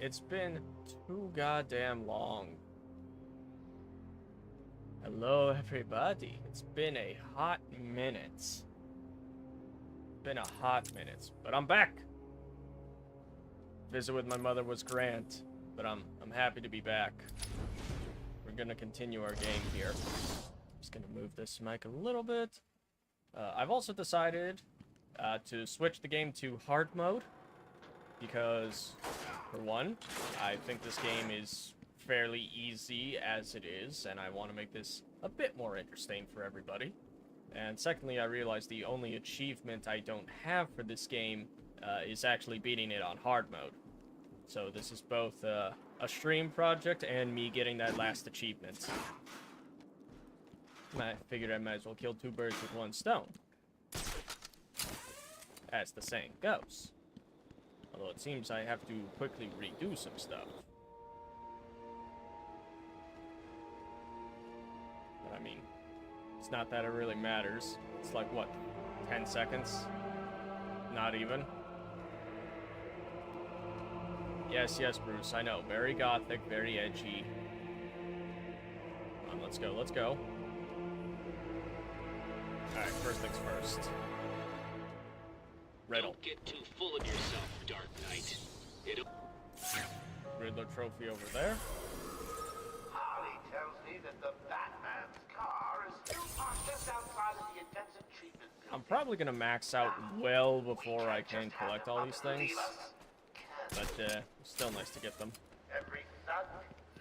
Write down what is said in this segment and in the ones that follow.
It's been too goddamn long. Hello, everybody. It's been a hot minute. Been a hot minute, but I'm back. Visit with my mother was grand, but I'm happy to be back. We're gonna continue our game here. Just gonna move this mic a little bit. I've also decided to switch the game to hard mode because, for one, I think this game is fairly easy as it is, and I want to make this a bit more interesting for everybody. And secondly, I realized the only achievement I don't have for this game is actually beating it on hard mode. So this is both a stream project and me getting that last achievement. I figured I might as well kill two birds with one stone, as the saying goes. Although it seems I have to quickly redo some stuff. But I mean, it's not that it really matters. It's like, what, 10 seconds? Not even. Yes, Bruce, I know. Very gothic, very edgy. Come on, let's go, let's go. Alright, first things first. Riddle. Don't get too full of yourself, Dark Knight. Riddler trophy over there. Harley tells me that the Batman's car is still parked just outside of the intensive treatment building. I'm probably gonna max out well before I can collect all these things. But, still nice to get them. Every thug,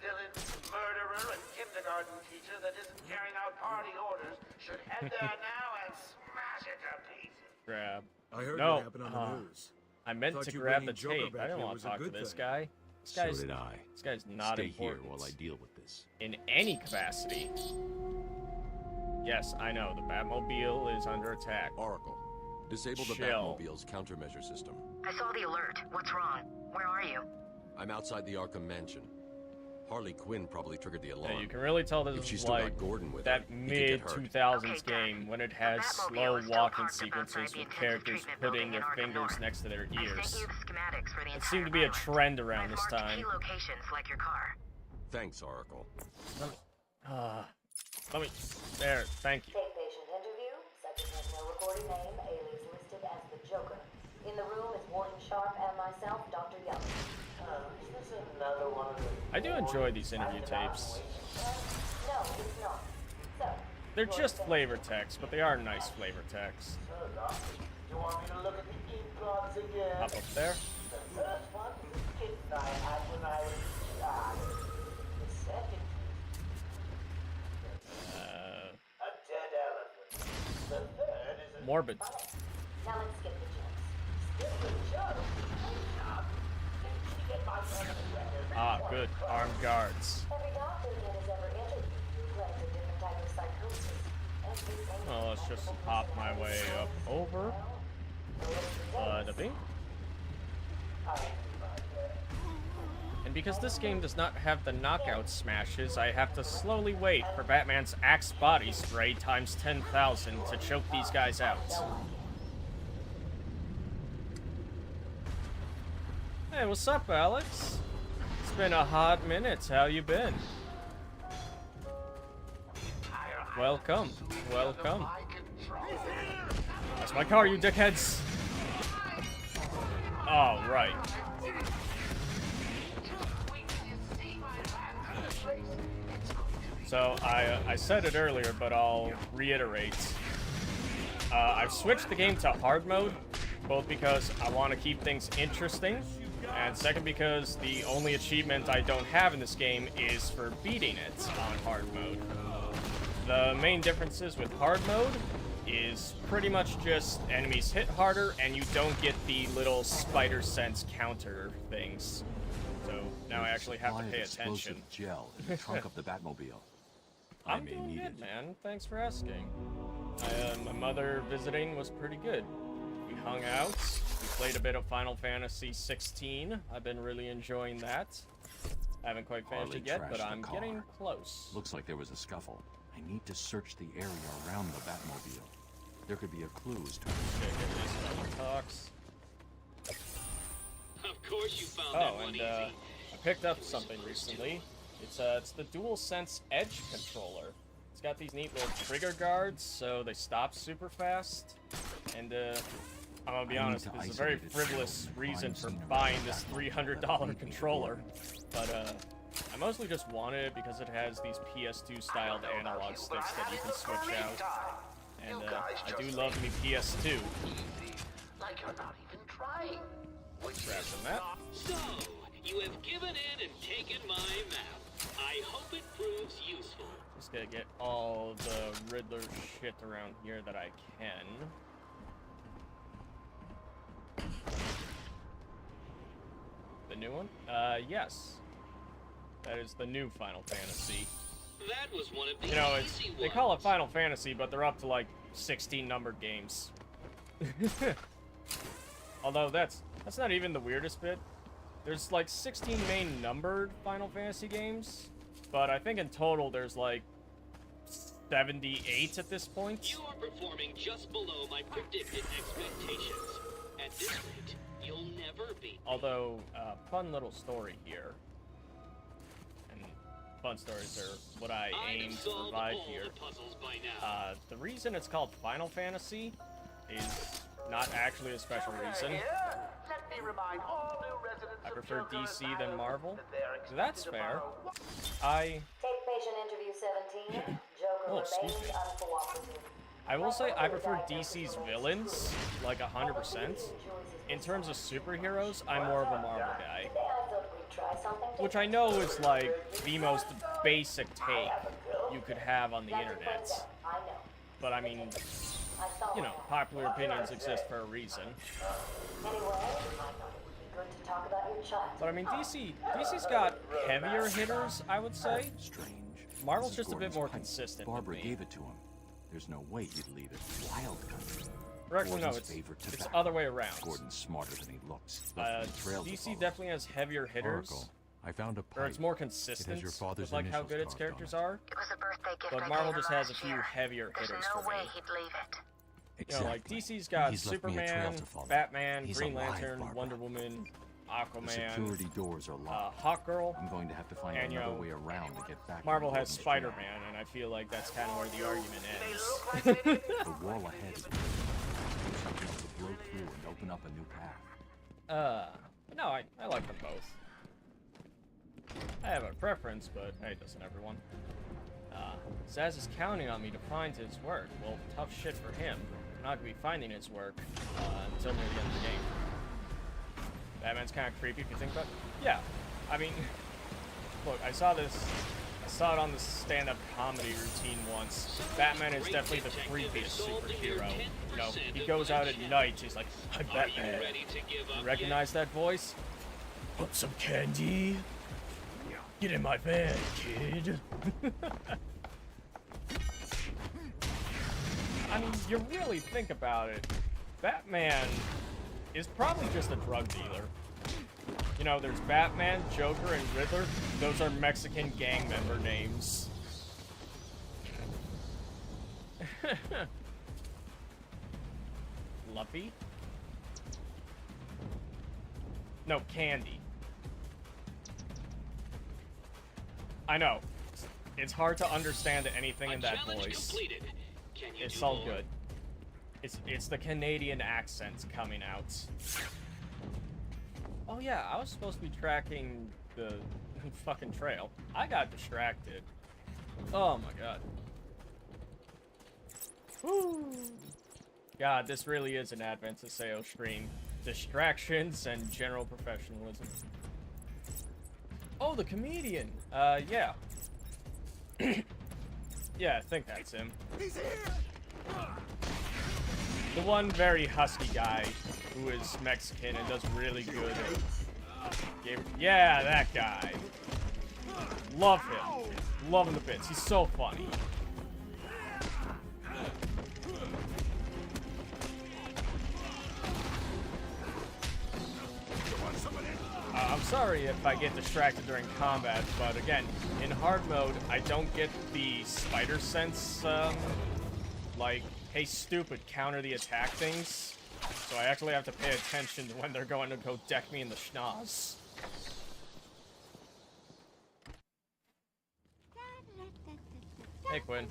villain, murderer, and kindergarten teacher that isn't carrying out party orders should head there now and smash it to pieces. Grab. I heard No, what happened on the news. I meant Thought to you grab the bringing Joker tape. back I didn't here want was to a talk to good this thing. guy. This guy's, So did I. This guy's not Stay important. here while I deal with this. In any capacity. Yes, I know. The Batmobile is under attack. Oracle, disable the Chill. Batmobile's countermeasure system. I saw the alert. What's wrong? Where are you? I'm outside the Arkham Mansion. Harley Quinn probably triggered the alarm. Yeah, you can really tell this If she's is still like got Gordon with that her, he could get hurt. mid-2000s Okay, game done. when it The has Batmobile slow is still walking parked sequences outside the with intensive characters treatment putting building in their Arkham fingers North. next to their I sent ears. you the schematics for the It entire seemed to be a island. trend around I've this marked time. key locations like your car. Thanks, Oracle. Let me... There, thank you. Take patient interview. Subject has no recorded name. Alias listed as the Joker. In the room is Warden Sharp and myself, Dr. Young. Is this another one of the... I do enjoy these interview tapes. No, it's not. So, They're just flavor text, but they are nice flavor text. Sure, Doc. You want me to look at the ink blots again? Up there. The first one was a kitten I had when I was a child. The second... a dead elephant. The third is a... Morbid. now let's skip the jokes. Skip the joke. Hey, Doc. Did you get my permanent record? Ah, good. Armed guards. Every doctor that has ever interviewed you claims a different type of psychosis. Everything Well, let's just hop my way up over. The ping. And because this game does not have the knockout smashes, I have to slowly wait for Batman's Axe body spray times 10,000 to choke these guys out. Hey, what's up, Alex? It's been a hot minute. How you been? Welcome. Welcome. That's my car, you dickheads! Oh, right. So, I said it earlier, but I'll reiterate. I've switched the game to hard mode, both because I want to keep things interesting, and second because the only achievement I don't have in this game is for beating it on hard mode. The main differences with hard mode is pretty much just enemies hit harder and you don't get the little spider sense counter things. So now I actually have to pay attention. Gel in the trunk of the Batmobile. I'm doing good, man. Thanks for asking. My mother visiting was pretty good. We hung out. We played a bit of Final Fantasy 16. I've been really enjoying that. I haven't quite finished Harley it yet, trashed but the I'm car. getting close. Looks like there was a scuffle. I need to search the area around the Batmobile. There could be a clue as to Okay, get these fucking talks. Of course course you found Oh, that one and easy. I picked up something recently. It's the DualSense Edge controller. It's got these neat little trigger guards, so they stop super fast. And I'm gonna be honest, this is a very frivolous reason for buying this $300 controller, but I mostly just wanted it because it has these PS2 styled analog sticks that you can switch out. And I do love me PS2. Easy, like you're not even trying. Which Grab is some that. So, you have given in and taken my map. I hope it proves useful. Just gotta get all the Riddler shit around here that I can. The new one? Yes. That is the new Final Fantasy. That was one of the You know, easy ones. they call it Final Fantasy, but they're up to like 16 numbered games. Although that's not even the weirdest bit. There's like 16 main numbered Final Fantasy games, but I think in total there's like 78 at this point. You are performing just below my predicted expectations. At this rate, you'll never beat me. Although, fun little story here. And fun stories are what I aim to solved provide all here. the puzzles by now. The reason it's called Final Fantasy is not actually a special reason. Here, let me remind all new residents I of prefer Joker DC than Asylum Marvel. that they are expected That's to fair. borrow I Take patient interview 17. Joker Oh, excuse remains me. uncooperative. will say I prefer DC's villains, like 100%. In terms of superheroes, I'm more of a Marvel guy. Today I thought we'd try something Which I know is like the most basic take you could have on the internet. I know. But I mean, I saw you know, popular opinions exist for a reason. Anyway, I thought it would be good to talk about your child. But I mean, DC's got heavier hitters, I would say. Strange. Marvel's This is just a bit Gordon's more pipe. consistent than Barbara me. gave it to him. There's no way he'd leave it. Wild country. Or actually, no, Gordon's it's favorite the tobacco. other way around. Gordon's smarter than he looks. Left me a trail to DC follow. definitely has heavier hitters, Oracle, I found a pipe. or it's more It consistent has your father's with like how initials good its carved on characters it. are. It was a birthday gift But I Marvel gave him just has a last few year. heavier There's hitters no for way me. he'd leave it. You know, like Exactly. DC's got He's left me a trail Superman, to follow. Batman, He's Green alive, Lantern, Barbara. Wonder Woman, The Aquaman, security doors are locked. Hawkgirl. I'm going to have to find and, you another know, way around to get back. Marvel to has Gordon's Spider-Man, and I feel like that's kind of where the argument They ends. look like they didn't trail. The wall ahead is something to blow through and open up a new path. But no, I like them both. I have a preference, but hey, doesn't everyone? Zaz is counting on me to find his work. Well, tough shit for him. I'm not gonna be finding his work until near the end of the game. Batman's kind of creepy if you think about it. Yeah, I mean, look, I saw it on the stand-up comedy routine once. Batman is definitely the creepiest superhero. You know, he goes out at night, he's like, I'm Are you Batman. ready to give up You recognize that voice? Want some candy? Get in my van, kid. I mean, you really think about it, Batman is probably just a drug dealer. You know, there's Batman, Joker, and Riddler. Those are Mexican gang member names. Luffy? No, Candy. I know. It's hard to understand anything in that Challenge voice. completed. Can you It's do all more? good. It's the Canadian accent coming out. Oh yeah, I was supposed to be tracking the fucking trail. I got distracted. Oh my god. Woo. God, this really is an Advent to Seo stream. Distractions and general professionalism. Oh, the comedian. Yeah. Yeah, I think that's him. The one very husky guy who is Mexican and does really good. Yeah, that guy. Love him. Love him to bits. He's so funny. I'm sorry if I get distracted during combat, but again, in hard mode, I don't get the spider sense, like, hey stupid, counter the attack things. so I actually have to pay attention to when they're going to go deck me in the schnoz. Hey, Quinn.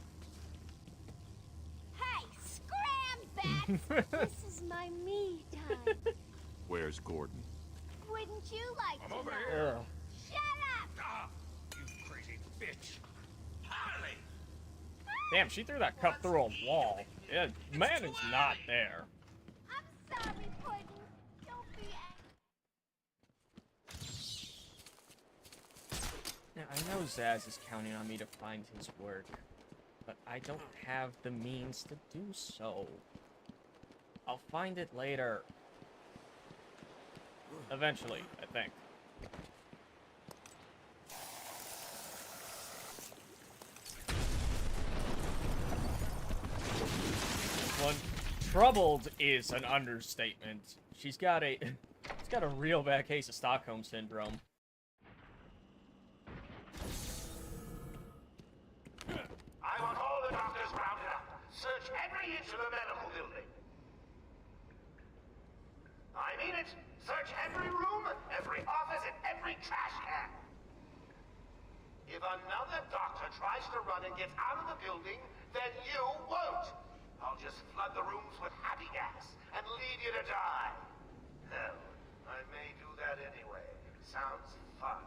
Hey, scram, bats! This is my me time. Where's Gordon? Wouldn't you like to know? Ugh. Shut up! Ah, you crazy bitch. Harley! Damn, she threw that cup through a wall. Yeah, man is not there. I'm sorry, Puddin'. Don't be angry. Now, I know Zaz is counting on me to find his work, but I don't have the means to do so. I'll find it later. Eventually, I think. One troubled is an understatement. She's got a real bad case of Stockholm syndrome. I want all the doctors rounded up. Search every inch of the medical building. I mean it. Search every room, every office, and every trash can. If another doctor tries to run and gets out of the building, then you won't. I'll just flood the rooms with happy gas and leave you to die. Hell, I may do that anyway. Sounds fun.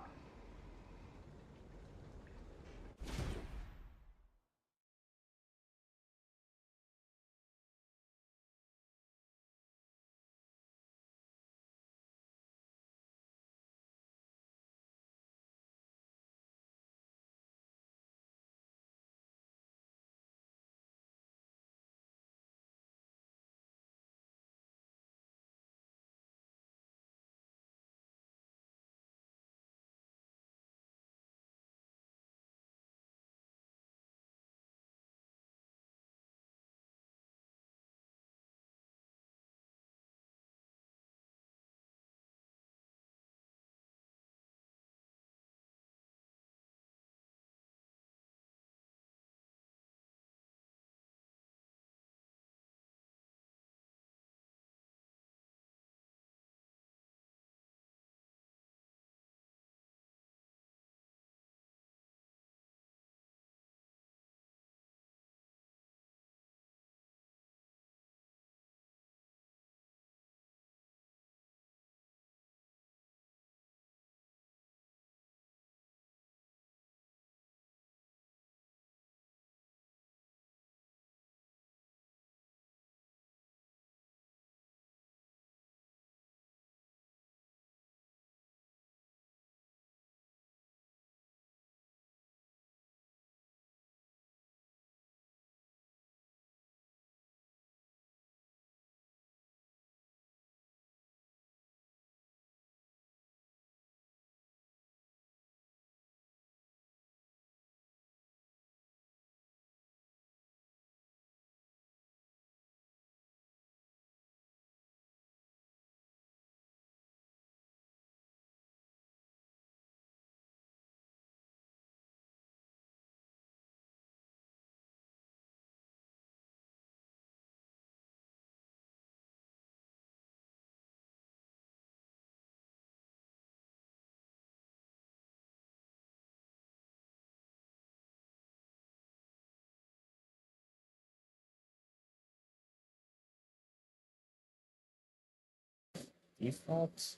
Default?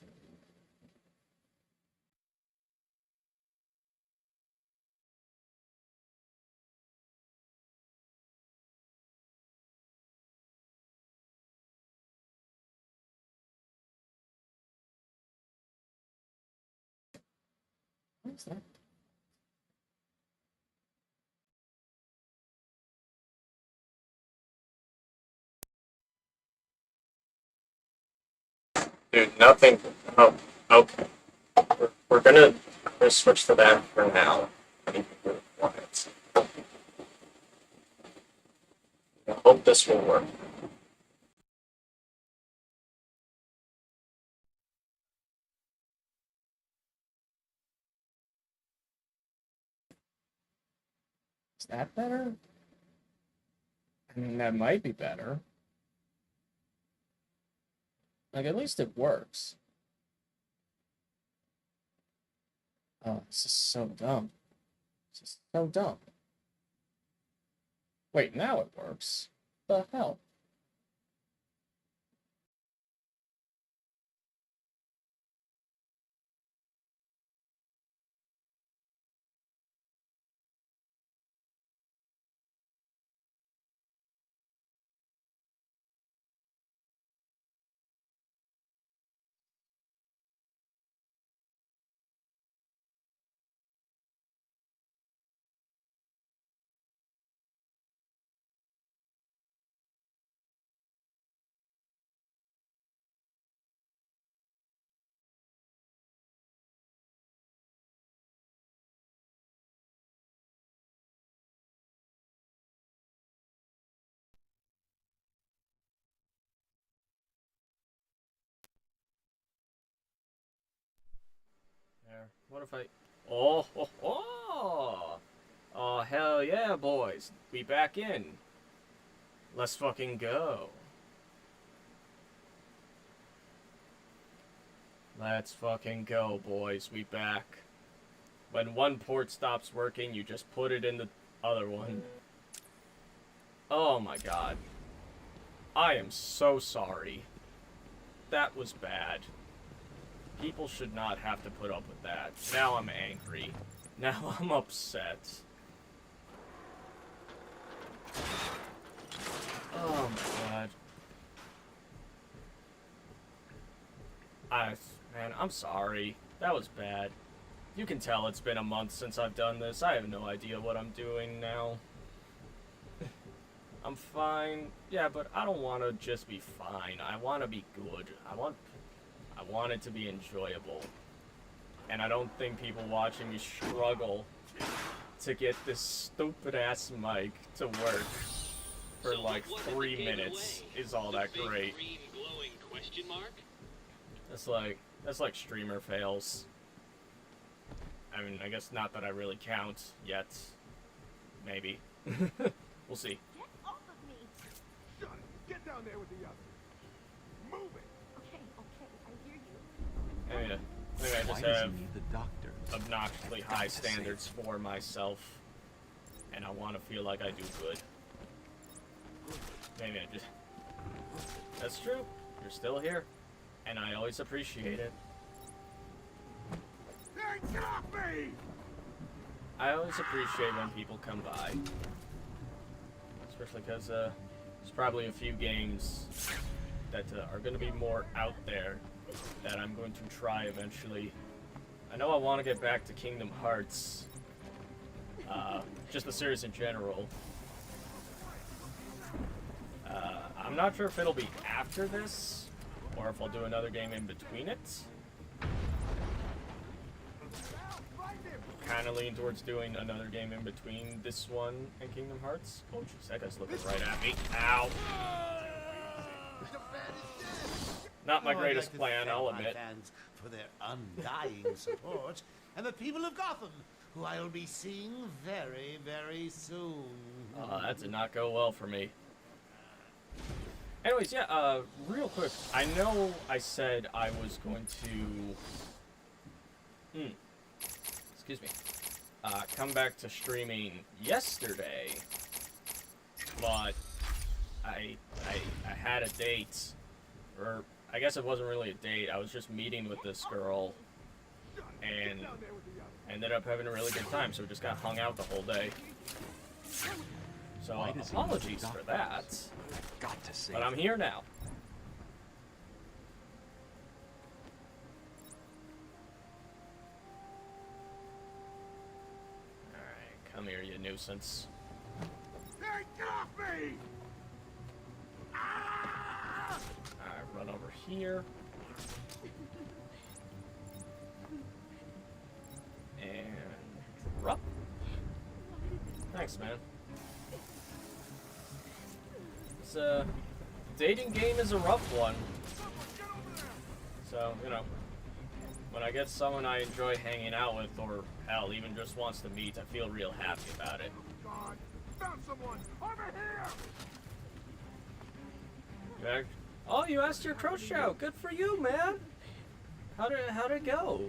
What's that? Dude, nothing. Oh, okay. We're gonna switch to that for now. I hope this will work. Is that better? I mean, that might be better. Like, at least it works. Oh, this is so dumb. This is so dumb. Wait, now it works. The hell? There. What if I... Oh, oh, oh! Oh, hell yeah, boys. We back in. Let's fucking go. Let's fucking go, boys. We back. When one port stops working, you just put it in the other one. Oh my god. I am so sorry. That was bad. People should not have to put up with that. Now I'm angry. Now I'm upset. Oh my god. Man, I'm sorry. That was bad. You can tell it's been a month since I've done this. I have no idea what I'm doing now. I'm fine. Yeah, but I don't want to just be fine. I want to be good. I want it to be enjoyable. And I don't think people watching me struggle to get this stupid ass mic to work for like 3 minutes is all that great. That's like streamer fails. I mean, I guess not that I really count yet. Maybe. We'll see. Get off of me! Shut it! Get down there with the others! Move it! Okay, I hear you. Maybe I Why just does have he need the doctor? obnoxiously high standards for myself, and I want to feel like I do good. Maybe I just... That's true. You're still here, and I always appreciate it. Hey, get off me! I always appreciate when people come by. Especially because there's probably a few games that are going to be more out there that I'm going to try eventually. I know I want to get back to Kingdom Hearts. Just the series in general. I'm not sure if it'll be after this, or if I'll do another game in between it. Kind of lean towards doing another game in between this one and Kingdom Hearts. Oh jeez, that guy's looking right at me. Ow! Not my greatest plan, I'll admit. Fans for their undying support, and the people of Gotham, who I will be seeing very, very soon. That did not go well for me. Anyways, yeah, real quick, I know I said I was going to... excuse me. Come back to streaming yesterday, but I had a date, or I guess it wasn't really a date. I was just meeting with this girl, and ended up having a really good time. So we just got hung out the whole day. So apologies for that. Got to say. But I'm here now. Come here, you nuisance. Hey, get off me! Alright, run over here. And drop. Thanks, man. This dating game is a rough one. So, you know, when I get someone I enjoy hanging out with, or hell, even just wants to meet, I feel real happy about it. God, found someone over here! Oh, you asked your Crouch out. Good for you, man. How'd it go?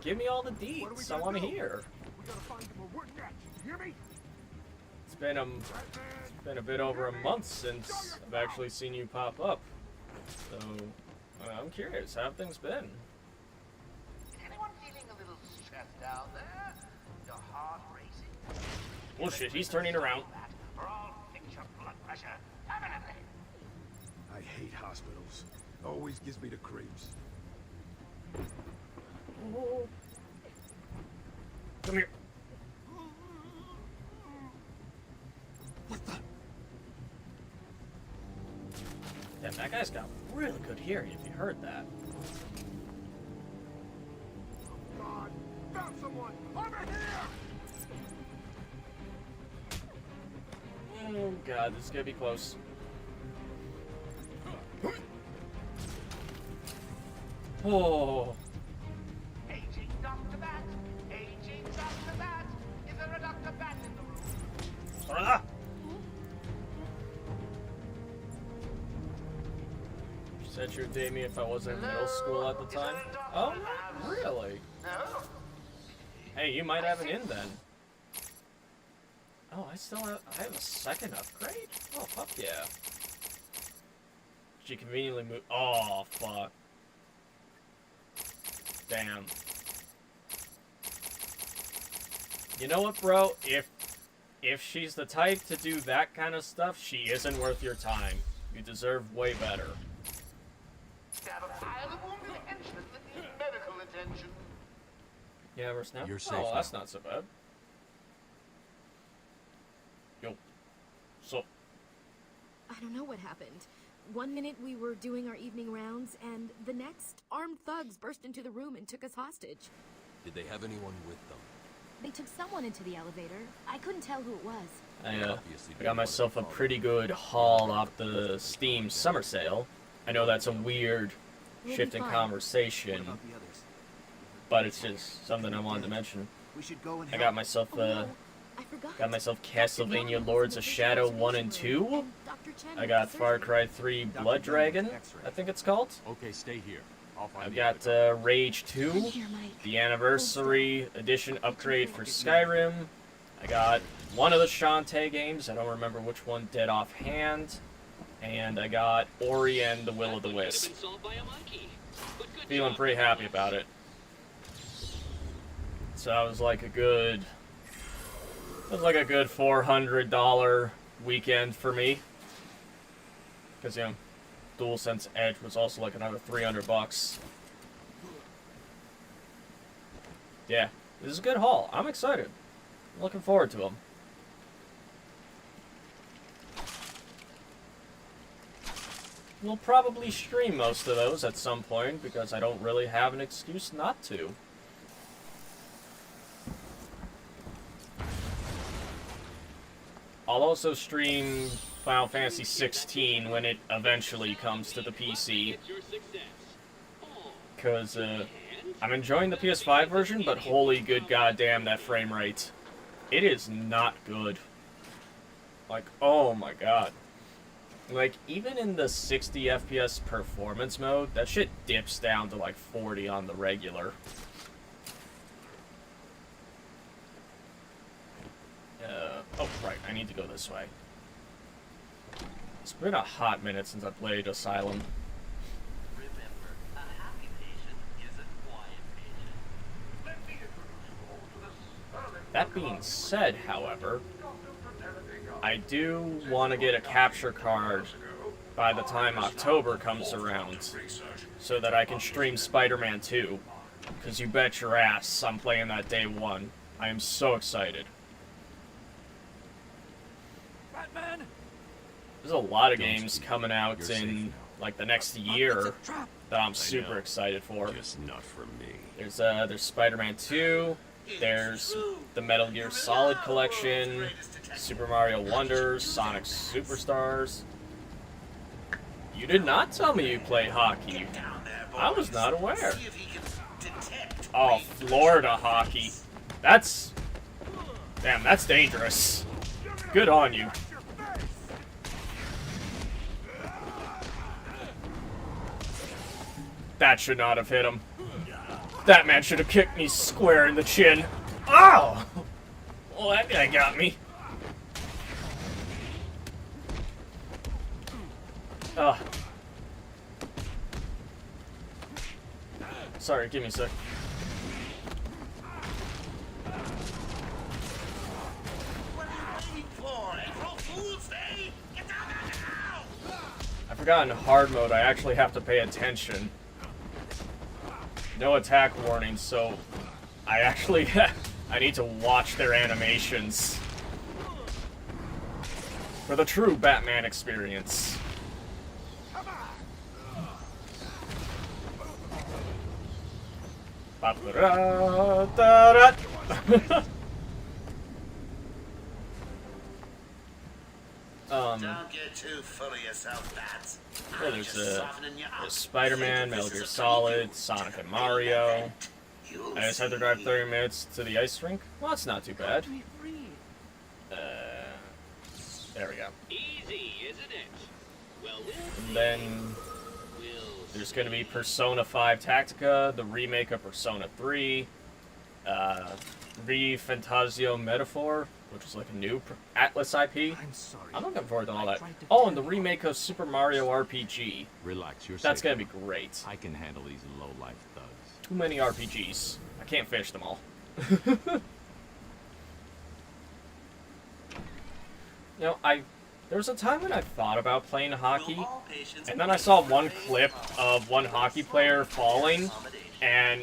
Give me all the deets. I want to hear. We gotta find him or we're next. You hear me? It's been a bit over a month since I've actually seen you pop up. So I'm curious. How have things been? Is anyone feeling a little stressed out there? Your heart racing? Bullshit. He's turning around. Or I'll fix your blood pressure permanently. I hate hospitals. Always gives me the creeps. Come here. What the? Damn, that guy's got really good hearing if you heard that. God, found someone! Over here! Oh god, this is gonna be close. Oh. Aging Dr. Bat! Aging Dr. Bat! Is there a Dr. Bat in the room? Ah! She said she would date me if I wasn't in middle school at the time. Oh, really? No? Hey, you might have an in then. Oh, I have a second upgrade? Oh, fuck yeah. She conveniently moved. Oh, fuck. Damn. You know what, bro? If she's the type to do that kind of stuff, she isn't worth your time. You deserve way better. Have a pile of wounded henchmen that need medical attention. Yeah, we're snapping. You're safe Oh, now. that's not so bad. Yo. So. I don't know what happened. One minute we were doing our evening rounds, and the next, armed thugs burst into the room and took us hostage. Did they have anyone with them? They took someone into the elevator. I couldn't tell who it was. I got myself a pretty good haul off the Steam summer sale. I know that's a weird shift in conversation, but it's just something I wanted to mention. We should go and I got myself I forgot. got myself Castlevania Lords of Shadow 1 and 2. I got Far Cry 3 Blood Dragon, I think it's called. Okay, stay here. I'll find I've the got other Rage 2, Here, Mike. the Anniversary Edition upgrade for Skyrim. I got one of the Shantae games, I don't remember which one dead offhand. And I got Ori and the Will of the Wisp. Feeling pretty happy about it. So that was like a good... It was like a good $400 weekend for me. Because, you know, DualSense Edge was also like another $300. Yeah, this is a good haul. I'm excited. I'm looking forward to them. We'll probably stream most of those at some point because I don't really have an excuse not to. I'll also stream Final Fantasy 16 when it eventually comes to the PC. Because I'm enjoying the PS5 version, but holy good goddamn that frame rate. It is not good. Like, oh my god. Like, even in the 60 FPS performance mode, that shit dips down to like 40 on the regular. Oh, right, I need to go this way. It's been a hot minute since I played Asylum. Remember, a happy patient is a quiet patient. That being said, however, I do want to get a capture card by the time October comes around, so that I can stream Spider-Man 2. Because you bet your ass I'm playing that day one. I am so excited. Batman! There's a lot of games coming out in like the next year that I'm super excited for. Just not for me. There's Spider-Man 2, there's the Metal Gear Solid collection, Super Mario Wonders, Sonic Superstars. You did not tell me you play hockey. I was not aware. Oh, Florida hockey. That's... Damn, that's dangerous. Good on you. That should not have hit him. That man should have kicked me square in the chin. Ow! Well, that guy got me. Ugh. Sorry, give me a sec. What are you waiting for? April Fool's Day? Get down there now! I forgot in hard mode I actually have to pay attention. No attack warnings, so I actually I need to watch their animations for the true Batman experience. Ba-ba-da-da-da. Don't get too full of yourself, Bats. Yeah, there's Spider-Man, Metal Gear Solid, Sonic and Mario. I just had to drive 30 minutes to the ice rink. Well, that's not too bad. There we go. Easy, isn't it? Well, And then there's going to be Persona 5 Tactica, the remake of Persona 3, Re-Fantasio Metaphor, which is like a new Atlas IP. I'm looking forward to all that. Oh, and the remake of Super Mario RPG. Relax, you're That's safe. going to be great. I can handle these low-life thugs. Too many RPGs. I can't finish them all. You know, there was a time when I thought about playing hockey, and then I saw one clip of one hockey player falling, and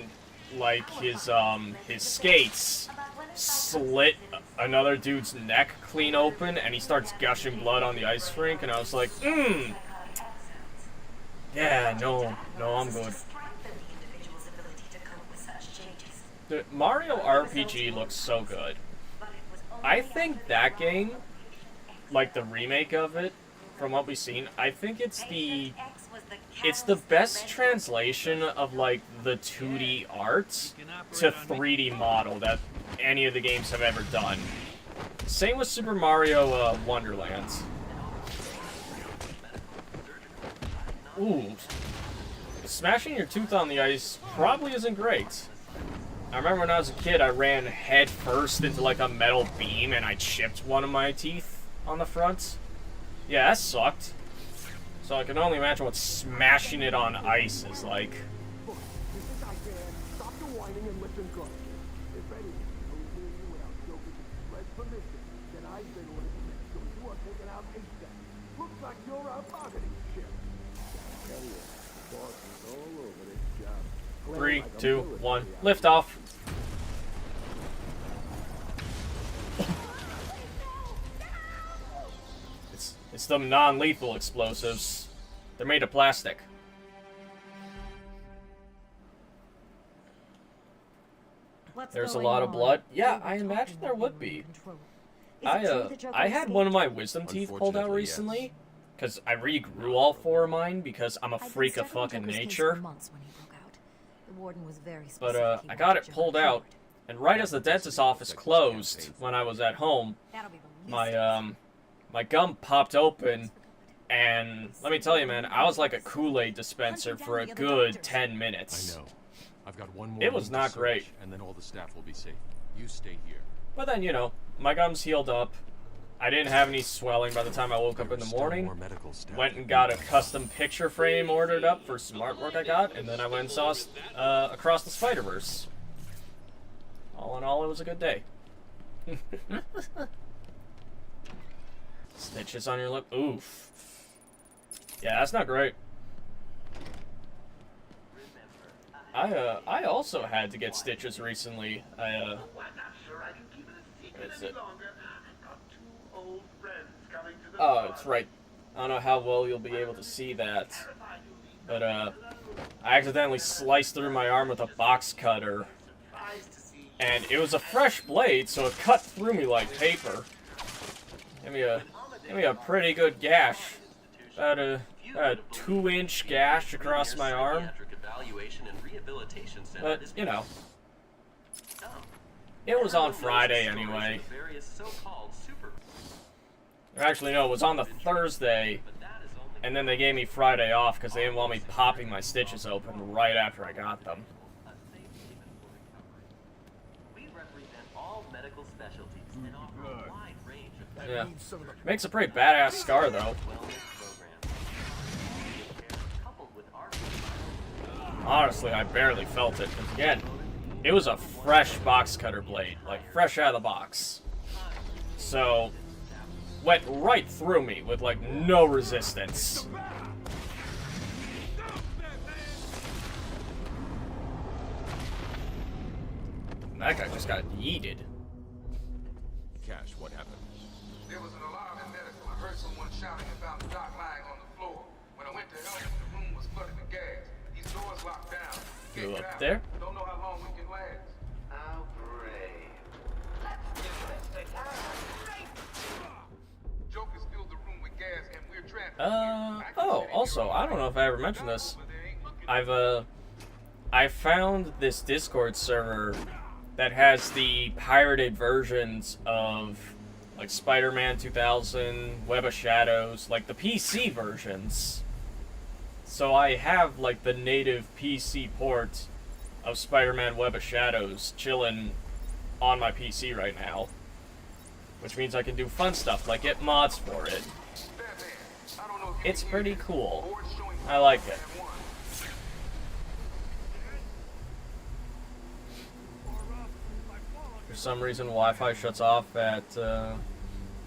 like his skates slit another dude's neck clean open, and he starts gushing blood on the ice rink, and I was like, yeah, no, I'm good. The Mario RPG looks so good. I think that game, like the remake of it, from what we've seen, I think it's the best translation of like the 2D art to 3D model that any of the games have ever done. Same with Super Mario Wonderland. Ooh. Smashing your tooth on the ice probably isn't great. I remember when I was a kid, I ran head first into like a metal beam and I chipped one of my teeth on the front. Yeah, that sucked. So I can only imagine what smashing it on ice is like. Three, two, one, lift off. It's them non-lethal explosives. They're made of plastic. There's a lot of blood. Yeah, I imagine there would be. I had one of my wisdom teeth pulled out recently, because I regrew all four of mine because I'm a freak of fucking nature. But I got it pulled out, and right as the dentist's office closed when I was at home, my gum popped open, and let me tell you, man, I was like a Kool-Aid dispenser for a good 10 minutes. I know. I've got one more. It was not great. And then all the staff will be safe. You stay here. But then, you know, my gums healed up. I didn't have any swelling by the time I woke up in the morning. Went and got a custom picture frame ordered up for some artwork I got, and then I went and saw Across the Spider-Verse. All in all, it was a good day. Stitches on your lip. Oof. Yeah, that's not great. I also had to get stitches recently. What is it? Oh, it's right. I don't know how well you'll be able to see that, but I accidentally sliced through my arm with a box cutter, and it was a fresh blade, so it cut through me like paper. Give me a pretty good gash. About a 2-inch gash across my arm. But, you know, it was on Friday anyway. Or actually, no, it was on the Thursday, And then they gave me Friday off because they didn't want me popping my stitches open right after I got them. We represent all medical specialties and offer a wide range of Yeah. Makes a pretty badass scar, though. wellness programs. Coupled with Arkham Asylum, Honestly, I barely felt it. 'Cause again, it was a fresh box cutter blade. Like, fresh out of the box. So, went right through me with, like, no resistance. That guy just got yeeted. Cash, what happened? There was an alarm in medical. I heard someone shouting and found the doc lying on the floor. When I went to help him, the room was flooded with gas. These doors locked down. Go Get up out. there. Don't know how long we can last. How brave. Let's do this together. Joker's filled the room with gas and we're trapped. Oh, also, I don't know if I ever mentioned this. I found this Discord server that has the pirated versions of, like, Spider-Man 2000, Web of Shadows, like the PC versions. So I have, like, the native PC port of Spider-Man Web of Shadows chilling on my PC right now. Which means I can do fun stuff, like get mods for it. It's pretty cool. I like it. For some reason, Wi-Fi shuts off at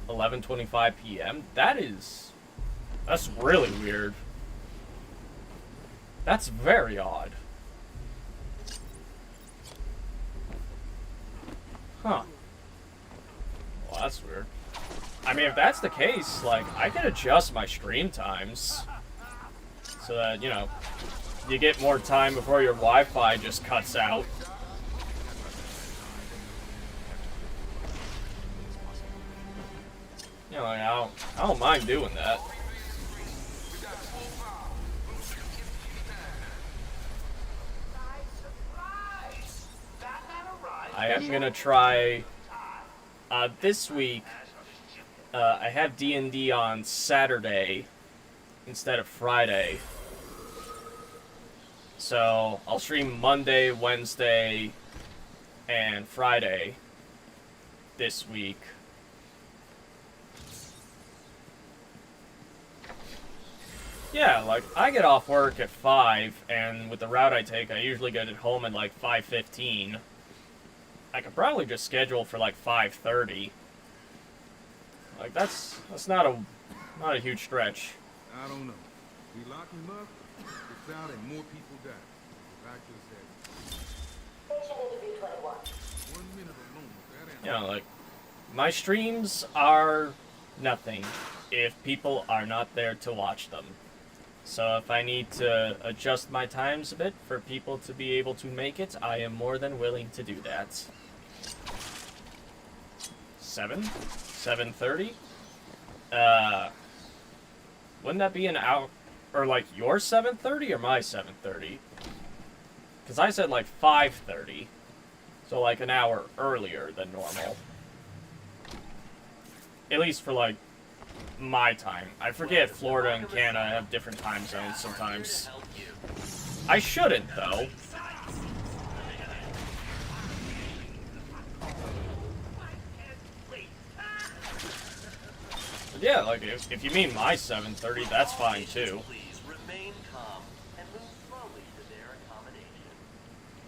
11:25 p.m. That's really weird. That's very odd. Huh. Well, that's weird. I mean, if that's the case, like, I can adjust my stream times so that, you know, you get more time before your Wi-Fi just cuts out. You know, like, I don't mind doing that. I am gonna try this week. I have D&D on Saturday instead of Friday, so I'll stream Monday, Wednesday, and Friday this week. Yeah, like, I get off work at 5, and with the route I take, I usually get at home at, like, 5:15. I could probably just schedule for, like, 5:30. Like, that's not a huge stretch. I don't know. We lock him up, it's out, and more people die. The doctor said. Patient interview 21. 1 minute alone, that ain't. You know, like, my streams are nothing if people are not there to watch them. So if I need to adjust my times a bit for people to be able to make it, I am more than willing to do that. 7:30? Wouldn't that be an hour, or like your 7:30 or my 7:30? Because I said like 5:30, so like an hour earlier than normal. At least for like my time. I forget Florida and Canada have different time zones sometimes. I shouldn't, though. But yeah, like, if you mean my 7:30, that's fine, too. please remain calm and move slowly to their accommodation.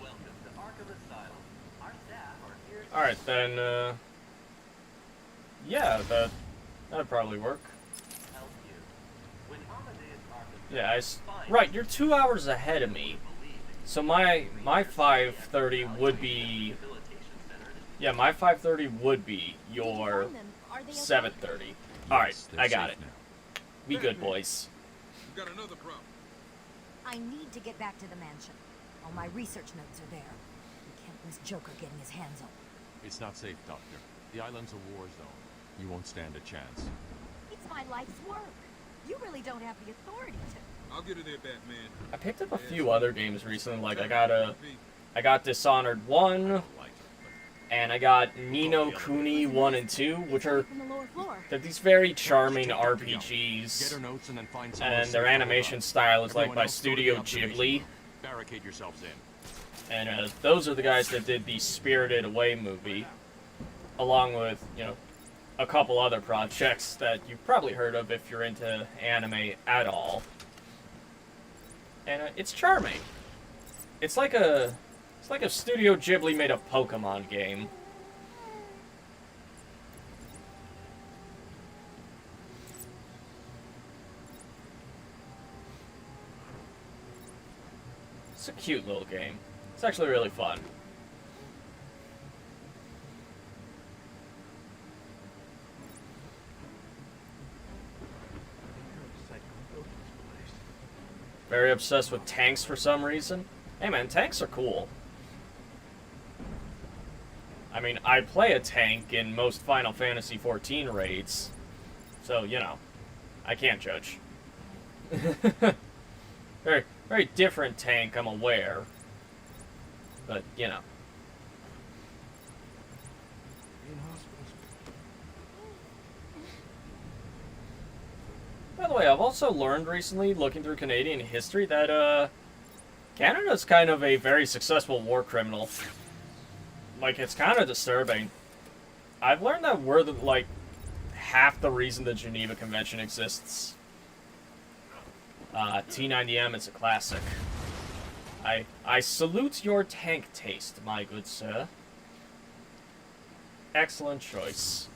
Welcome to Arkham Asylum. Our staff are here to Alright, then, yeah, that'd probably work. help you. When Amadeus Arkham Yeah, right, you're 2 hours ahead of me. So my 5:30 would be... Yeah, my 5:30 would be your 7:30. Alright, I got it. Be good, boys. We got another problem. I need to get back to the mansion. All my research notes are there. We can't risk Joker getting his hands on them. It's not safe, Doctor. The island's a war zone. You won't stand a chance. It's my life's work. You really don't have the authority to. I'll get her there, Batman. I picked up a few other games recently, like I got Dishonored 1, And I got Nino Kuni 1 and 2, which are From the lower floor. they're these very charming RPGs. Get her notes and then find someone And safe their to hold animation up. style is like Everyone by else go to the Studio observation Ghibli. room. Barricade yourselves in. And those are the guys that did the Spirited Away movie, along with, you know, a couple other projects that you've probably heard of if you're into anime at all. And it's charming. It's like a Studio Ghibli made a Pokemon game. It's a cute little game. It's actually really fun. Very obsessed with tanks for some reason. Hey man, tanks are cool. I mean, I play a tank in most Final Fantasy XIV raids, so, you know, I can't judge. Very different tank, I'm aware. But, you know. By the way, I've also learned recently, looking through Canadian history, that, Canada's kind of a very successful war criminal. Like, it's kind of disturbing. I've learned that we're, like, half the reason the Geneva Convention exists. T90M is a classic. I salute your tank taste, my good sir. Excellent choice.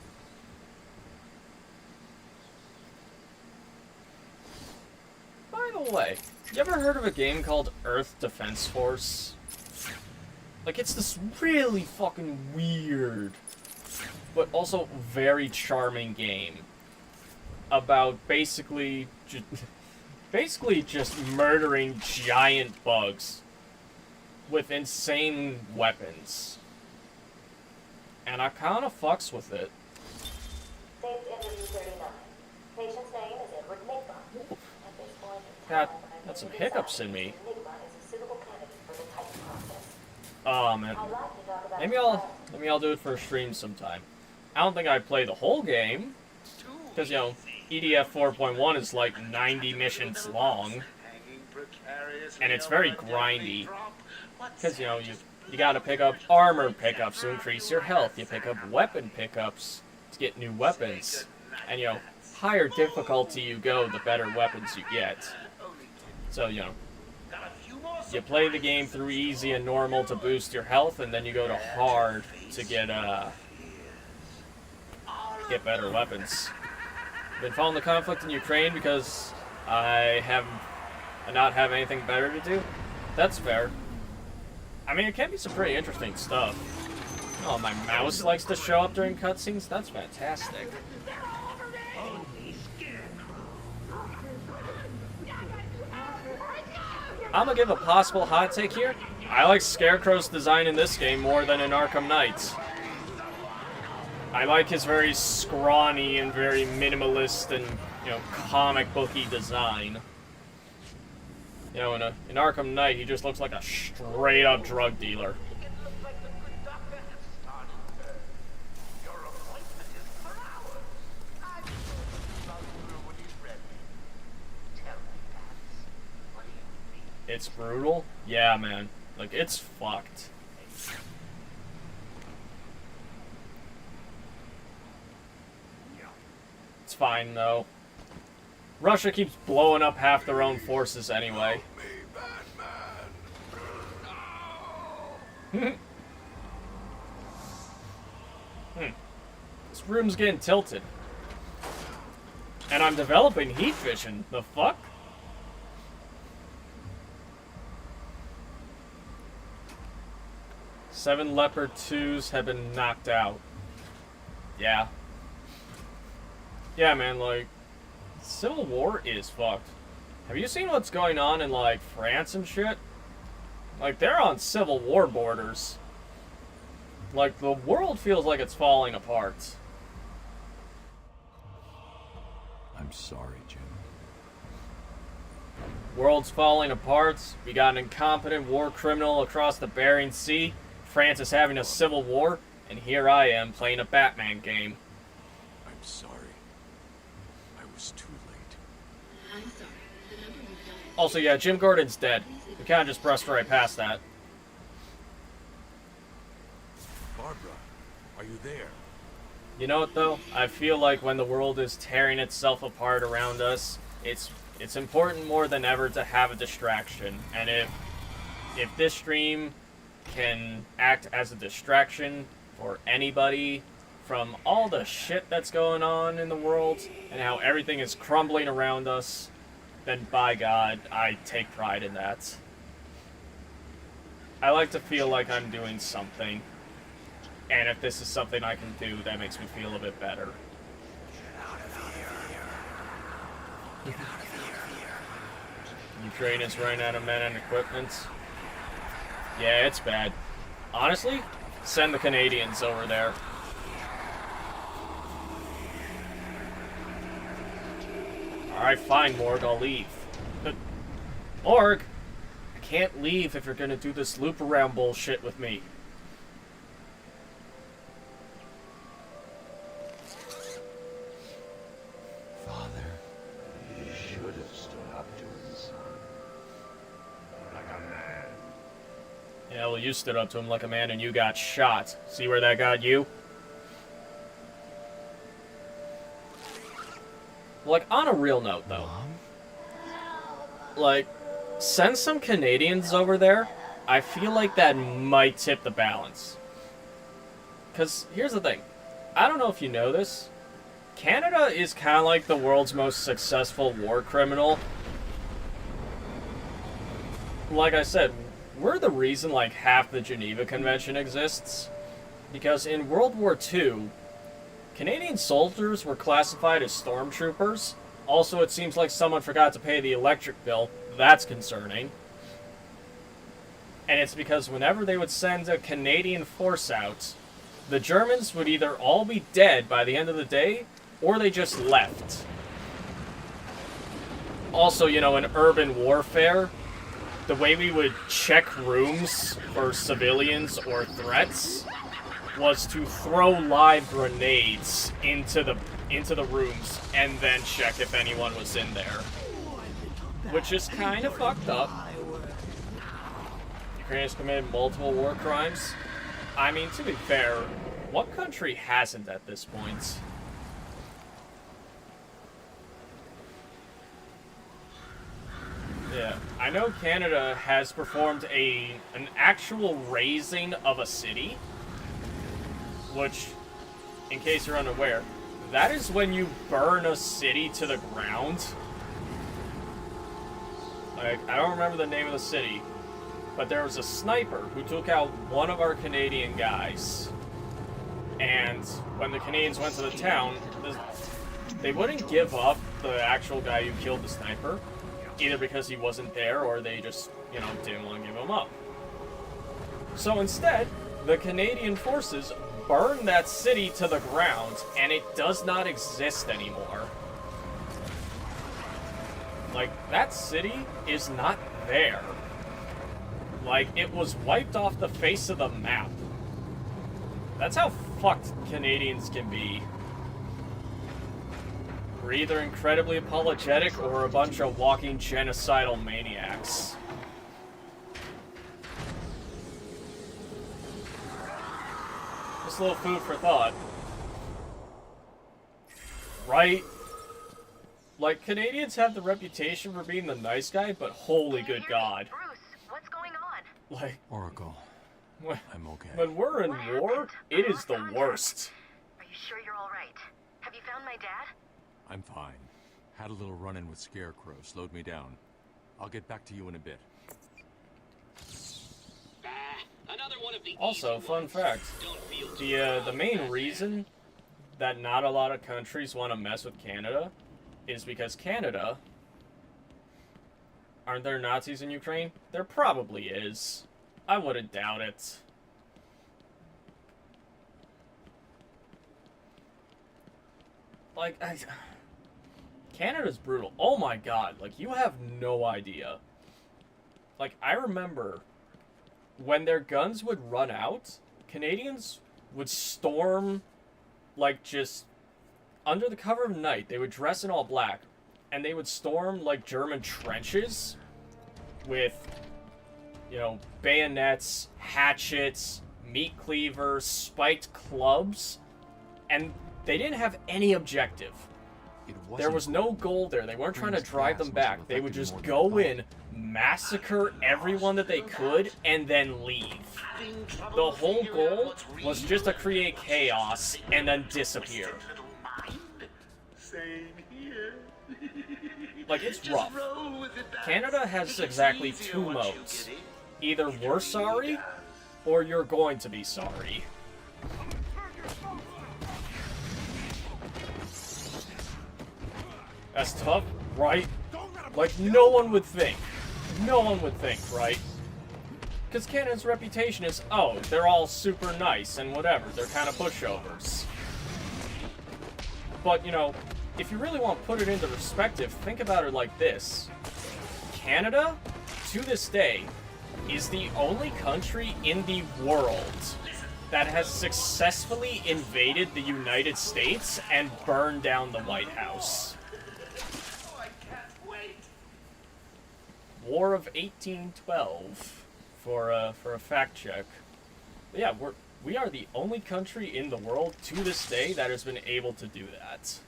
By the way, you ever heard of a game called Earth Defense Force? Like, it's this really fucking weird, but also very charming game about basically just murdering giant bugs with insane weapons. And I kinda fucks with it. Saved interview 39. Patient's name is Edward Nigma. At this point in Got time, some hiccups in me. Nigma is a suitable candidate for the type process. Oh man. I'd like to talk about Maybe I'll do it for a stream sometime. I don't think I'd play the whole game, because, you know, EDF 4.1 is like 90 missions long, and it's very grindy, because, you know, you gotta pick up armor pickups to increase your health, you pick up weapon pickups to get new weapons, and, you know, higher difficulty you go, the better weapons you get. So, you know, you play the game through easy and normal to boost your health, and then you go to hard to get better weapons. Been following the conflict in Ukraine because I not have anything better to do. That's fair. I mean, it can be some pretty interesting stuff. Oh, my mouse likes to show up during cutscenes? That's fantastic. I'm gonna give a possible hot take here. I like Scarecrow's design in this game more than in Arkham Knight. I like his very scrawny and very minimalist and, you know, comic booky design. You know, in Arkham Knight, he just looks like a straight up drug dealer. It's brutal? Yeah, man. Like, it's fucked. It's fine, though. Russia keeps blowing up half their own forces anyway. This room's getting tilted. And I'm developing heat vision. The fuck? Seven Leopard 2s have been knocked out. Yeah. Yeah, man, like, Civil War is fucked. Have you seen what's going on in, like, France and shit? Like, they're on Civil War borders. Like, the world feels like it's falling apart. I'm sorry, Jim. World's falling apart. We got an incompetent war criminal across the Bering Sea. France is having a civil war. And here I am playing a Batman game. I'm sorry. I was too late. I'm sorry. The number you've dialed. Also, yeah, Jim Gordon's dead. We kind of just brushed right past that. Barbara, are you there? You know what, though? I feel like when the world is tearing itself apart around us, it's important more than ever to have a distraction. And if this stream can act as a distraction for anybody from all the shit that's going on in the world and how everything is crumbling around us, then by God, I take pride in that. I like to feel like I'm doing something. And if this is something I can do, that makes me feel a bit better. Ukraine is running out of men and equipment. Yeah, it's bad. Honestly, send the Canadians over there. Alright, fine, Morg, I'll leave. But, Morg, I can't leave if you're gonna do this loop around bullshit with me. Father, you should have stood up to him, son. Like a man. Yeah, well, you stood up to him like a man and you got shot. See where that got you? Like, on a real note, though. Like, send some Canadians over there. I feel like that might tip the balance. Because, here's the thing. I don't know if you know this. Canada is kind of like the world's most successful war criminal. Like I said, we're the reason, like, half the Geneva Convention exists. Because in World War II, Canadian soldiers were classified as stormtroopers. Also, it seems like someone forgot to pay the electric bill. That's concerning. And it's because whenever they would send a Canadian force out, the Germans would either all be dead by the end of the day, or they just left. Also, you know, in urban warfare, the way we would check rooms for civilians or threats was to throw live grenades into the rooms and then check if anyone was in there. Which is kind of fucked up. Ukraine has committed multiple war crimes. I mean, to be fair, what country hasn't at this point? Yeah, I know Canada has performed an actual razing of a city. Which, in case you're unaware, that is when you burn a city to the ground. Like, I don't remember the name of the city, but there was a sniper who took out one of our Canadian guys. And when the Canadians went to the town, they wouldn't give up the actual guy who killed the sniper, either because he wasn't there or they just, you know, didn't want to give him up. So instead, the Canadian forces burn that city to the ground, and it does not exist anymore. Like, that city is not there. Like, it was wiped off the face of the map. That's how fucked Canadians can be. We're either incredibly apologetic or a bunch of walking genocidal maniacs. Just a little food for thought. Right? Like, Canadians have the reputation for being the nice guy, but holy good God. Bruce, what's going on? Like, Oracle, when, I'm okay. when we're in war, it is the worst. Are you sure you're all right? Have you found my dad? I'm fine. Had a little run-in with Scarecrow, slowed me down. I'll get back to you in a bit. Also, fun fact, the main reason that not a lot of countries want to mess with Canada is because Canada... Aren't there Nazis in Ukraine? There probably is. I wouldn't doubt it. Like, Canada's brutal. Oh my God, like, you have no idea. Like, I remember when their guns would run out, Canadians would storm, like, just under the cover of night. They would dress in all black, and they would storm, like, German trenches with, you know, bayonets, hatchets, meat cleavers, spiked clubs, and they didn't have any objective. There was no goal there. They weren't trying to drive them back. They would just go in, massacre everyone that they could, and then leave. The whole goal was just to create chaos and then disappear. Like, it's rough. Canada has exactly 2 modes. Either we're sorry, or you're going to be sorry. That's tough, right? Like, no one would think. No one would think, right? Because Canada's reputation is, oh, they're all super nice and whatever. They're kind of pushovers. But, you know, if you really want to put it into perspective, think about it like this. Canada, to this day, is the only country in the world that has successfully invaded the United States and burned down the White House. War of 1812 for a fact check. But yeah, we are the only country in the world to this day that has been able to do that.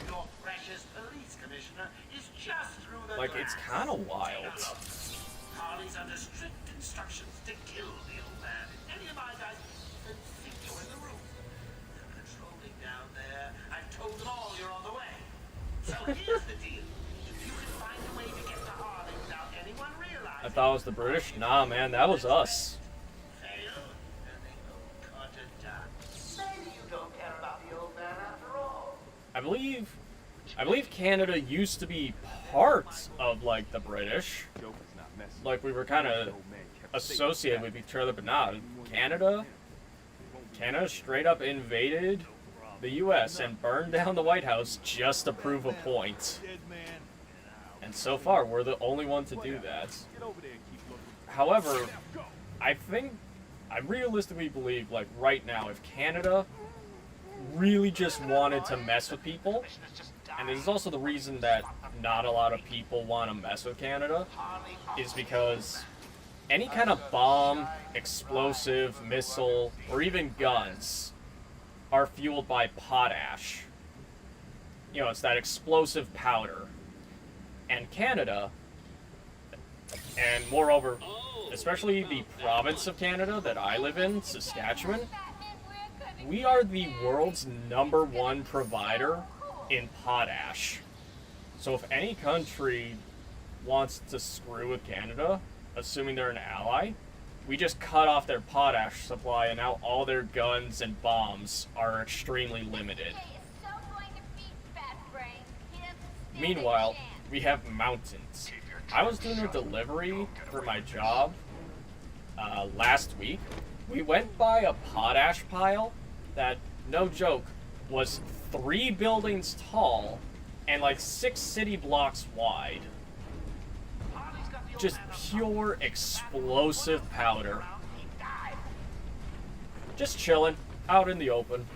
Your precious police commissioner is just through the Like, it's kind of wild. Harley's under strict instructions to kill the old man. Any of my guys can think you're in the room. They're patrolling down there. I've told them all you're on the way. So here's the deal. I thought it was the British. Nah, man, that was us. I believe Canada used to be part of, like, the British. Like, we were kind of associated with each other, but nah, Canada straight up invaded the U.S. and burned down the White House just to prove a point. And so far, we're the only one to do that. However, I realistically believe, like, right now, if Canada really just wanted to mess with people, and this is also the reason that not a lot of people want to mess with Canada, is because any kind of bomb, explosive, missile, or even guns are fueled by potash. You know, it's that explosive powder. And Canada, and moreover, especially the province of Canada that I live in, Saskatchewan, we are the world's #1 provider in potash. So if any country wants to screw with Canada, assuming they're an ally, we just cut off their potash supply, and now all their guns and bombs are extremely limited. Meanwhile, we have mountains. I was doing a delivery for my job last week. We went by a potash pile that, no joke, was 3 buildings tall and like 6 city blocks wide. Just pure explosive powder. Just chilling out in the open.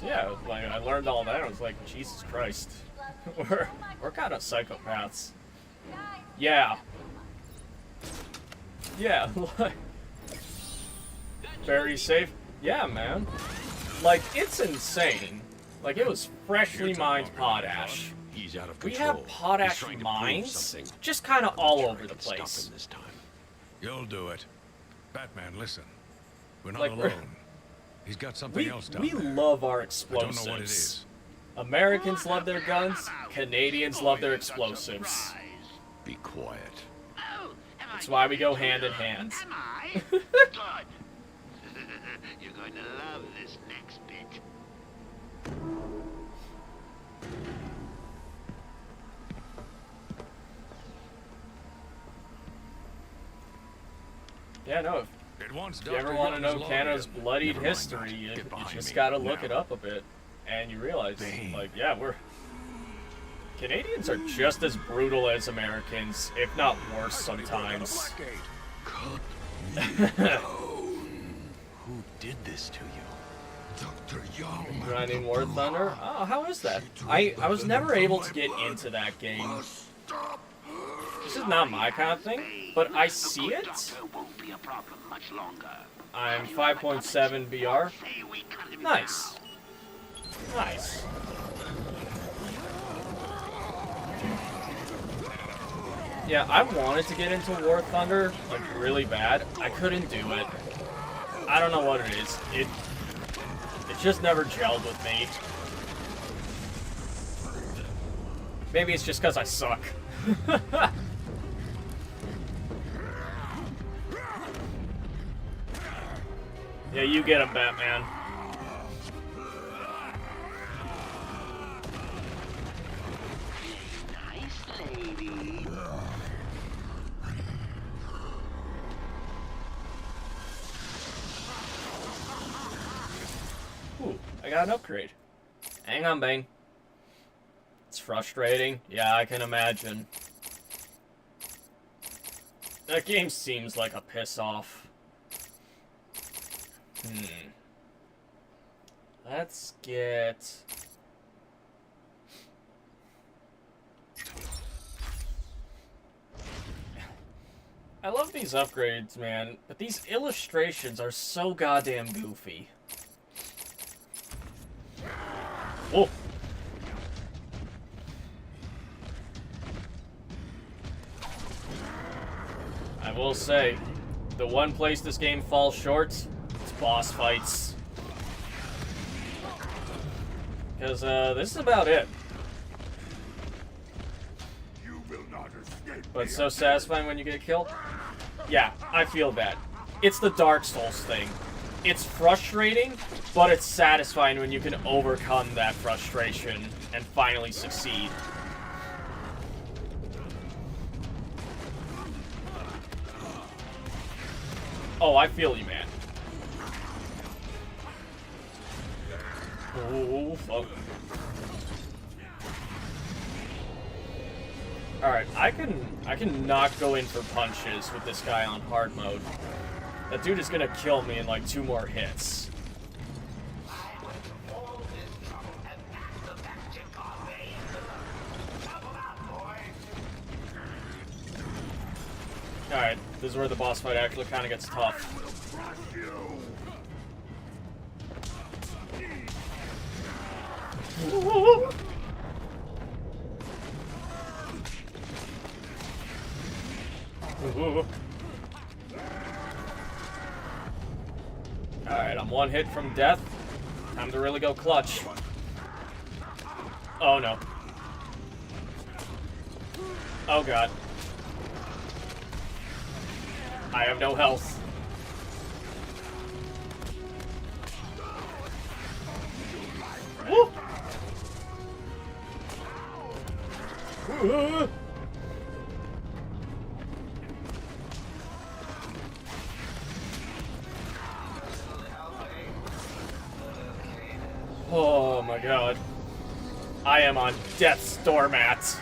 So yeah, like, I learned all that. I was like, Jesus Christ, we're kind of psychopaths. Yeah. Yeah. Very safe. Yeah, man. Like, it's insane. Like, it was freshly mined potash. He's out of We control. have potash mines just kind of all over the place. This time. You'll do it. Batman, listen. We're not Like, alone. He's got something else down We there. love our I explosives. don't know what it is. Americans love their guns. Canadians love their explosives. Be quiet. That's why we go hand in hand. Am I? Good. You're going to love this next bit. Yeah, no. If you ever want to know Canada's bloodied history, you just gotta look it up a bit. and you realize, like, yeah, Canadians are just as brutal as Americans, if not worse sometimes. Who did this to you? Dr. Young. Grinding War Thunder? Oh, how is that? I was never able to get into that game. This is not my kind of thing, but I see it. I'm 5.7 BR. Nice. Nice. Yeah, I wanted to get into War Thunder, like, really bad. I couldn't do it. I don't know what it is. It just never gelled with me. Maybe it's just because I suck. Yeah, you get him, Batman. Ooh, I got an upgrade. Hang on, Bane. It's frustrating. Yeah, I can imagine. That game seems like a piss-off. Let's get... I love these upgrades, man, but these illustrations are so goddamn goofy. Whoa. I will say, the one place this game falls short is boss fights. Because, this is about it. But it's so satisfying when you get a kill. Yeah, I feel that. It's the Dark Souls thing. It's frustrating, but it's satisfying when you can overcome that frustration and finally succeed. Oh, I feel you, man. Oh, fuck. Alright, I can not go in for punches with this guy on hard mode. That dude is gonna kill me in like 2 more hits. Alright, this is where the boss fight actually kind of gets tough. Alright, I'm 1 hit from death. Time to really go clutch. Oh no. Oh god. I have no health. Woo! Oh my god. I am on death's doormat.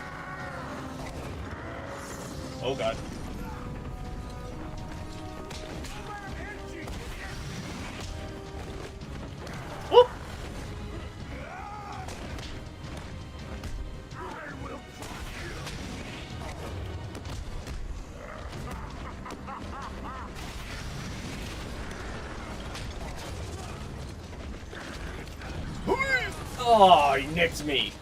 Oh god. Whoop! Oh, he nicked me.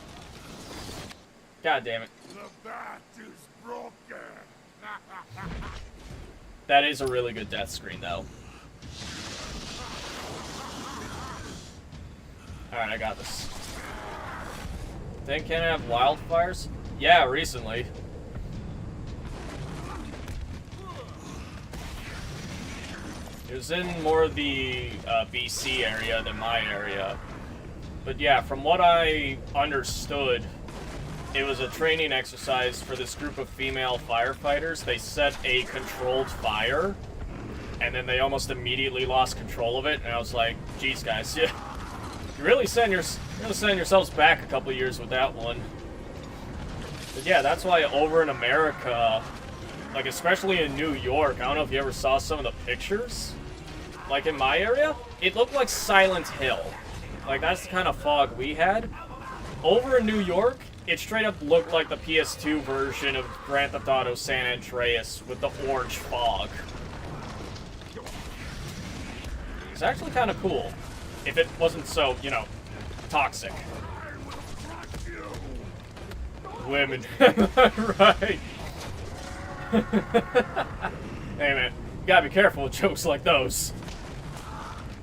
God damn it. The bat is broken. That is a really good death screen, though. Alright, I got this. Think can I have wildfires? Yeah, recently. It was in more of the BC area than my area. But yeah, from what I understood, it was a training exercise for this group of female firefighters. They set a controlled fire, and then they almost immediately lost control of it, and I was like, geez, guys, yeah. You're really setting yourselves back a couple years with that one. But yeah, that's why over in America, like especially in New York, I don't know if you ever saw some of the pictures. Like in my area, it looked like Silent Hill. Like that's the kind of fog we had. Over in New York, it straight up looked like the PS2 version of Grand Theft Auto San Andreas with the orange fog. It's actually kind of cool. If it wasn't so, you know, toxic. Women. Right. Hey man, you gotta be careful with jokes like those.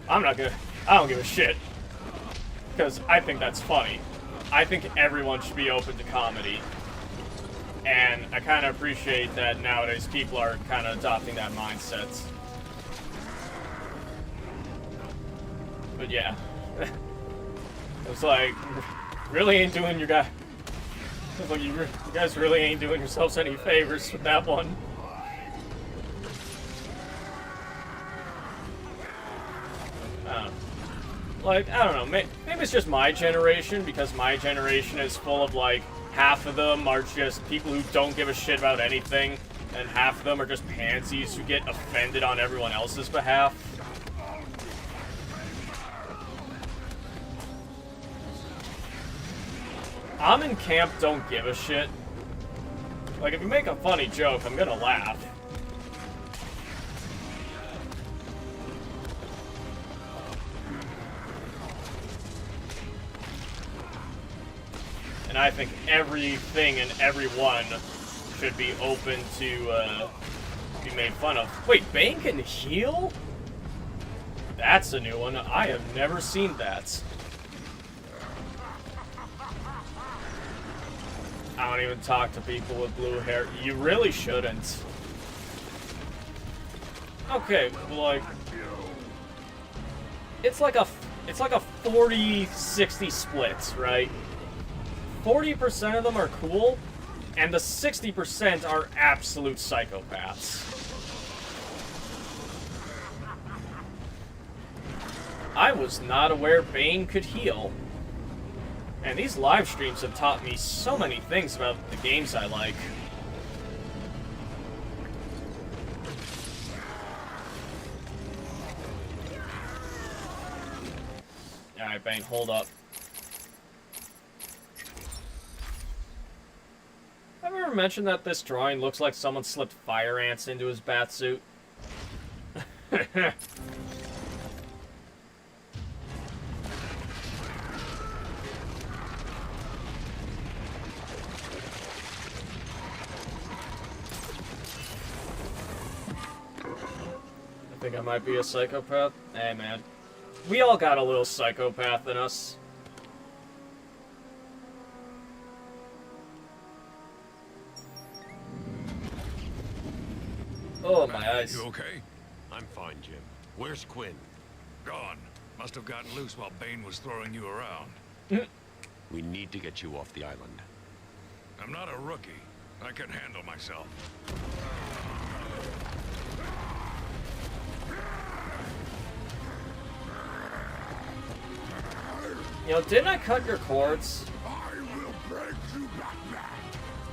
I don't give a shit. Because I think that's funny. I think everyone should be open to comedy. And I kind of appreciate that nowadays people are kind of adopting that mindset. But yeah. It's like, really ain't doing your guy. It's like you guys really ain't doing yourselves any favors with that one. Like, I don't know, maybe it's just my generation, because my generation is full of, like, half of them are just people who don't give a shit about anything, and half of them are just pansies who get offended on everyone else's behalf. I'm in camp don't give a shit. Like, if you make a funny joke, I'm gonna laugh. And I think everything and everyone should be open to be made fun of. Wait, Bane can heal? That's a new one. I have never seen that. I don't even talk to people with blue hair. You really shouldn't. Okay, like it's like a 40-60 split, right? 40% of them are cool, and the 60% are absolute psychopaths. I was not aware Bane could heal. And these live streams have taught me so many things about the games I like. Alright, Bane, hold up. Have I ever mentioned that this drawing looks like someone slipped fire ants into his batsuit? I think I might be a psychopath. Hey, man. We all got a little psychopath in us. Oh, my eyes. You okay? I'm fine, Jim. Where's Quinn? Gone. Must have gotten loose while Bane was throwing you around. We need to get you off the island. I'm not a rookie. I can handle myself. You know, didn't I cut your cords? I will break you, Batman.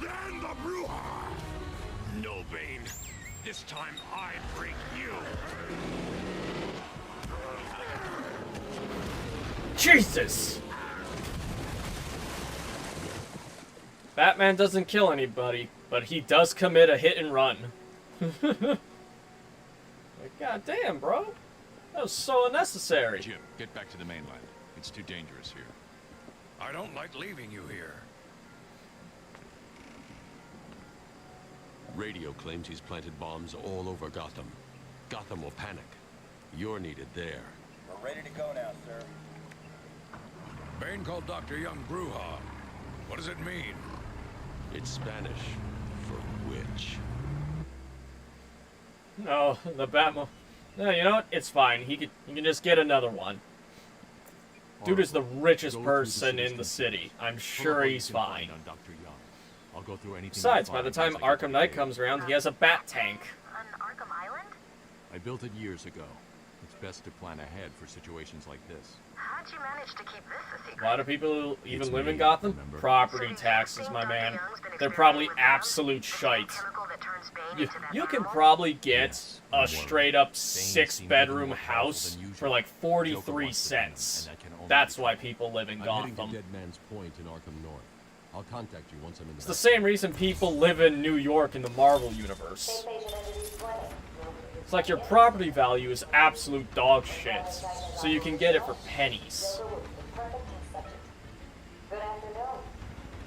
Then the Bruja. No, Bane. This time I break you. Jesus! Batman doesn't kill anybody, but he does commit a hit and run. Like, God damn, bro. That was so unnecessary. Jim, get back to the mainland. It's too dangerous here. I don't like leaving you here. Radio claims he's planted bombs all over Gotham. Gotham will panic. You're needed there. We're ready to go now, sir. Bane called Dr. Young Bruja. What does it mean? It's Spanish for witch. No, the Batman. No, you know what? It's fine. He can just get another one. Dude is the richest person in the city. I'm sure he's fine. I'll go through anything. Besides, by the time Arkham Knight comes around, he has a bat tank. On Arkham Island? I built it years ago. It's best to plan ahead for situations like this. How'd you manage to keep this a secret? A lot of people even It's live in me, Gotham. remember? Property taxes, my man. They're probably absolute shite. You can probably get a straight up 6-bedroom house for like 43 cents. That's why people live in I'm heading Gotham. to Dead Man's Point in Arkham North. I'll contact you once I'm in the It's the same reason people live in New York in the Marvel universe. It's like your property value is absolute dog shit, so you can get it for pennies. Good afternoon.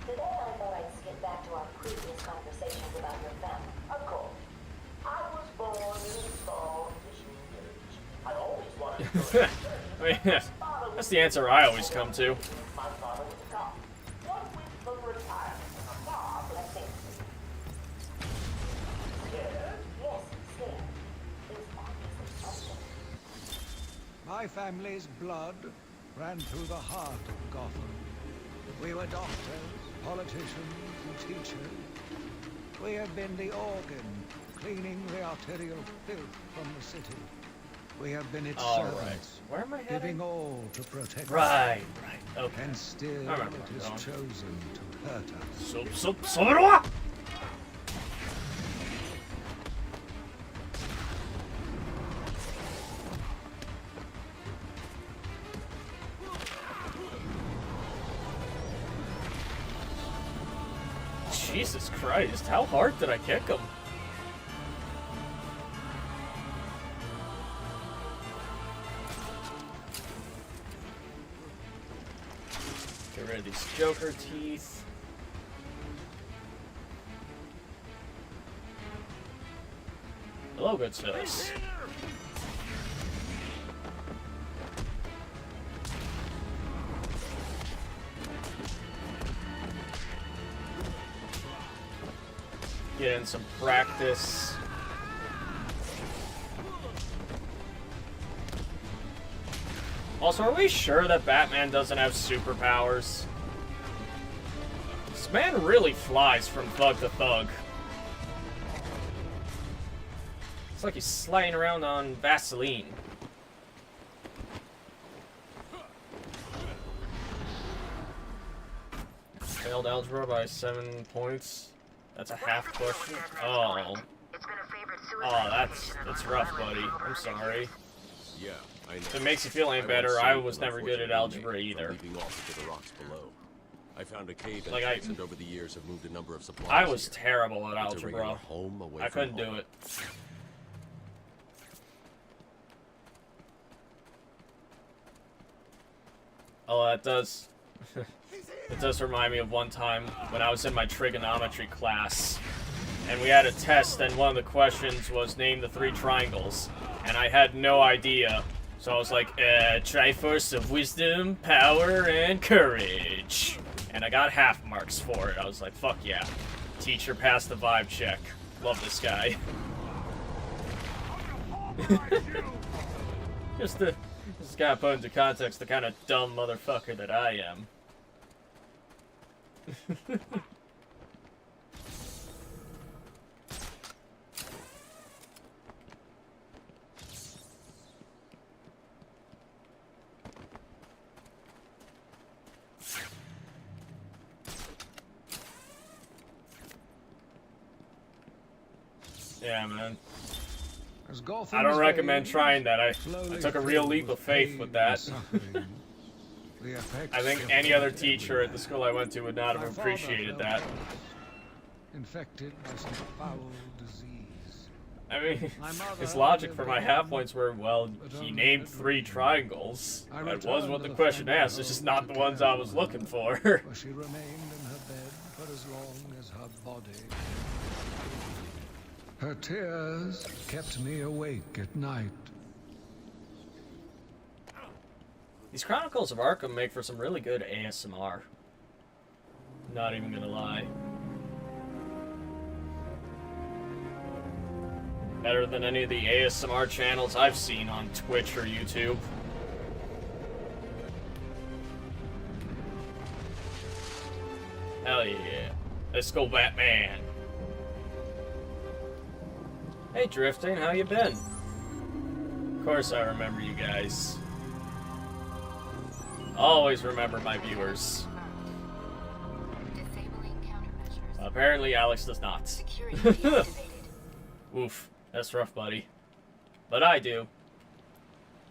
Today I thought I'd skip back to our previous conversations about your family. Of course. I was born in the small fishing village. I always wanted to I mean, that's the answer I always come to. My father was a cop. 1 week from retirement. A mob. I think. Scared? Yes, scared. There's obviously something. My family's blood ran through the heart of Gotham. We were doctors, politicians, and teachers. We have been the organ, cleaning the arterial filth from the city. We have been its servants, Where am I heading? giving all to protect Right, okay. And still it is chosen to hurt us. So Jesus Christ, how hard did I kick him? Get rid of these Joker teeth. Hello, good sirs. Get in some practice. Also, are we sure that Batman doesn't have superpowers? This man really flies from thug to thug. It's like he's sliding around on Vaseline. Failed algebra by 7 points. That's a half question. Oh. Oh, that's rough, buddy. I'm sorry. Yeah, I know. If it makes you feel any better, I was never good at algebra either. Leaping off into the rocks below. I found a cave Like entrance and over the years have moved a number of supplies. I was here. terrible at It's a regular algebra. home away I from couldn't do home. it. Oh, that does. It does remind me of one time when I was in my trigonometry class, and we had a test, and one of the questions was name the 3 triangles, and I had no idea. So I was like, Triforce of Wisdom, Power, and Courage. And I got half marks for it. I was like, fuck yeah. Teacher passed the vibe check. Love this guy. Just gotta put into context the kind of dumb motherfucker that I am. Yeah, man. I don't recommend trying that. I took a real leap of faith with that. I think any other teacher at the school I went to would not have appreciated that. Infected by some foul disease. I mean, his logic for my half points were, well, he named 3 triangles. That was what the question asked, it's just not the ones I was looking for. She remained in her bed for as long as her body. Her tears kept me awake at night. These Chronicles of Arkham make for some really good ASMR. Not even gonna lie. Better than any of the ASMR channels I've seen on Twitch or YouTube. Hell yeah. Let's go, Batman. Hey, Drifting, how you been? Of course I remember you guys. Always remember my viewers. Apparently Alex does not. Oof, that's rough, buddy. But I do.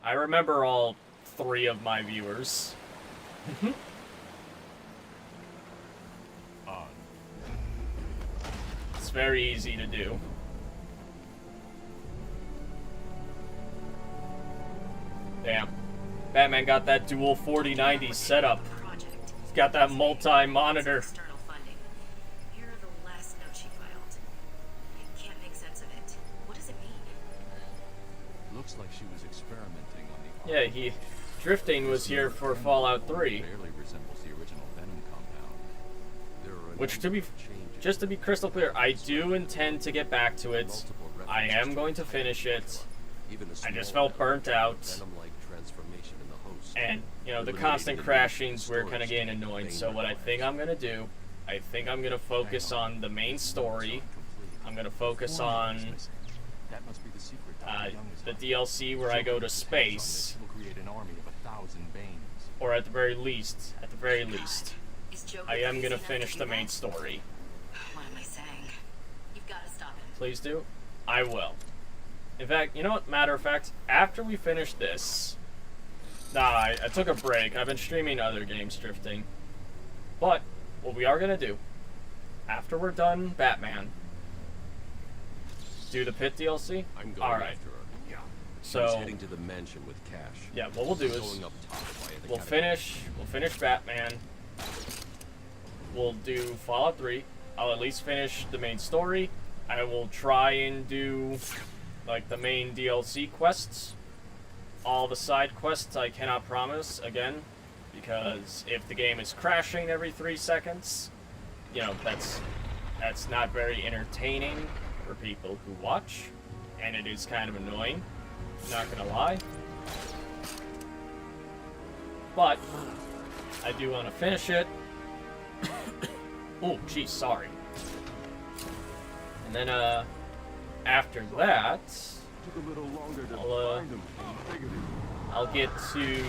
I remember all 3 of my viewers. It's very easy to do. Damn. Batman got that dual 4090 setup. He's got that multi-monitor. Here are the last notes she filed. I can't make sense of it. What does it mean? Looks like she was experimenting on the Yeah, Drifting was here for Fallout 3. barely resembles the original Venom compound. There are Which, just to be crystal clear, I do intend to get back to it. I am going to finish it. I just felt burnt out. And, you know, the constant crashings were kind of getting annoying. So what I think I'm going to do, I think I'm going to focus on the main story. I'm going to focus on the DLC where I go to space. Or at the very least, I am going to finish the main story. What am I saying? You've got to stop it. Please do. I will. In fact, you know what? Matter of fact, after we finish this... Nah, I took a break. I've been streaming other games, Drifting. But, what we are going to do, after we're done Batman, do the Pit DLC? I'm going Alright. after her. Yeah. So, She's heading to the mansion with Cash. Yeah, what we'll do is, Going up top via the we'll finish Batman. We'll do Fallout 3. I'll at least finish the main story. I will try and do, like, the main DLC quests. All the side quests I cannot promise, again, because if the game is crashing every 3 seconds, you know, that's not very entertaining for people who watch, and it is kind of annoying, not gonna lie. But, I do want to finish it. Oh, geez, sorry. And then, after that... I'll get to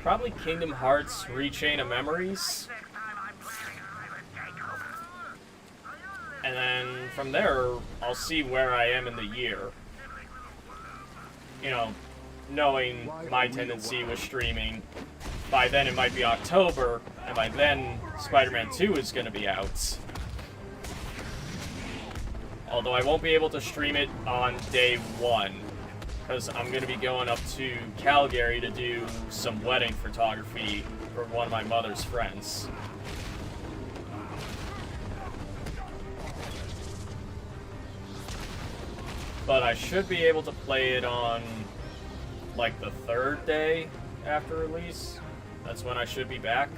probably Kingdom Hearts Rechain of Memories. And then from there, I'll see where I am in the year. You know, knowing my tendency with streaming, by then it might be October, and by then Spider-Man 2 is going to be out. Although I won't be able to stream it on day 1, because I'm going to be going up to Calgary to do some wedding photography for one of my mother's friends. But I should be able to play it on, like, the 3rd day after release. That's when I should be back.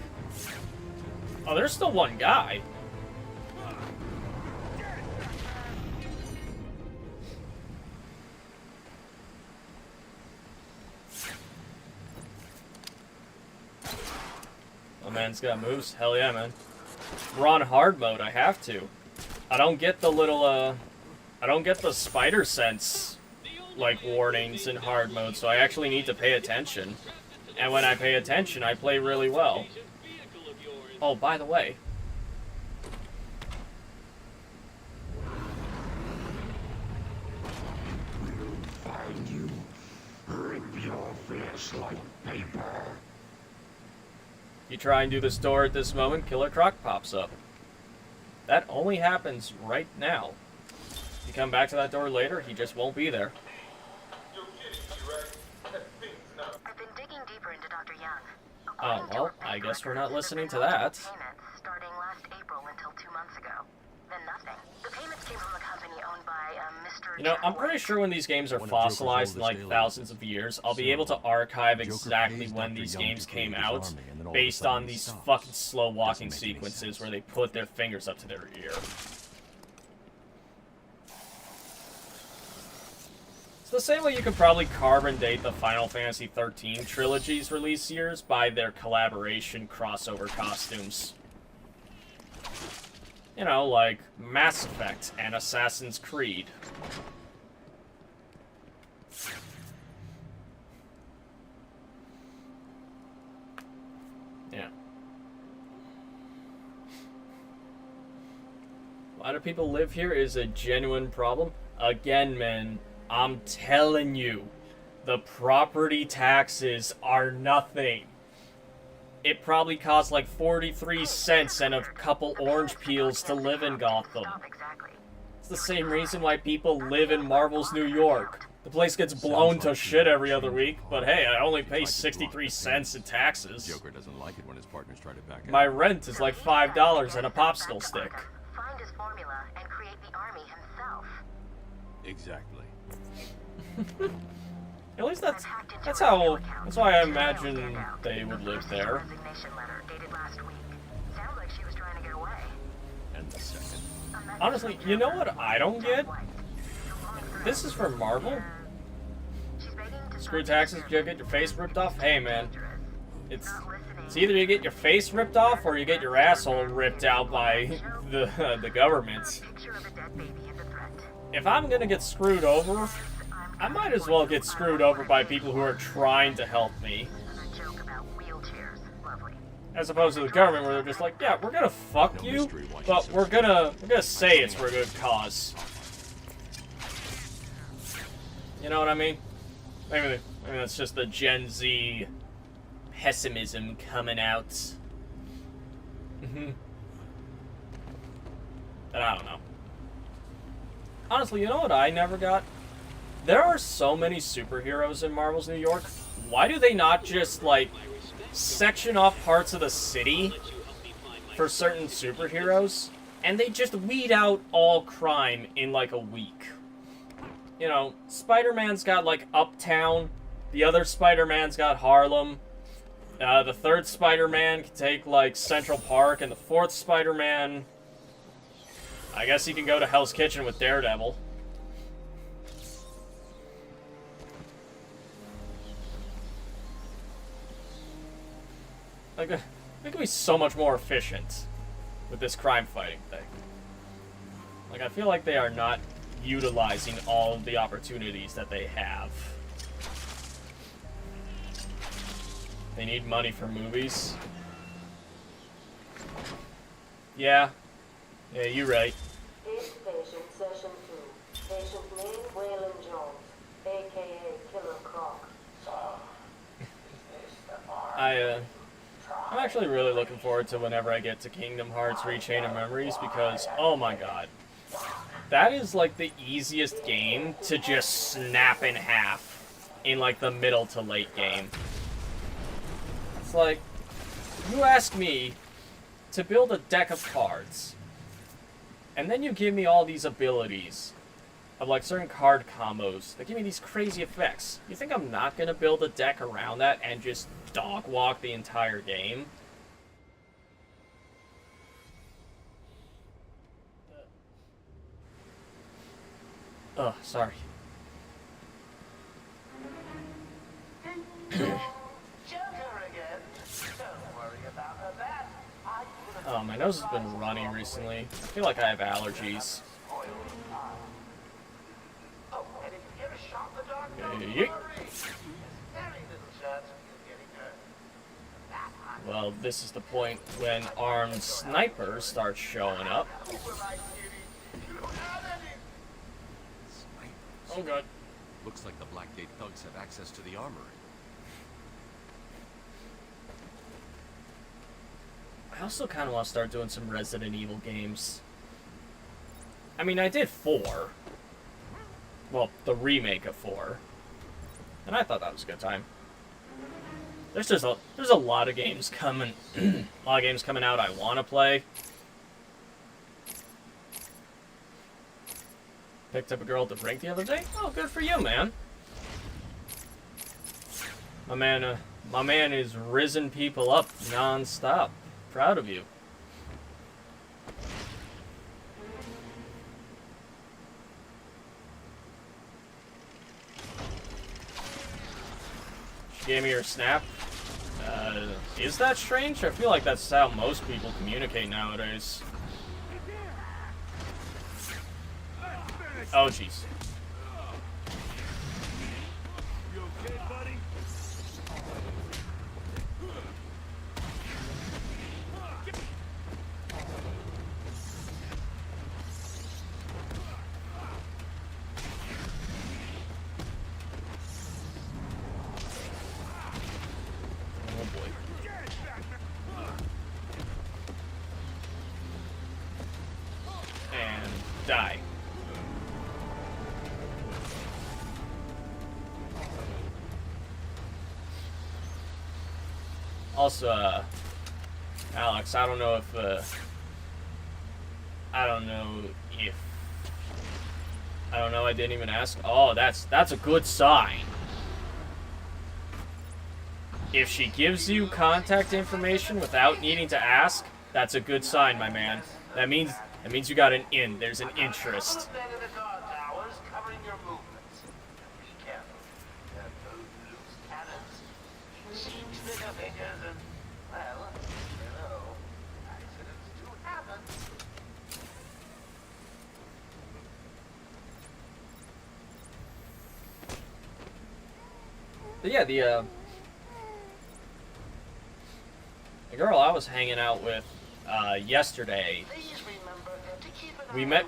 Oh, there's still one guy. Oh, man's got moves. Hell yeah, man. We're on hard mode. I have to. I don't get the little, I don't get the spider sense, like, warnings in hard mode, so I actually need to pay attention. And when I pay attention, I play really well. Oh, by the way. Find you. Rip your flesh like paper. You try and do this door at this moment, Killer Croc pops up. That only happens right now. You come back to that door later, he just won't be there. I've been digging deeper into Dr. Young. Oh, well, I guess we're not listening to that. Starting last April until 2 months ago. Then nothing. The payments came from a company owned by Mr. You know, I'm pretty sure when these games are fossilized in like thousands of years, I'll be able to archive exactly when these games came out based on these fucking slow walking sequences where they put their fingers up to their ear. It's the same way you could probably carbon date the Final Fantasy XIII trilogy's release years by their collaboration crossover costumes. You know, like Mass Effect and Assassin's Creed. Why do people live here is a genuine problem. Again, man, I'm telling you, the property taxes are nothing. It probably costs like 43 cents and a couple orange peels to live in Gotham. It's the same reason why people live in Marvel's New York. The place gets blown to shit every other week, but hey, I only pay 63 cents in taxes. Joker doesn't like it when his partners try to back out. My rent is like $5 and a popsicle stick. Find his formula and create the army himself. Exactly. At least that's why I imagine they would live there. Resignation letter dated last week. Sounds like she was trying to get away. And the second. Honestly, you know what I don't get? This is for Marvel? Screw taxes, you get your face ripped off? Hey man, it's either you get your face ripped off or you get your asshole ripped out by the government. If I'm gonna get screwed over, I might as well get screwed over by people who are trying to help me. As opposed to the government where they're just like, yeah, we're gonna fuck you, but we're gonna say it's for a good cause. You know what I mean? Maybe that's just the Gen Z pessimism coming out. And I don't know. Honestly, you know what I never got? There are so many superheroes in Marvel's New York. Why do they not just, like, section off parts of the city for certain superheroes, and they just weed out all crime in, like, a week? You know, Spider-Man's got, like, Uptown. The other Spider-Man's got Harlem. The third Spider-Man can take, like, Central Park. And the fourth Spider-Man, I guess he can go to Hell's Kitchen with Daredevil. Like, we could be so much more efficient with this crime-fighting thing. Like, I feel like they are not utilizing all of the opportunities that they have. They need money for movies. Yeah, you're right. Eighth patient, session 2. Patient name, Waylon Jones, a.k.a. Killer Croc. I'm actually really looking forward to whenever I get to Kingdom Hearts Rechain of Memories because, oh my god. That is, like, the easiest game to just snap in half in, like, the middle to late game. It's like, you ask me to build a deck of cards, and then you give me all these abilities of, like, certain card combos that give me these crazy effects. You think I'm not gonna build a deck around that and just dog walk the entire game? Oh, sorry. Oh, my nose has been runny recently. I feel like I have allergies. Yeet. Well, this is the point when armed snipers start showing up. Oh god. Looks like the Blackgate thugs have access to the armory. I also kind of want to start doing some Resident Evil games. I mean, I did 4. Well, the remake of 4. And I thought that was a good time. There's a lot of games coming out I want to play. Picked up a girl at the brink the other day. Oh, good for you, man. My man is risen people up non-stop. Proud of you. She gave me her snap. Is that strange? I feel like that's how most people communicate nowadays. Oh, jeez. You okay, buddy? Also, Alex, I don't know if, I didn't even ask. Oh, that's a good sign. If she gives you contact information without needing to ask, that's a good sign, my man. That means you got an in. There's an interest. But yeah, the girl I was hanging out with yesterday, we agreed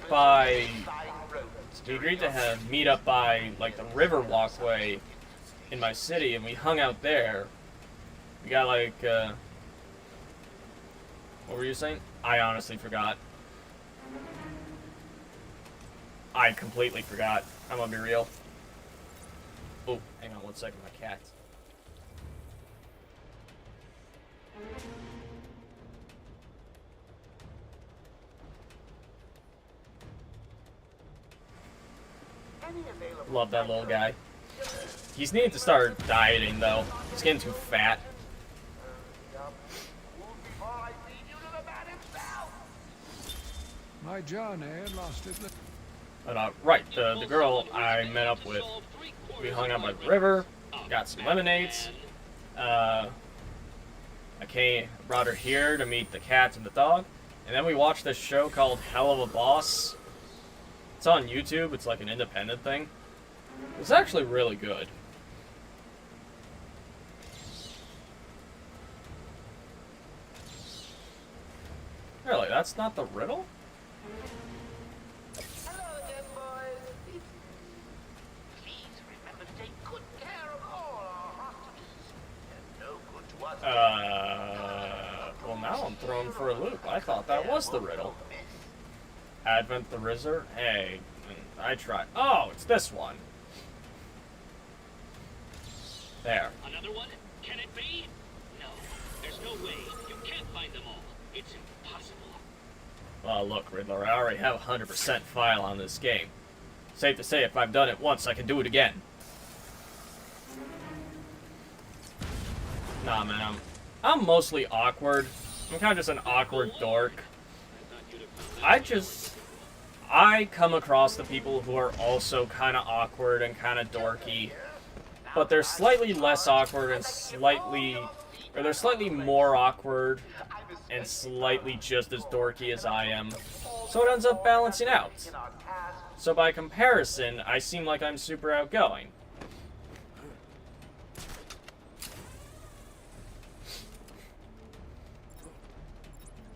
to meet up by like the river walkway in my city, and we hung out there. We got like what were you saying? I honestly forgot. I completely forgot. I'm gonna be real. Oh, hang on 1 second, my cat. Love that little guy. He's needing to start dieting though. He's getting too fat. My journey lasted. Right, the girl I met up with, we hung out by the river, got some lemonades. I brought her here to meet the cat and the dog, and then we watched this show called Hell of a Boss. It's on YouTube. It's like an independent thing. It's actually really good. Really, that's not the riddle? Well now I'm thrown for a loop. I thought that was the riddle. Advent the Rizzer? Hey, I tried. Oh, it's this one. There. Another one? Can it be? No, there's no way. You can't find them all. It's impossible. Well, look, Riddler, I already have a 100% file on this game. Safe to say, if I've done it once, I can do it again. Nah, man, I'm mostly awkward. I'm kind of just an awkward dork. I come across the people who are also kind of awkward and kind of dorky, but they're slightly less awkward and they're slightly more awkward and slightly just as dorky as I am. So it ends up balancing out. So by comparison, I seem like I'm super outgoing.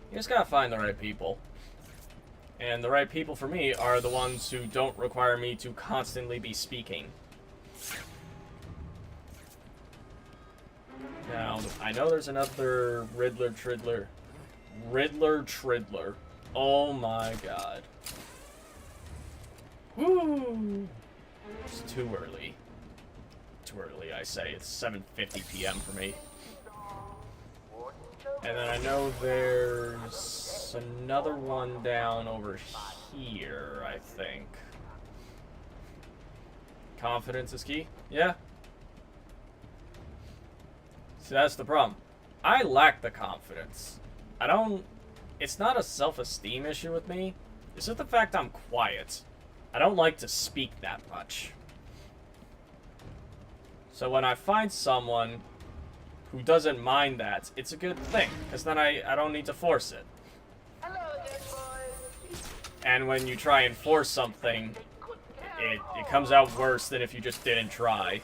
You just gotta find the right people. And the right people for me are the ones who don't require me to constantly be speaking. Now, I know there's another Riddler Triddler. Oh my god. Woo! It's too early. Too early, I say. It's 7:50 p.m. for me. And then I know there's another one down over here, I think. Confidence is key? Yeah. See, that's the problem. I lack the confidence. It's not a self-esteem issue with me. It's just the fact I'm quiet. I don't like to speak that much. So when I find someone who doesn't mind that, it's a good thing, because then I don't need to force it. And when you try and force something, it comes out worse than if you just didn't try.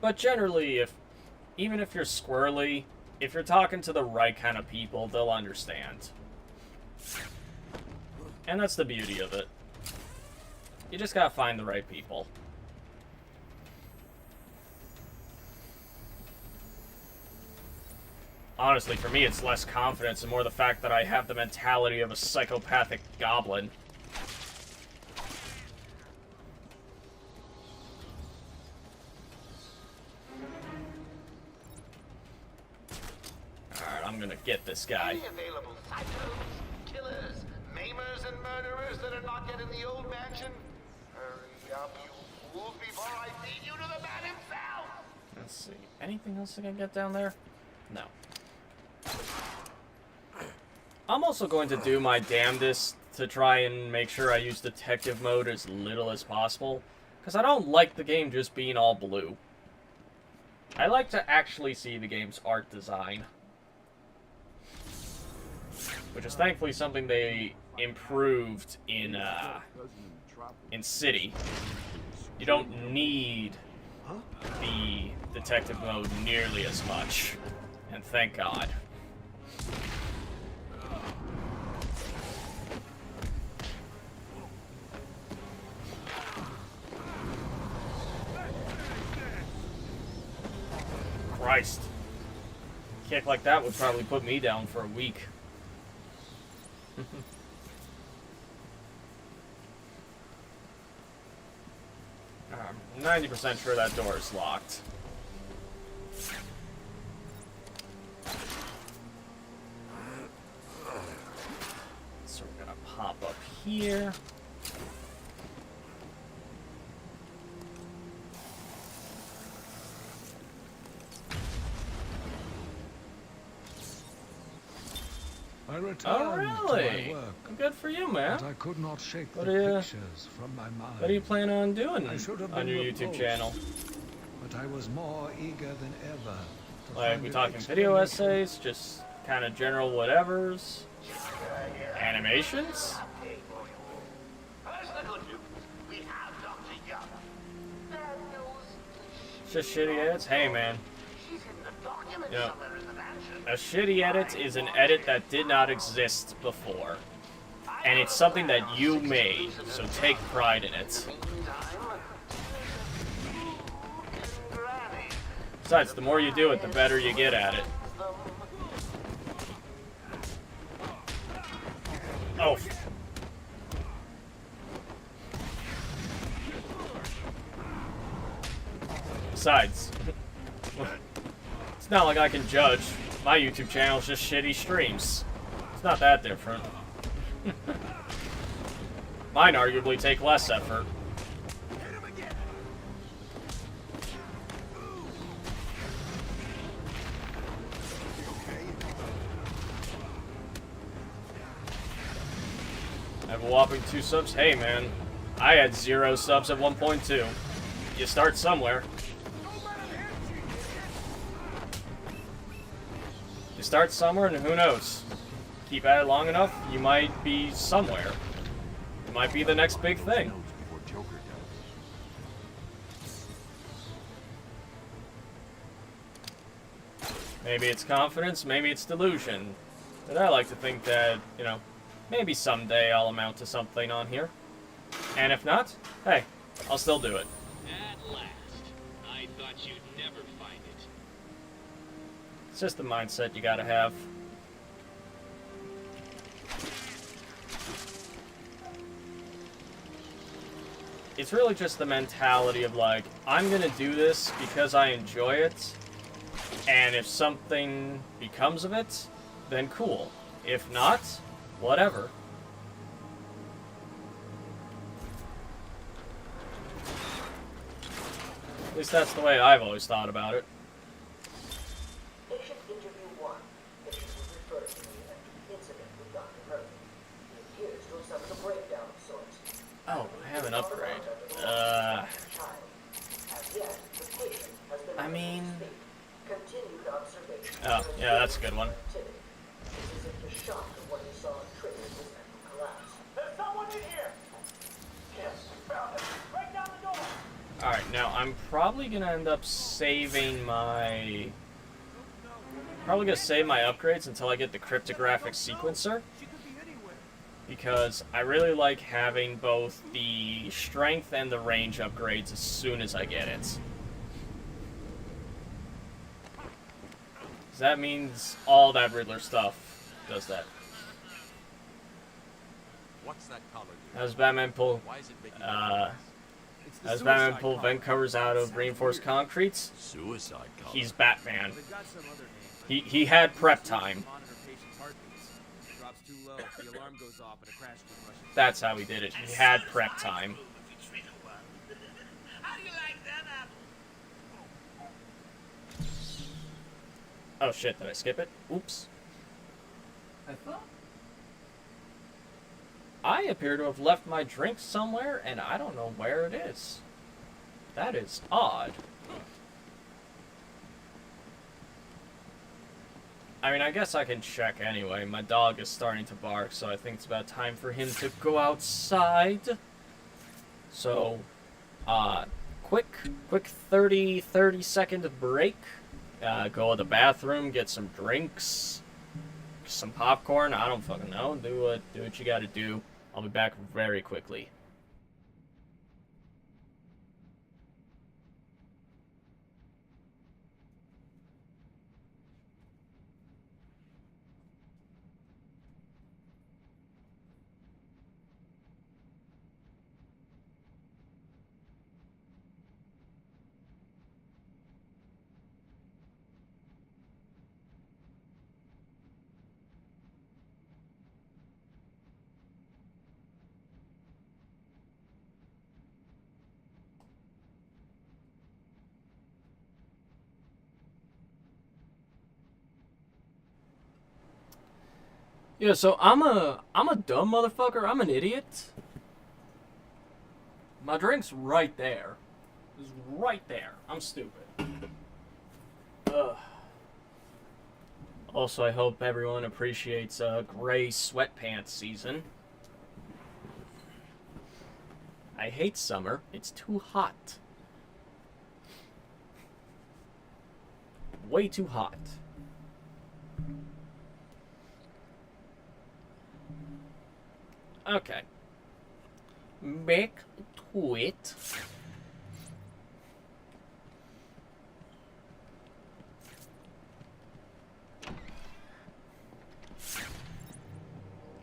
But generally, even if you're squirrely, if you're talking to the right kind of people, they'll understand. And that's the beauty of it. You just gotta find the right people. Honestly, for me, it's less confidence and more the fact that I have the mentality of a psychopathic goblin. gonna get this guy. Any available psychos, killers, maimers, and murderers that are not yet in the old mansion? Hurry up, you fools, before I feed you to the man himself! Let's see. Anything else I can get down there? No. I'm also going to do my damnedest to try and make sure I use detective mode as little as possible, because I don't like the game just being all blue. I like to actually see the game's art design, which is thankfully something they improved in City. You don't need the detective mode nearly as much, and thank God. Christ. A kick like that would probably put me down for a week. I'm 90% sure that door is locked. So we're gonna pop up here. I returned to my work. Good for you, man. But I could not shake What the do you- pictures from my mind. What do you plan on doing I should have on been your YouTube repulsed, channel? But I was more eager than ever. To Like, find we an talking video explanation. essays, just kind of general whatevers? Animations? Here's the good news. We have Dr. Young. Bad news. It's just shitty edits? Hey, man. She's in the document Yeah. somewhere in the mansion. A shitty edit is an edit that did not exist before. And it's something that you made, so take pride in it. Besides, the more you do it, the better you get at it. Oh. Besides, it's not like I can judge. My YouTube channel is just shitty streams. It's not that different. Mine arguably take less effort. I have a whopping 2 subs. Hey, man. I had 0 subs at 1.2. You start somewhere. You start somewhere, and who knows? Keep at it long enough, you might be somewhere. It might be the next big thing. Maybe it's confidence, maybe it's delusion. But I like to think that, you know, maybe someday I'll amount to something on here. And if not, hey, I'll still do it. At last. I thought you'd never find it. It's just the mindset you gotta have. It's really just the mentality of like, I'm gonna do this because I enjoy it, and if something becomes of it, then cool. If not, whatever. At least that's the way I've always thought about it. Patient interview 1. Patient was referred to me after the incident with Dr. Murphy. He appears to have suffered a breakdown of sorts. Oh, I have an upgrade. I mean... Continued observation. Oh, yeah, that's a good one. It's as if the shock of what he saw triggered his mental collapse. There's someone in here! Yes, found him. Break down the door! Alright, now I'm probably gonna end up saving my... Probably gonna save my upgrades until I get the cryptographic sequencer. Because I really like having both the strength and the range upgrades as soon as I get it. That means all that Riddler stuff does that. What's that collar? How's Batman pull? Why is it making As Batman pulled vent covers out of reinforced concretes, Suicide collar. he's Batman. He had prep time. That's how he did it. He had prep time. Oh shit, did I skip it? Oops. I appear to have left my drink somewhere, and I don't know where it is. That is odd. I mean, I guess I can check anyway. My dog is starting to bark, so I think it's about time for him to go outside. So, quick 30 second break. Go to the bathroom, get some drinks, some popcorn. I don't fucking know. Do what you gotta do. I'll be back very quickly. Yeah, so I'm a dumb motherfucker. I'm an idiot. My drink's right there. It's right there. I'm stupid. Ugh. Also, I hope everyone appreciates gray sweatpants season. I hate summer. It's too hot. Way too hot. Okay. Back to it.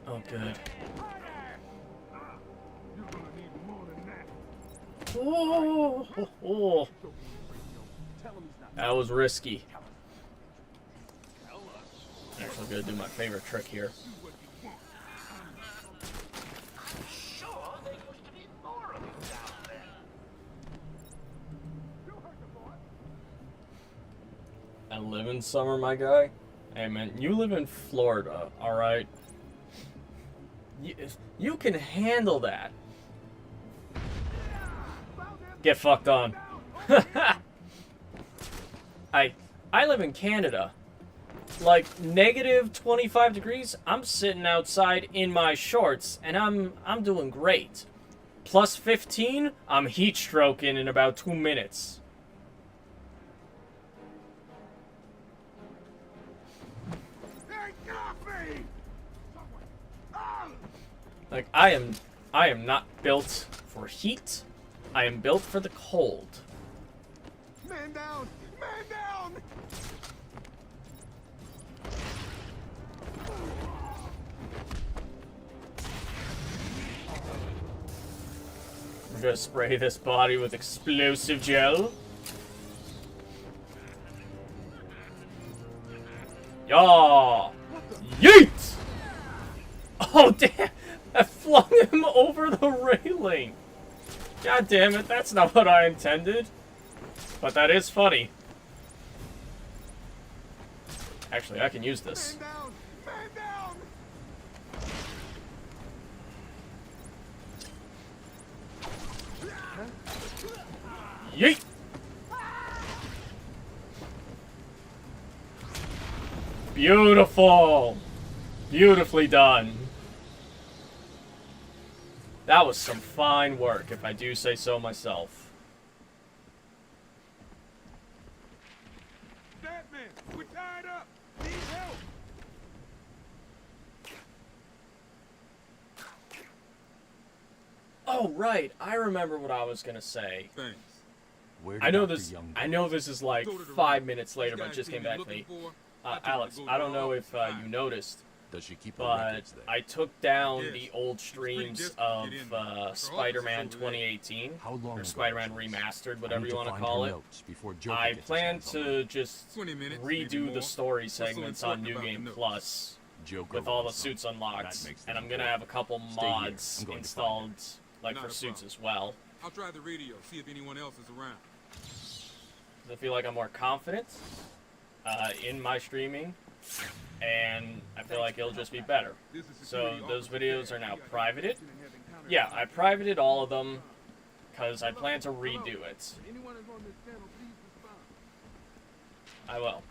Oh, good. Oh. That was risky. Actually, I'm gonna do my favorite trick here. I live in summer, my guy. Hey, man, you live in Florida, alright? You can handle that. Get fucked on. I live in Canada. Like, negative 25 degrees, I'm sitting outside in my shorts, and I'm doing great. Plus 15, I'm heat stroking in about 2 minutes. Like, I am not built for heat. I am built for the cold. Man down! Man down! We're gonna spray this body with explosive gel. Yaw! Yeet! Oh, damn! I flung him over the railing! God damn it, that's not what I intended. But that is funny. Actually, I can use this. Man down! Man down! Yeet! Beautiful! Beautifully done. That was some fine work, if I do say so myself. Batman, we're tied up! Need help! Oh, right. I remember what I was gonna say. Thanks. Where I know Dr. this. Young I know this is like 5 minutes later, but it just came back to me. Alex, I don't know if you noticed, Does she keep her but records there? I took down Yes. the old She was pretty streams desperate to of get in there. Her Spider-Man office is over there. 2018, How long or ago Spider-Man was this? Remastered, I whatever need you to want to find call her it. notes before Joker I gets his plan hands on them. to just 20 minutes, maybe redo more. the story What's so segments on important New about the Game notes? Plus Joker with all the wants suits them. unlocked, That makes and them I'm gonna important. have a couple Stay here. mods I'm going to installed, like Not for a suits problem. as well. I'll try the radio, see if anyone else is around. 'Cause I feel like I'm more confident in my streaming, and I feel like it'll just be better. So those videos are now privated. Yeah, I privated all of them because I plan to redo it. I will.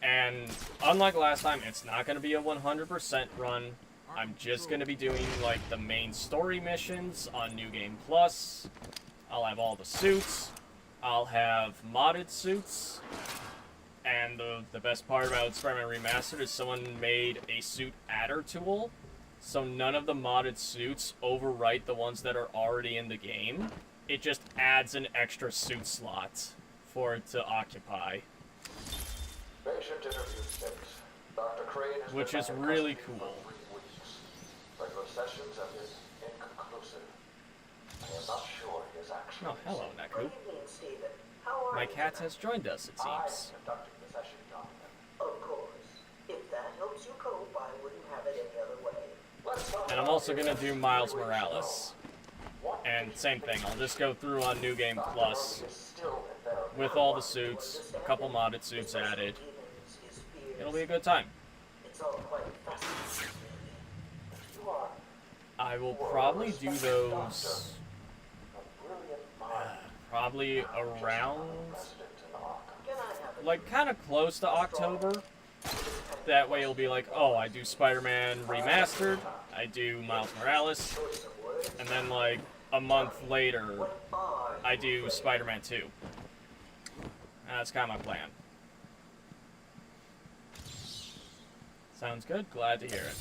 And unlike last time, it's not going to be a 100% run. I'm just going to be doing like the main story missions on New Game Plus. I'll have all the suits. I'll have modded suits. And the best part about Spider-Man Remastered is someone made a suit adder tool, so none of the modded suits overwrite the ones that are already in the game. It just adds an extra suit slot for it to occupy, Patient interview 6. Dr. Crane has which been is back in really custody cool. for 3 weeks. Regular sessions have been inconclusive. I am not sure he is actually Oh, hello, Neku. Good evening, Stephen. How are My you cat tonight? has joined us, it I am seems. conducting the session, Jonathan. Of course. If that helps you cope, I wouldn't have it any other way. Let's talk And I'm about also the going to do session Miles 3 weeks Morales. ago. What And did same you thing, think? I'll just go through on New Game Dr. Plus Murphy is still in there. with all the suits, a couple modded suits added. His fears. It'll be a good time. It's all quite fascinating, really. You are I will probably do those a brilliant mind. probably around, President in Arkham. Can I have a like, kind of close to October. That way it'll be like, oh, I do Spider-Man Remastered, I do Miles Morales, choice of words? and then, like, a month later, What are I do Spider-Man 2. That's kind of my plan. Sounds good. Glad to hear it.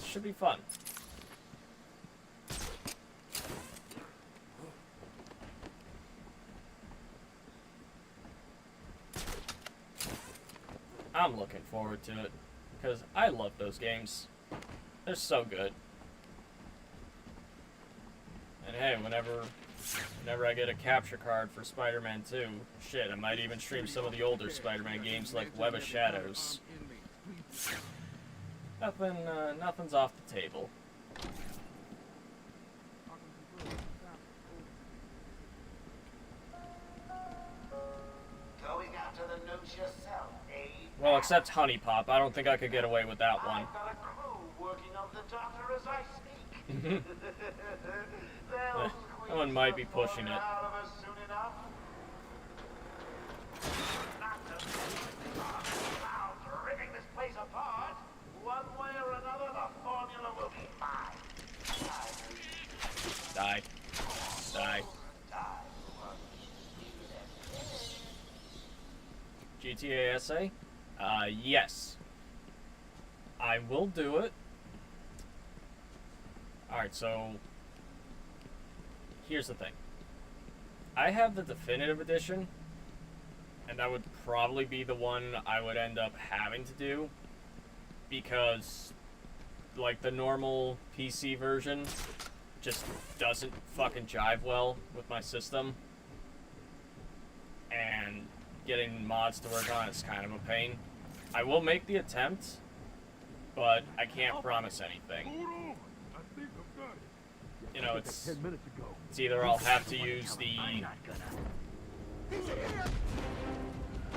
Should be fun. I'm looking forward to it because I love those games. They're so good. And hey, whenever I get a capture card for Spider-Man 2, shit, I might even stream some of the older Spider-Man games like Web of Shadows. Nothing's off the table. Going after the notes yourself, eh? Well, except Honey Pop. I don't think I could get away with that one. I've got a crew working on the doctor as I speak. They'll That one might be pushing it. out of us soon enough. Not to ripping this place apart. One way or another, the formula will be mine. Die. Die. GTA SA? Yes. I will do it. Alright, so here's the thing. I have the definitive edition, and that would probably be the one I would end up having to do, because like the normal PC version just doesn't fucking jive well with my system, and getting mods to work on is kind of a pain. I will make the attempt, but I can't promise anything. You know, it's either I'll have to use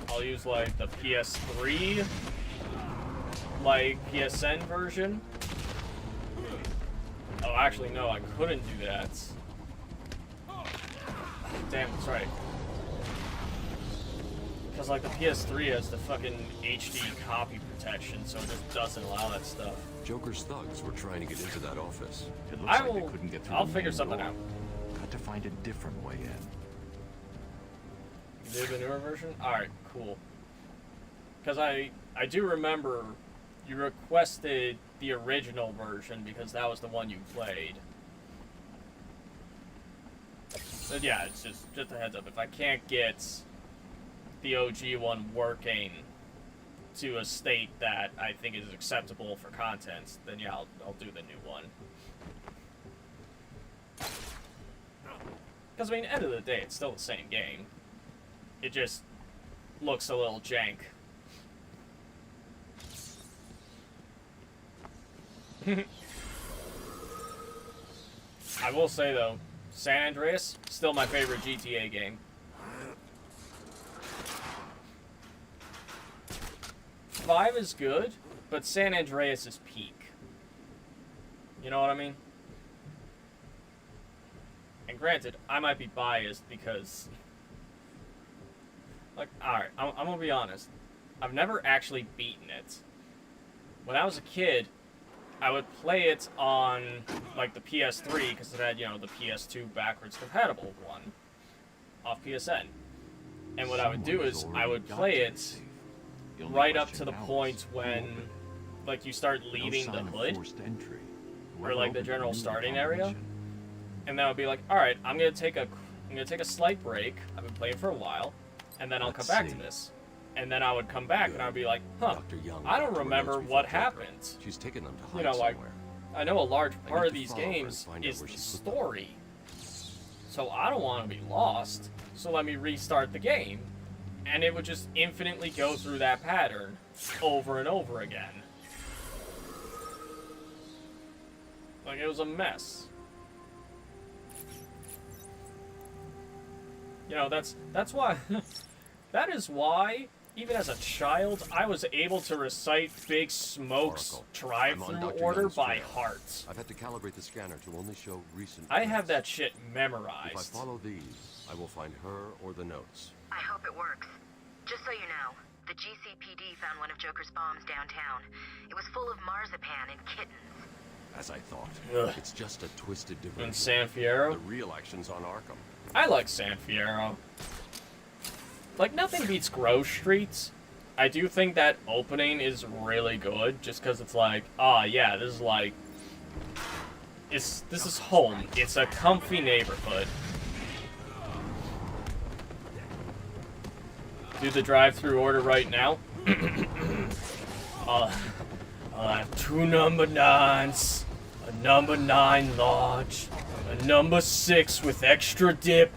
I'll use like the PS3 like PSN version. Oh, actually no, I couldn't do that. Damn, that's right. Because like the PS3 has the fucking HD copy protection, so it just doesn't allow that stuff. Joker's thugs were trying to get into that office. It looks like they couldn't get through I'll the figure main something door. out. Got to find a different way in. You do the newer version? Alright, cool. Because I do remember you requested the original version because that was the one you played. But yeah, it's just a heads up. If I can't get the OG one working to a state that I think is acceptable for content, then yeah, I'll do the new one. Because, I mean, end of the day, it's still the same game. It just looks a little jank. I will say, though, San Andreas, still my favorite GTA game. 5 is good, but San Andreas is peak. You know what I mean? And granted, I might be biased because... Like, alright, I'm gonna be honest. I've never actually beaten it. When I was a kid, I would play it on, like, the PS3, because it had, you know, the PS2 backwards compatible one off PSN. And what I would do is, I would play it right up to the point when, like, you start leaving the hood, or, like, the general starting area. And then I would be like, alright, I'm gonna take a slight break. I've been playing for a while, and then I'll come back to this. And then I would come back and I'd be like, huh, I don't remember what happened. She's taken them to hide you know, like, somewhere. I know a large part of these games is the story. So I don't want to be lost. So let me restart the game. And it would just infinitely go through that pattern over and over again. Like, it was a mess. You know, that's why... that is why, even as a child, I was able to recite Big Smoke's drive-through order by heart. I've had to calibrate the scanner to only show recent... I have that shit memorized. If I follow these, I will find her or the notes. I hope it works. Just so you know, the GCPD found one of Joker's bombs downtown. It was full of marzipan and kittens. As I thought. Ugh. It's just a twisted diversion. And San Fierro? The real action's on Arkham. I like San Fierro. Like, nothing beats Grove Street. I do think that opening is really good, just because it's like, yeah, this is like... This is home. It's a comfy neighborhood. Do the drive-through order right now. I'll have 2 number 9s, a number 9 large, a number 6 with extra dip,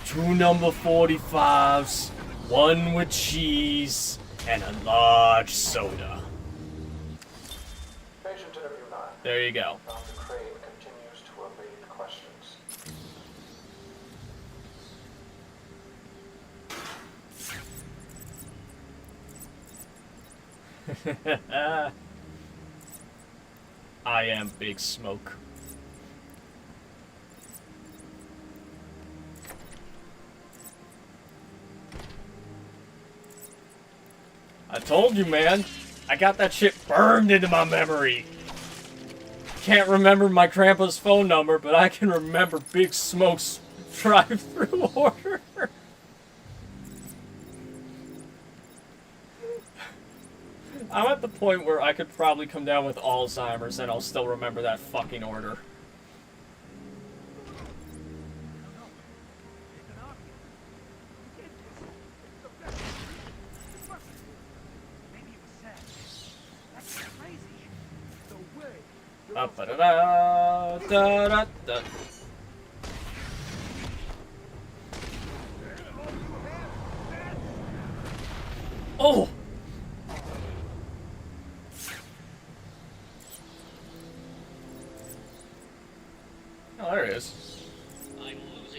2 number 45s, 1 with cheese, and a large soda. Patient interview 9. There you go. Dr. Crane continues to evade questions. I am Big Smoke. I told you, man. I got that shit burned into my memory. Can't remember my grandpa's phone number, but I can remember Big Smoke's drive-through order. I'm at the point where I could probably come down with Alzheimer's and I'll still remember that fucking order. Da-da-da-da-da-da. Oh! Oh, there it is.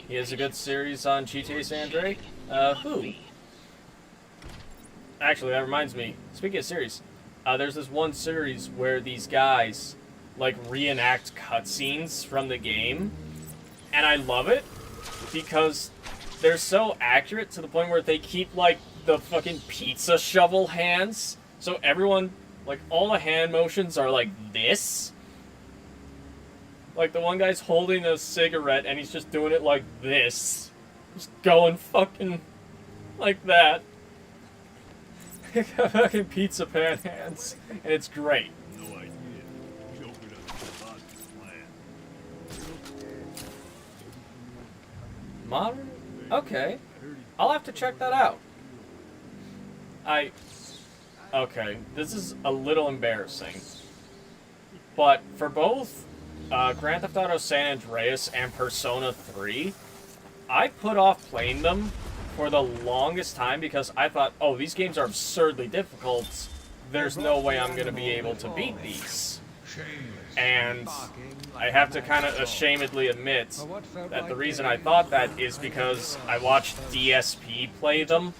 He has a good series on GTA San Andreas. Who? Actually, that reminds me. Speaking of series, there's this one series where these guys, like, reenact cutscenes from the game. And I love it because they're so accurate to the point where they keep, like, the fucking pizza shovel hands. So everyone, like, all the hand motions are like this. Like, the one guy's holding a cigarette, and he's just doing it like this. Just going fucking like that. Fucking pizza pan hands. And it's great. No idea. Joker doesn't lot to plan. Modern? Okay. I'll have to check that out. Okay, this is a little embarrassing. But for both Grand Theft Auto San Andreas and Persona 3, I put off playing them for the longest time because I thought, oh, these games are absurdly difficult. There's no way I'm going to be able to beat these. And I have to kind of ashamedly admit that the reason I thought that is because I watched DSP play them.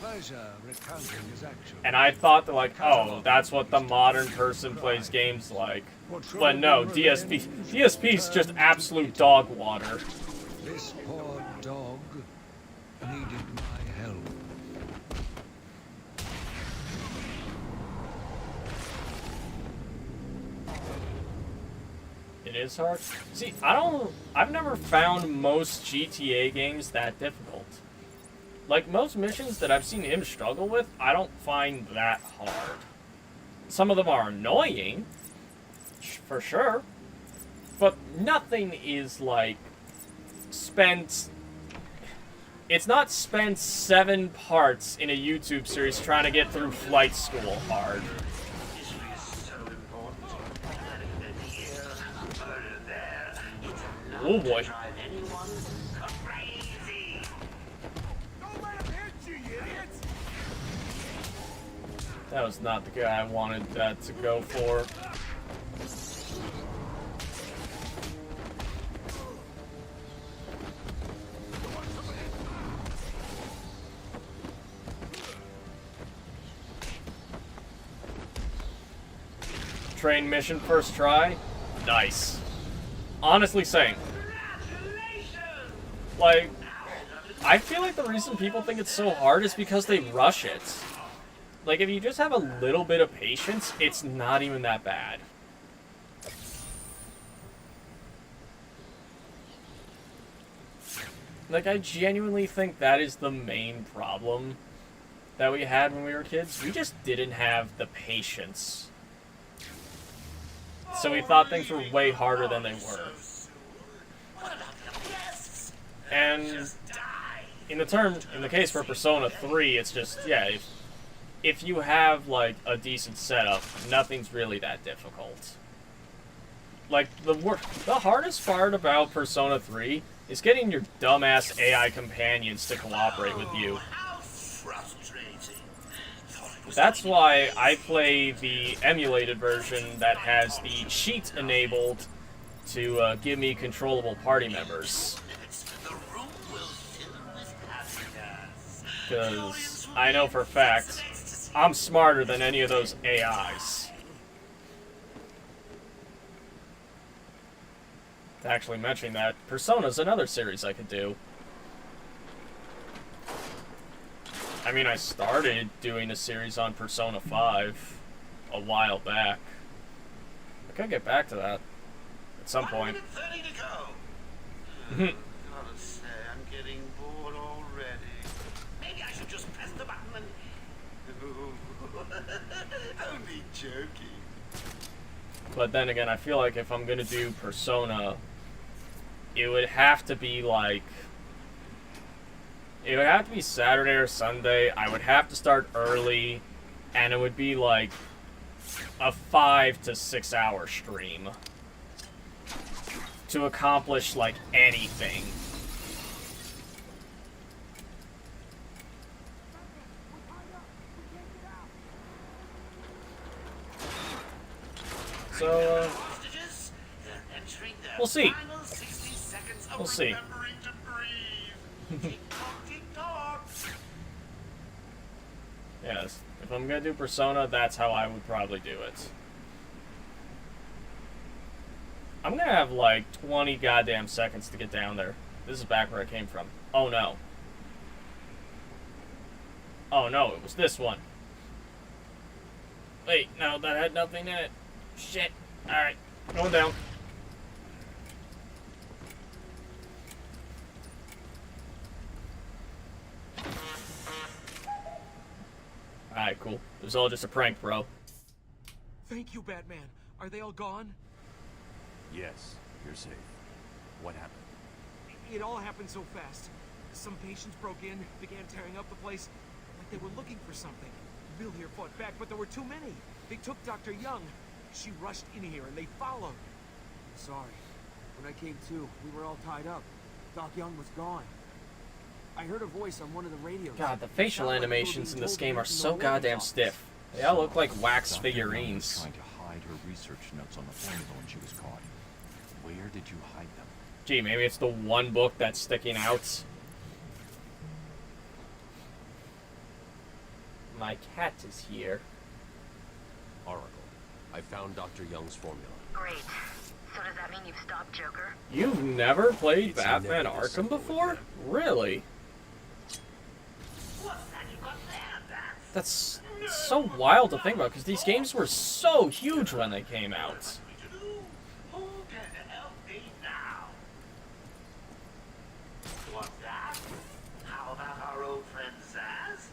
And I thought that, like, oh, that's what the modern person plays games like. But no, DSP's just absolute dog water. This poor dog needed my help. It is hard. See, I've never found most GTA games that difficult. Like, most missions that I've seen him struggle with, I don't find that hard. Some of them are annoying, for sure, but nothing is, like, it's not spent 7 parts in a YouTube series trying to get through flight school hard. Oh boy. That was not the guy I wanted that to go for. Train mission first try? Nice. Honestly saying. Like, I feel like the reason people think it's so hard is because they rush it. Like, if you just have a little bit of patience, it's not even that bad. Like, I genuinely think that is the main problem that we had when we were kids. We just didn't have the patience. So we thought things were way harder than they were. And in the case for Persona 3, it's just, yeah, if you have, like, a decent setup, nothing's really that difficult. Like, the hardest part about Persona 3 is getting your dumbass AI companions to cooperate with you. That's why I play the emulated version that has the cheat enabled to give me controllable party members. Because I know for a fact, I'm smarter than any of those AIs. Actually mentioning that, Persona's another series I could do. I mean, I started doing a series on Persona 5 a while back. I could get back to that at some point. 1 minute 30 to go. Gotta say, I'm getting bored already. Maybe I should just press the button and... Only joking. But then again, I feel like if I'm gonna do Persona, it would have to be like... It would have to be Saturday or Sunday. I would have to start early, and it would be like a 5 to 6 hour stream to accomplish like anything. So, we'll see. We'll see. Yes, if I'm gonna do Persona, that's how I would probably do it. I'm gonna have like 20 goddamn seconds to get down there. This is back where I came from. Oh no. Oh no, it was this one. Wait, no, that had nothing in it. Shit. Alright, going down. Alright, cool. It was all just a prank, bro. Thank you, Batman. Are they all gone? Yes, you're safe. What happened? It all happened so fast. Some patients broke in, began tearing up the place, like they were looking for something. Bill here fought back, but there were too many. They took Dr. Young. She rushed in here and they followed. Sorry. When I came to, we were all tied up. Doc Young was gone. I heard a voice on one of the radios. God, the facial animations in this game are so goddamn stiff. They all look like wax figurines. Trying to hide her research notes on the formula when she was caught. Where did you hide them? Gee, maybe it's the one book that's sticking out. My cat is here. Oracle, I found Dr. Young's formula. Great. So does that mean you've stopped Joker? You've never played It's Batman never this Arkham simple with before? him. Really? What's that you got there, Bats? That's so wild to think about, because these games were so huge when they came out. Who can help me now? What's that? How about our old friend Zaz?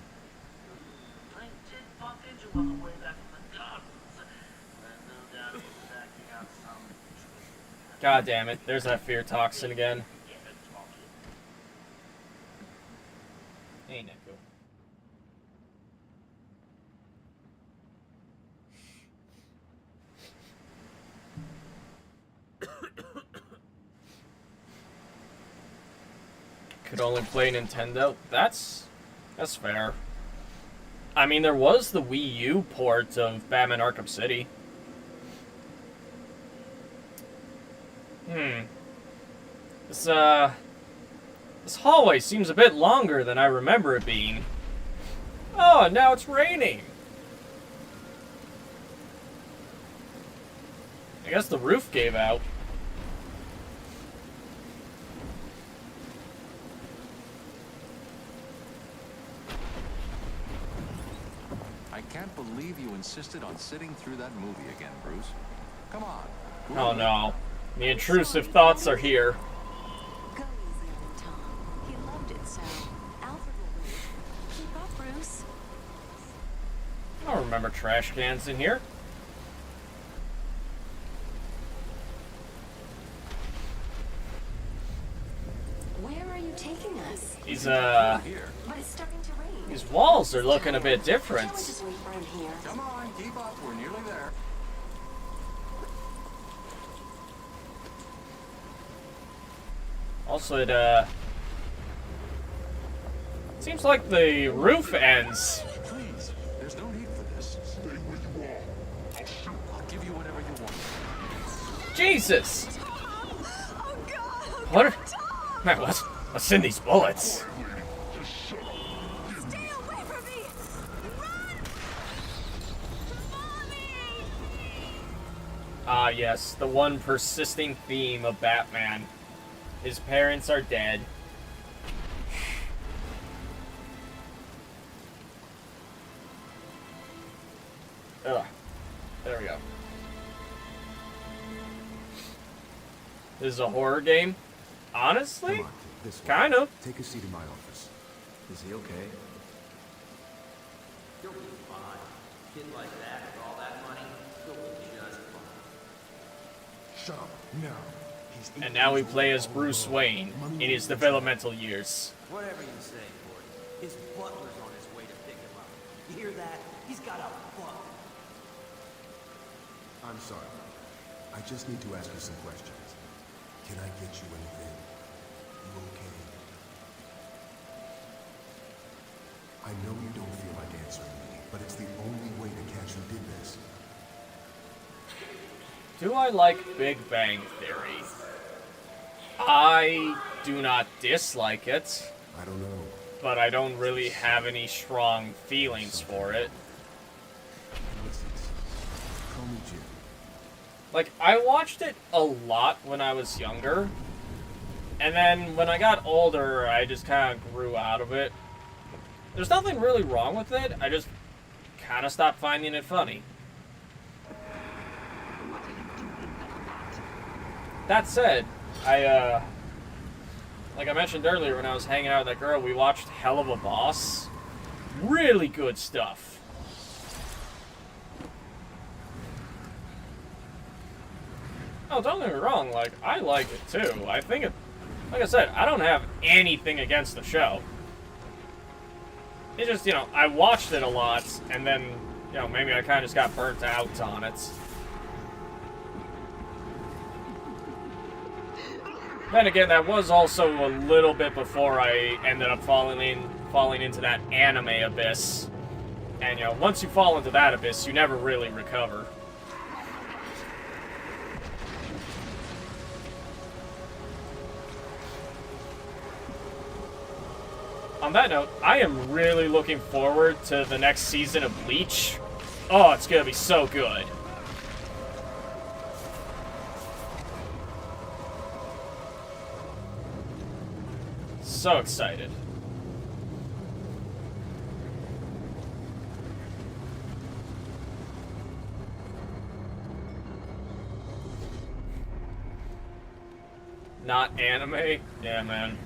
I did bump into on the way back from the gardens. And no doubt he was acting out some... God damn it, there's that fear toxin again. Hey, Neko. Could only play Nintendo? That's fair. I mean, there was the Wii U port of Batman Arkham City. This hallway seems a bit longer than I remember it being. Oh, and now it's raining. I guess the roof gave out. I can't believe you insisted on sitting through that movie again, Bruce. Come on. Oh no. The intrusive thoughts are here. Go easy on Tom. He loved it so. Alfred will wait. Keep up, Bruce. I don't remember trash cans in here. Where are you taking us? These But it's starting to rain. these walls are looking a bit different. Can't we just wait for him here? Come on, keep up. We're nearly there. Also, it seems like the roof ends. Please, there's no need for this. Stay where you are. I'll give you whatever you want. Jesus! What? Man, what's in these bullets? Stay away from me! Run! Ah, yes, the one persisting theme of Batman. His parents are dead. Ugh. There we go. This is a horror game? Honestly? Come on, this way. Kind of. Take a seat in my office. Is he okay? He'll be fine. Kid like that with all that money, he'll be just fine. Shut up. Now. And now we play as Bruce Wayne in his developmental years. Whatever you say, Gordon. His butler's on his way to pick him up. You hear that? He's got a butler. I'm sorry. I just need to ask you some questions. Can I get you anything? You okay? I know you don't feel like answering me, but it's the only way to catch who did this. Do I like Big Bang Theory? I do not dislike it. I don't know. But I don't really have any strong feelings for it. Call me Jim. Like, I watched it a lot when I was younger. And then when I got older, I just kind of grew out of it. There's nothing really wrong with it. I just kind of stopped finding it funny. That said, like I mentioned earlier when I was hanging out with that girl, we watched Hell of a Boss. Really good stuff. Oh, don't get me wrong, like, I like it too. I think it, like I said, I don't have anything against the show. It just, you know, I watched it a lot, and then, you know, maybe I kind of just got burnt out on it. Then again, that was also a little bit before I ended up falling into that anime abyss. And, you know, once you fall into that abyss, you never really recover. On that note, I am really looking forward to the next season of Bleach. Oh, it's gonna be so good. So excited. Not anime? Yeah, man.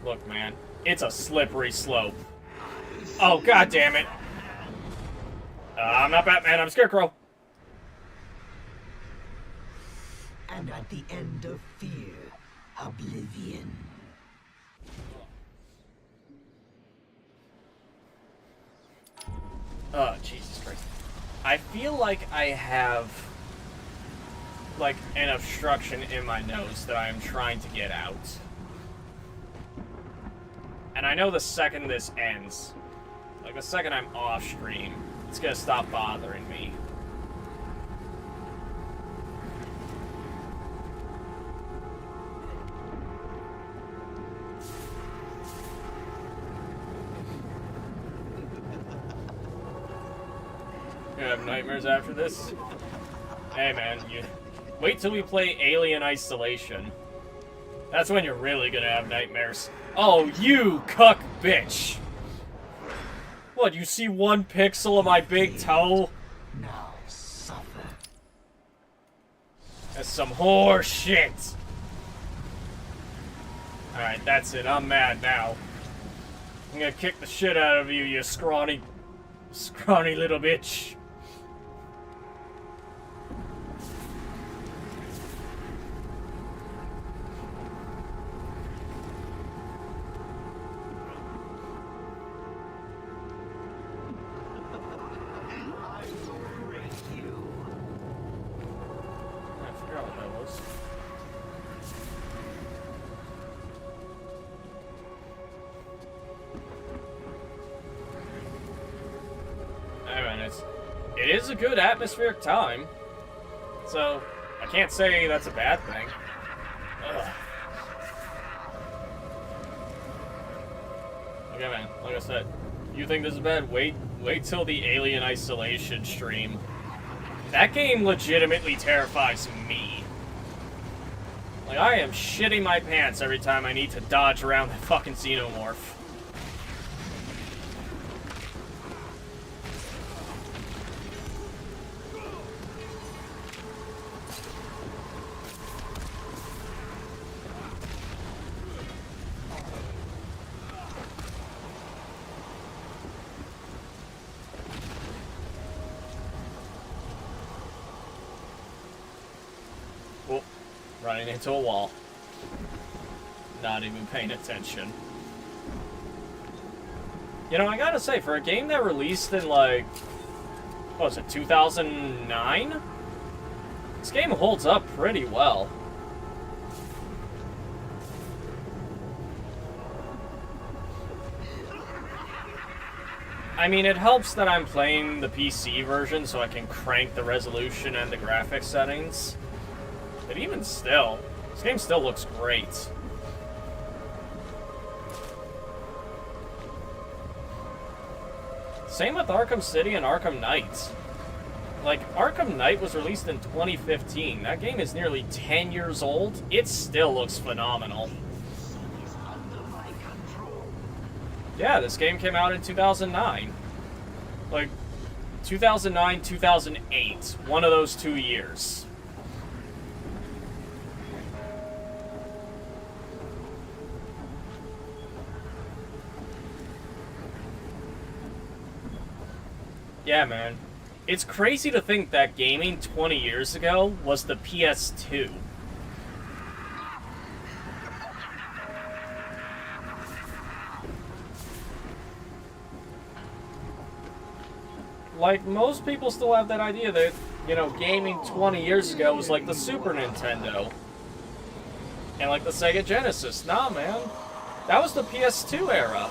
Look, man. It's a slippery slope. Oh, god damn it. I'm not Batman, I'm Scarecrow. And at the end of fear, oblivion. Oh, Jesus Christ. I feel like I have, like, an obstruction in my nose that I am trying to get out. And I know the second this ends, like the second I'm off stream, it's gonna stop bothering me. You have nightmares after this? Hey man, you wait till we play Alien Isolation. That's when you're really gonna have nightmares. Oh, you cuck bitch! What, you see 1 pixel of my big toe? Now suffer. That's some whore shit! Alright, that's it. I'm mad now. I'm gonna kick the shit out of you, you scrawny little bitch. It is a good atmospheric time, so I can't say that's a bad thing. Ugh. Okay, man, like I said, you think this is bad? Wait till the Alien Isolation stream. That game legitimately terrifies me. Like, I am shitting my pants every time I need to dodge around that fucking xenomorph. Running into a wall. Not even paying attention. You know, I gotta say, for a game that released in, like, what was it, 2009? This game holds up pretty well. I mean, it helps that I'm playing the PC version so I can crank the resolution and the graphics settings. But even still, this game still looks great. Same with Arkham City and Arkham Knight. Like, Arkham Knight was released in 2015. That game is nearly 10 years old. It still looks phenomenal. Yeah, this game came out in 2009. Like, 2009, 2008. One of those 2 years. Yeah, man. It's crazy to think that gaming 20 years ago was the PS2. like, most people still have that idea that, you know, gaming 20 years ago was like the Super Nintendo. And like the Sega Genesis. Nah, man. That was the PS2 era.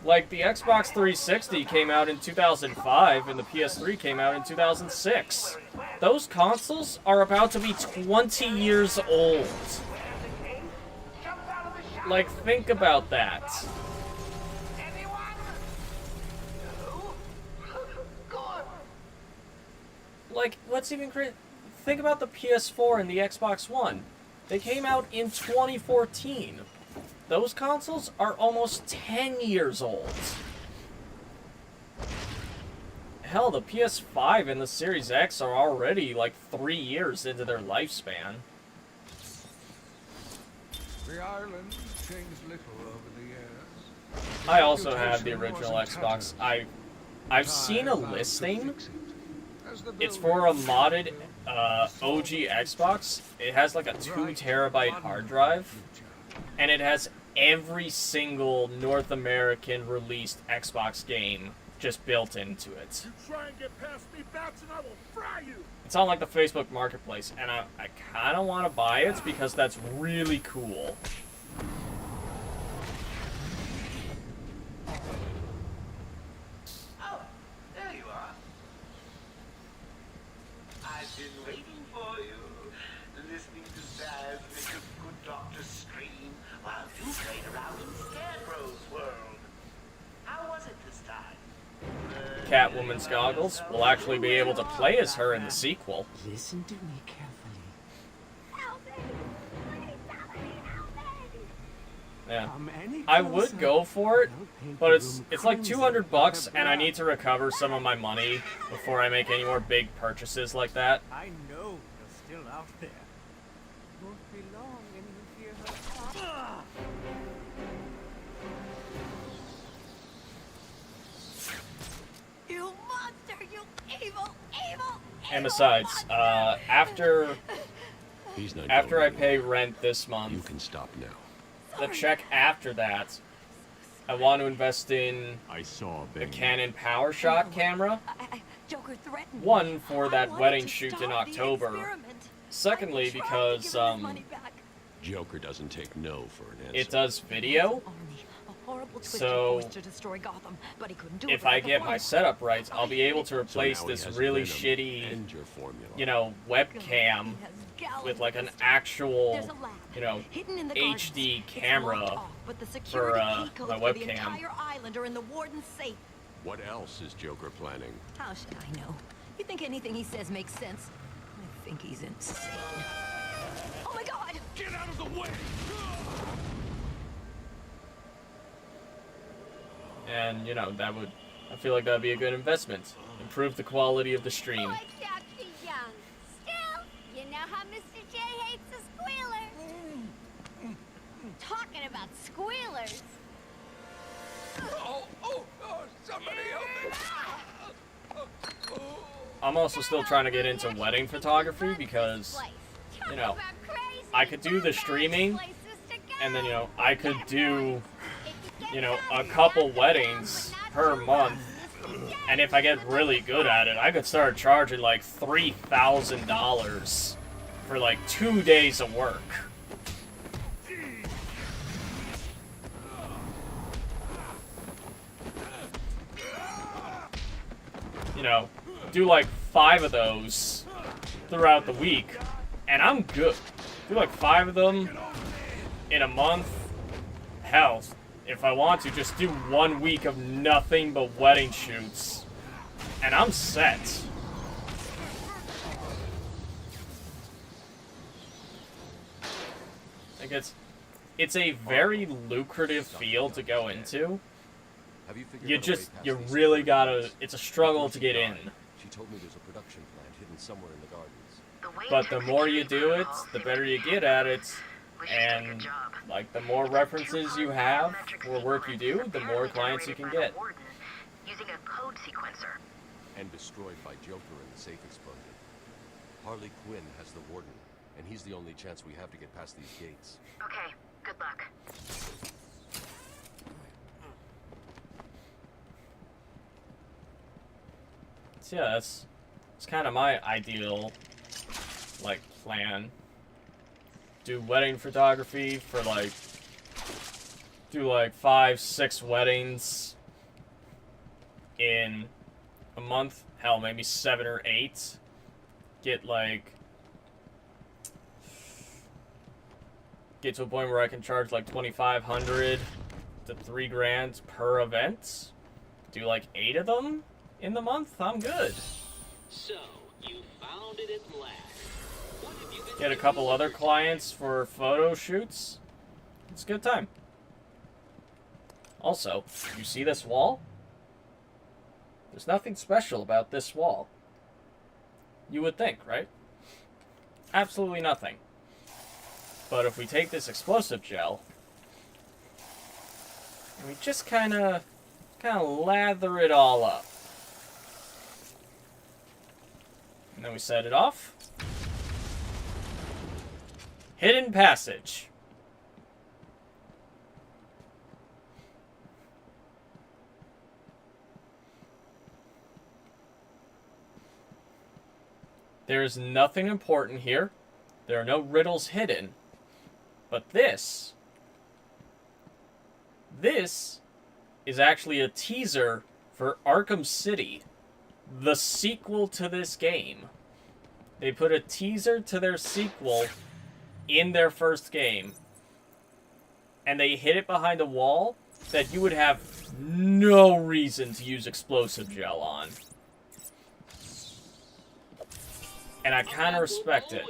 Like, the Xbox 360 came out in 2005, and the PS3 came out in 2006. Those consoles are about to be 20 years old. Like, think about that. Like, what's even crazy? Think about the PS4 and the Xbox One. They came out in 2014. Those consoles are almost 10 years old. Hell, the PS5 and the Series X are already like 3 years into their lifespan. The island changed little over the years. I also have the original Xbox. I've seen a listing. It's for a modded OG Xbox. It has like a 2 terabyte hard drive, and it has every single North American released Xbox game just built into it. You try and get past me, Bats, and I will fry you. It's on like the Facebook Marketplace, and I kind of want to buy it because that's really cool. Oh, there you are. I've been waiting for you, listening to Zaz make a good doctor scream while you played around in Scarecrow's world. How was it this time? Catwoman's goggles will actually be able to play as her in the sequel. Listen to me carefully. Yeah. I would go for it, but it's like $200 and I need to recover some of my money before I make any more big purchases like that. I know you're still out there. Won't be long and you'll hear her stop. You monster! You evil, evil! And besides, after I pay rent this month, you can stop now. The check after that, I want to invest in the Canon PowerShot camera. Joker threatened me. One, for that I wanted wedding to shoot stop in the October. experiment. Secondly, I tried to because give him his money back. Joker doesn't take no for an answer. It does video. So, To destroy Gotham, but he couldn't do if it I without the get my warrant. setup right, I'll be able to replace now he this has really Venom shitty, and your formula. you know, webcam with like an actual, There's a lab you know, hidden in the HD gardens. It's camera locked off, but the for security key codes my for the webcam. entire island are in the warden's safe. What else is Joker planning? How should I know? You think anything he says makes sense? I think he's insane. Oh my God! Get out of the way! And, you know, I feel like that would be a good investment. Improve the quality of the stream. Like Dr. Young. Still, you know how Mr. J hates a squealer. Talking about squealers. Oh, somebody help me! I'm also still trying to get into wedding photography because, you know, I could do the streaming, and then, you know, I could do, you know, a couple weddings per month, and if I get really good at it, I could start charging like $3,000 for like 2 days of work. You know, do like 5 of those throughout the week, and I'm good. Do like 5 of them in a month. Hell, if I want to, just do 1 week of nothing but wedding shoots, and I'm set. Like it's a very lucrative field to go into. You really gotta, it's a struggle to get in. She told me there's a production plant hidden somewhere in the gardens. But the more you do it, the better you get at it. And, like, the more references you have for work you do, the more clients you can get. Using a code sequencer. And destroyed by Joker and the safe exploded. Harley Quinn has the warden, and he's the only chance we have to get past these gates. Okay, good luck. So yeah, that's kind of my ideal, like, plan. Do wedding photography for, like, do, like, 5-6 weddings in a month. Hell, maybe 7 or 8. Get, like, get to a point where I can charge, like, $2,500 to $3,000 per event. Do, like, 8 of them in the month. I'm good. So, you found it at last. What have you been Get a couple other clients for photo shoots. It's a good time. Also, you see this wall? There's nothing special about this wall. You would think, right? Absolutely nothing. But if we take this explosive gel, and we just kind of lather it all up. And then we set it off. Hidden passage. There is nothing important here. There are no riddles hidden. But this is actually a teaser for Arkham City, the sequel to this game. They put a teaser to their sequel in their first game, and they hid it behind a wall that you would have no reason to use explosive gel on. And I kind of respect it.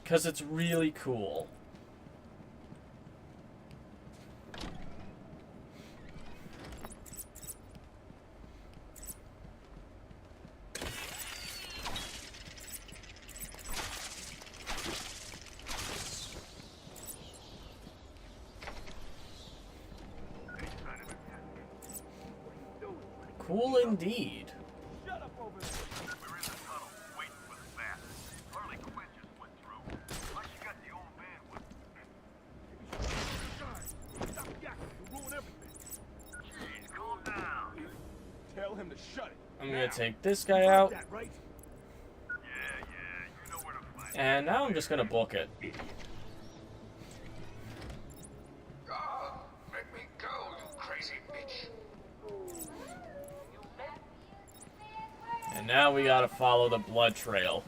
Because it's really cool. Cool indeed. Tell him to shut it. I'm gonna take this guy out. And now I'm just gonna book it. Let me go, you crazy bitch. And now we gotta follow the blood trail.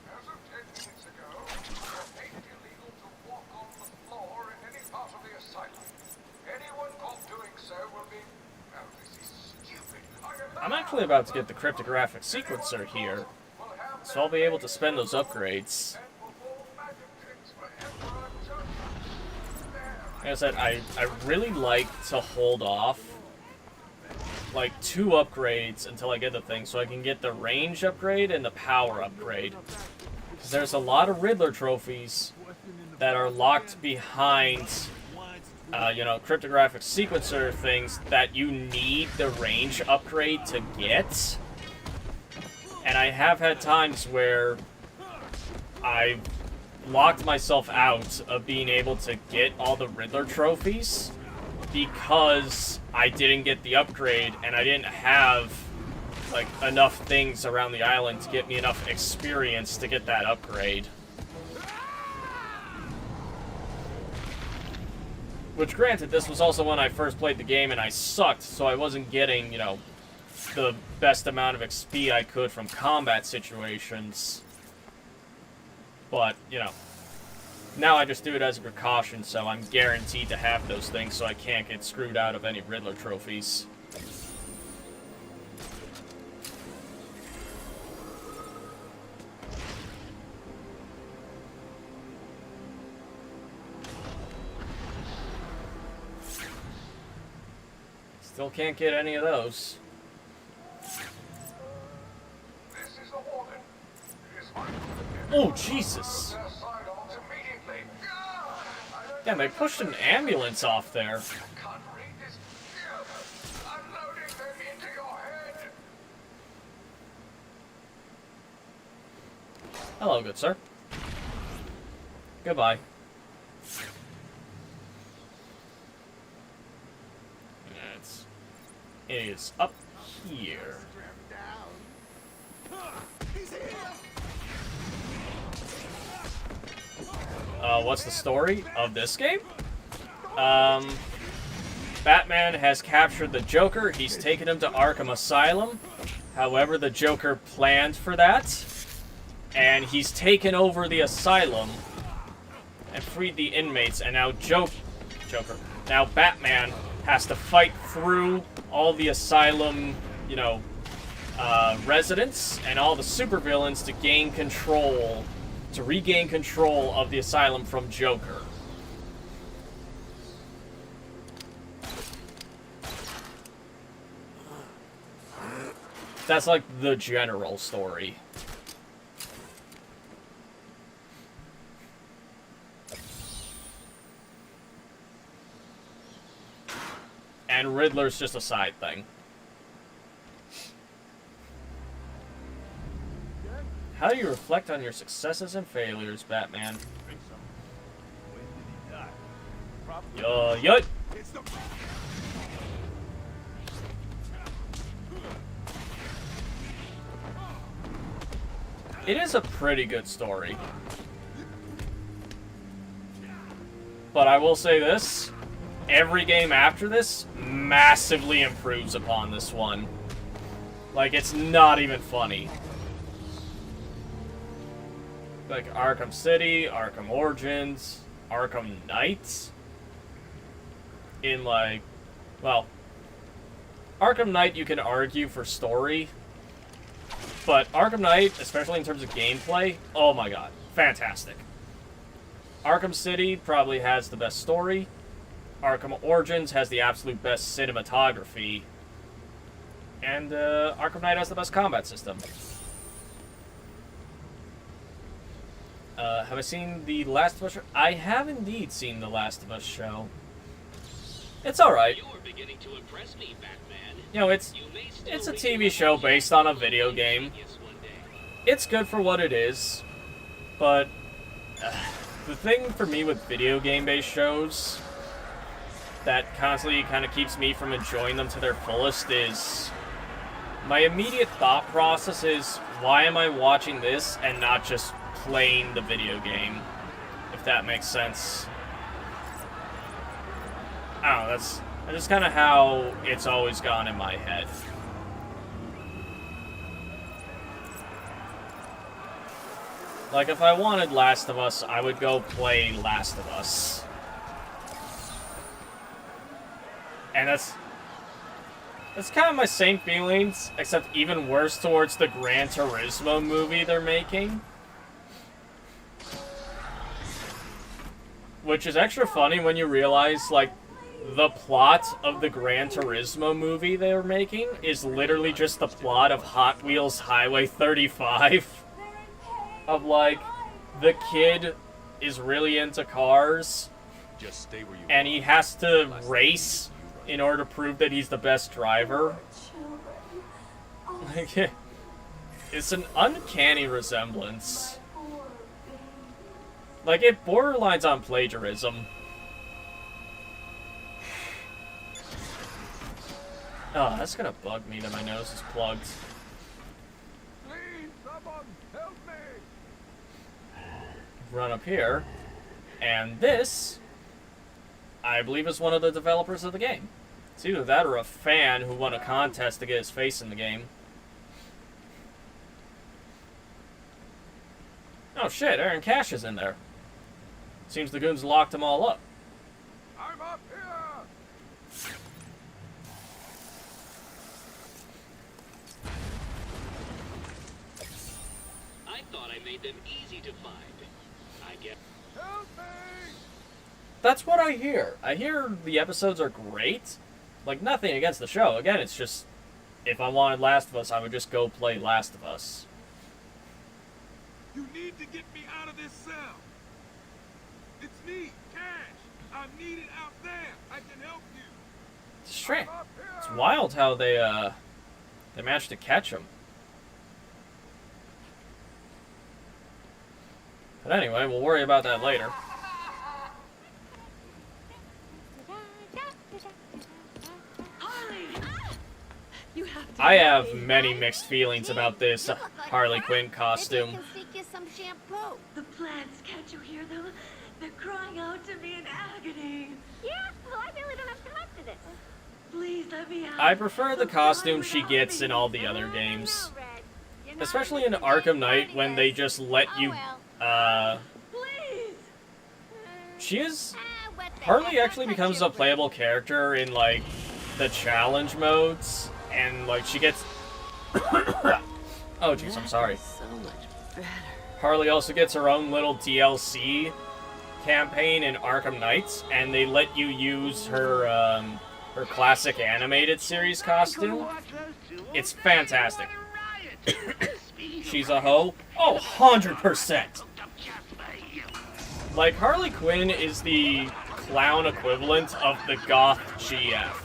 As of 10 minutes ago, it made it illegal to walk on the floor in any part of the asylum. Anyone caught doing so will be... Oh, this is stupid. I'm actually about to get the cryptographic sequencer here, so I'll be able to spend those upgrades. Like I said, I really like to hold off like 2 upgrades until I get the thing, so I can get the range upgrade and the power upgrade. Because there's a lot of Riddler trophies that are locked behind, cryptographic sequencer things that you need the range upgrade to get. And I have had times where I've locked myself out of being able to get all the Riddler trophies because I didn't get the upgrade and I didn't have like enough things around the island to get me enough experience to get that upgrade. Which, granted, this was also when I first played the game and I sucked, so I wasn't getting, the best amount of XP I could from combat situations. But, now I just do it as a precaution, so I'm guaranteed to have those things, so I can't get screwed out of any Riddler trophies. Still can't get any of those. Oh, Jesus! Damn, they pushed an ambulance off there. Hello, good sir. Goodbye. is up here. What's the story of this game? Batman has captured the Joker. He's taken him to Arkham Asylum. However, the Joker planned for that. And he's taken over the asylum and freed the inmates. And now Now Batman has to fight through all the asylum, you know, residents and all the supervillains to gain control, to regain control of the asylum from Joker. That's like the general story. And Riddler's just a side thing. How do you reflect on your successes and failures, Batman? Yut! It is a pretty good story. But I will say this. Every game after this massively improves upon this one. Like, it's not even funny. Like, Arkham City, Arkham Origins, Arkham Knight. In, like, well, Arkham Knight you can argue for story. But Arkham Knight, especially in terms of gameplay, oh my god, fantastic. Arkham City probably has the best story. Arkham Origins has the absolute best cinematography. And Arkham Knight has the best combat system. Have I seen The Last of Us show? I have indeed seen The Last of Us show. It's alright. You know, it's a TV show based on a video game. It's good for what it is. But the thing for me with video game-based shows that constantly kind of keeps me from enjoying them to their fullest is my immediate thought process is, why am I watching this and not just playing the video game? If that makes sense. I don't know, that's just kind of how it's always gone in my head. Like, if I wanted Last of Us, I would go play Last of Us. And that's kind of my same feelings, except even worse towards the Gran Turismo movie they're making. Which is extra funny when you realize, like, the plot of the Gran Turismo movie they were making is literally just the plot of Hot Wheels Highway 35. Of, like, the kid is really into cars, Just stay where you and he has to race in order to prove that he's the best driver. Like, it's an uncanny resemblance. Like, it borderlines on plagiarism. Oh, that's gonna bug me that my nose is plugged. Please, someone, help me! Run up here, and this, I believe, is one of the developers of the game. It's either that or a fan who won a contest to get his face in the game. Oh shit, Aaron Cash is in there. Seems the goons locked them all up. I'm up here! I thought I made them easy to find. I guess. Help me! That's what I hear. I hear the episodes are great. Like, nothing against the show. Again, it's just, if I wanted Last of Us, I would just go play Last of Us. You need to get me out of this cell. It's me, Cash. I'm needed out there. I can help you. It's strange. It's wild how they managed to catch him. But anyway, we'll worry about that later. I have many mixed feelings about this Harley Quinn costume. Maybe I can sneak you some shampoo. The plants, can't you hear them? They're crying out to me in agony. Yeah, well, I really don't have time for this. Please let me out. I prefer the costume she gets in all the other games. Especially in Arkham Knight when they just let you, She is... Harley actually becomes a playable character in, like, the challenge modes, and, like, she gets... Oh, jeez, I'm sorry. So much better. Harley also gets her own little DLC campaign in Arkham Knights, and they let you use her, her classic animated series costume. It's fantastic. She's a hoe? Oh, 100%! Like, Harley Quinn is the clown equivalent of the goth GF.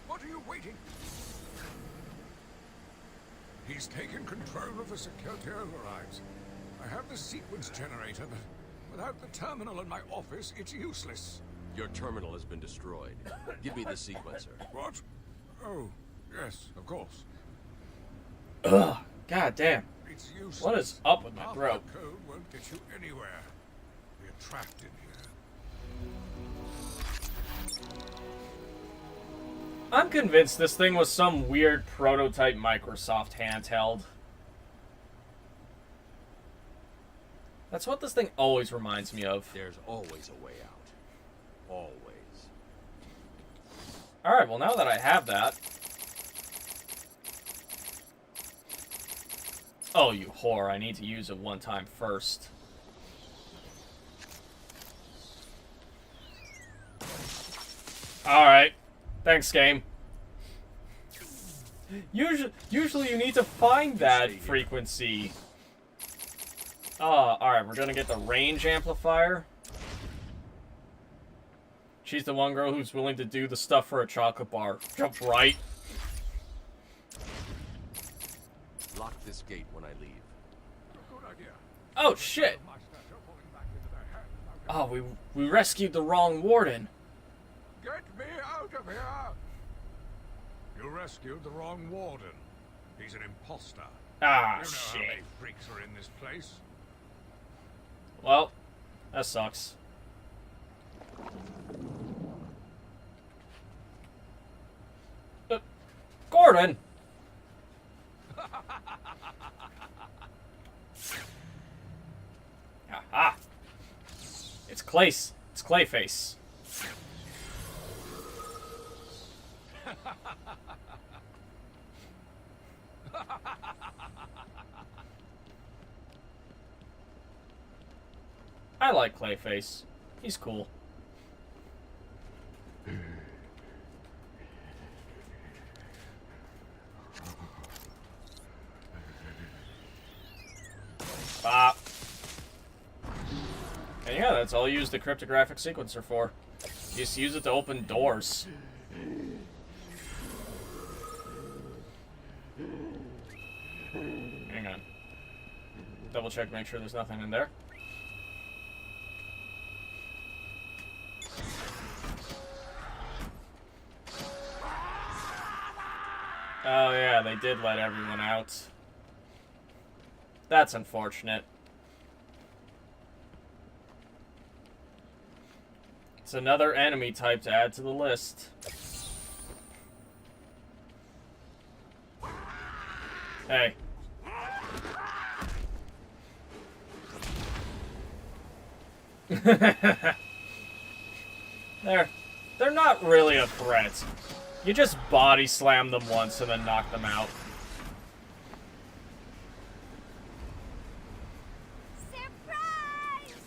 What are you waiting? He's taken control of the security overrides. I have the sequence generator, but without the terminal in my office, it's useless. Your terminal has been destroyed. Give me the sequencer. What? Oh, yes, of course. Ugh, god damn. It's useless. What is up with my throat? Half the code won't get you anywhere. We're trapped in here. I'm convinced this thing was some weird prototype Microsoft handheld. That's what this thing always reminds me of. There's always a way out. Always. Alright, well now that I have that... Oh, you whore, I need to use it one time first. Alright. Thanks, game. Usually you need to find that frequency. Alright, we're gonna get the range amplifier. She's the one girl who's willing to do the stuff for a chocolate bar. Jump right. Lock this gate when I leave. Oh, shit! Oh, we rescued the wrong warden. Get me out of here! You rescued the wrong warden. He's an imposter. Ah, you know shit. How many freaks are in this place? Well, that sucks. Gordon! Aha! It's Clayface. I like Clayface. He's cool. Bop. And yeah, that's all you use the cryptographic sequencer for. You just use it to open doors. Hang on. Double check, make sure there's nothing in there. Oh yeah, they did let everyone out. That's unfortunate. It's another enemy type to add to the list. Hey. They're not really a threat. You just body slam them once and then knock them out. Surprise!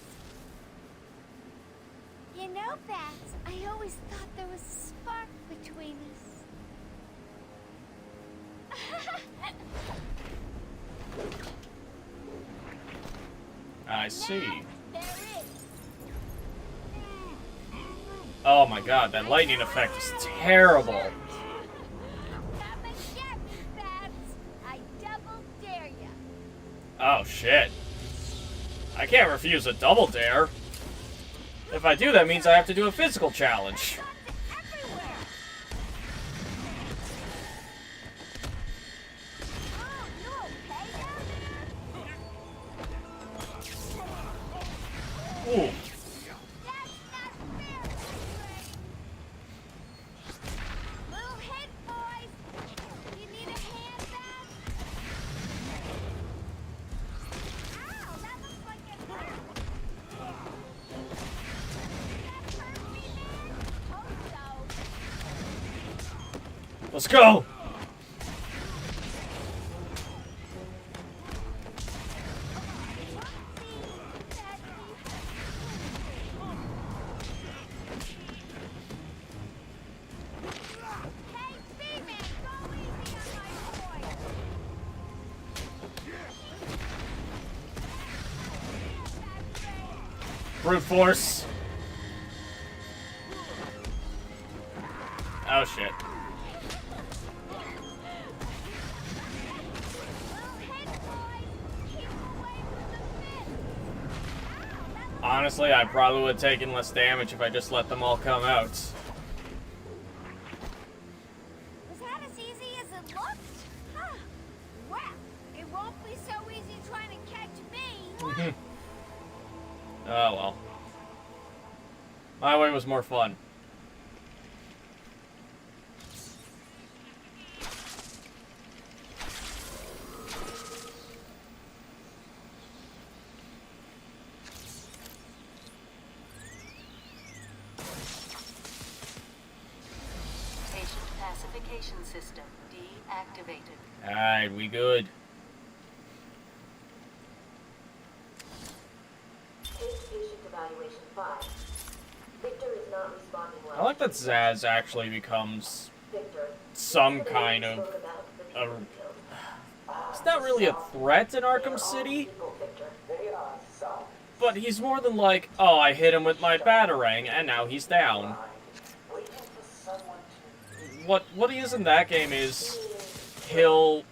You know, Bats, I always thought there was a spark between us. I see. Oh my god, that lightning effect is terrible. Come and get me, Bats. I double dare ya. Oh shit. I can't refuse a double dare. If I do, that means I have to do a physical challenge. Let's go! Brute force. Oh shit. Honestly, I probably would have taken less damage if I just let them all come out. Was that as easy as it looked? Huh. Well, it won't be so easy trying to catch me. Oh well. My way was more fun. Patient pacification system deactivated. Alright, we good. Patient evaluation 5. Victor is not responding well. I like that Zaz actually becomes some kind of a... It's not really a threat in Arkham City, but he's more than like, oh, I hit him with my batarang, and now he's down. What he is in that game is, he'll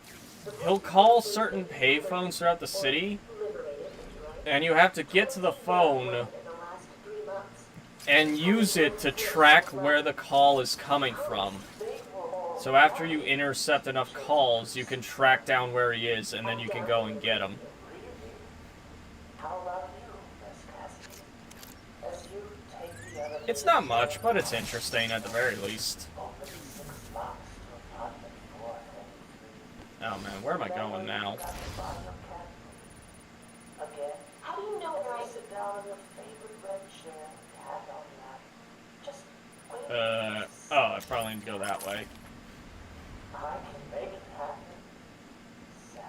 call certain payphones throughout the city, and you have to get to the phone and use it to track where the call is coming from. So after you intercept enough calls, you can track down where he is, and then you can go and get him. It's not much, but it's interesting at the very least. Oh man, where am I going now? How do you know where I sit down on your favorite red chair, cat on lap? Just wait. Oh, I probably need to go that way. I can make it happen. 7.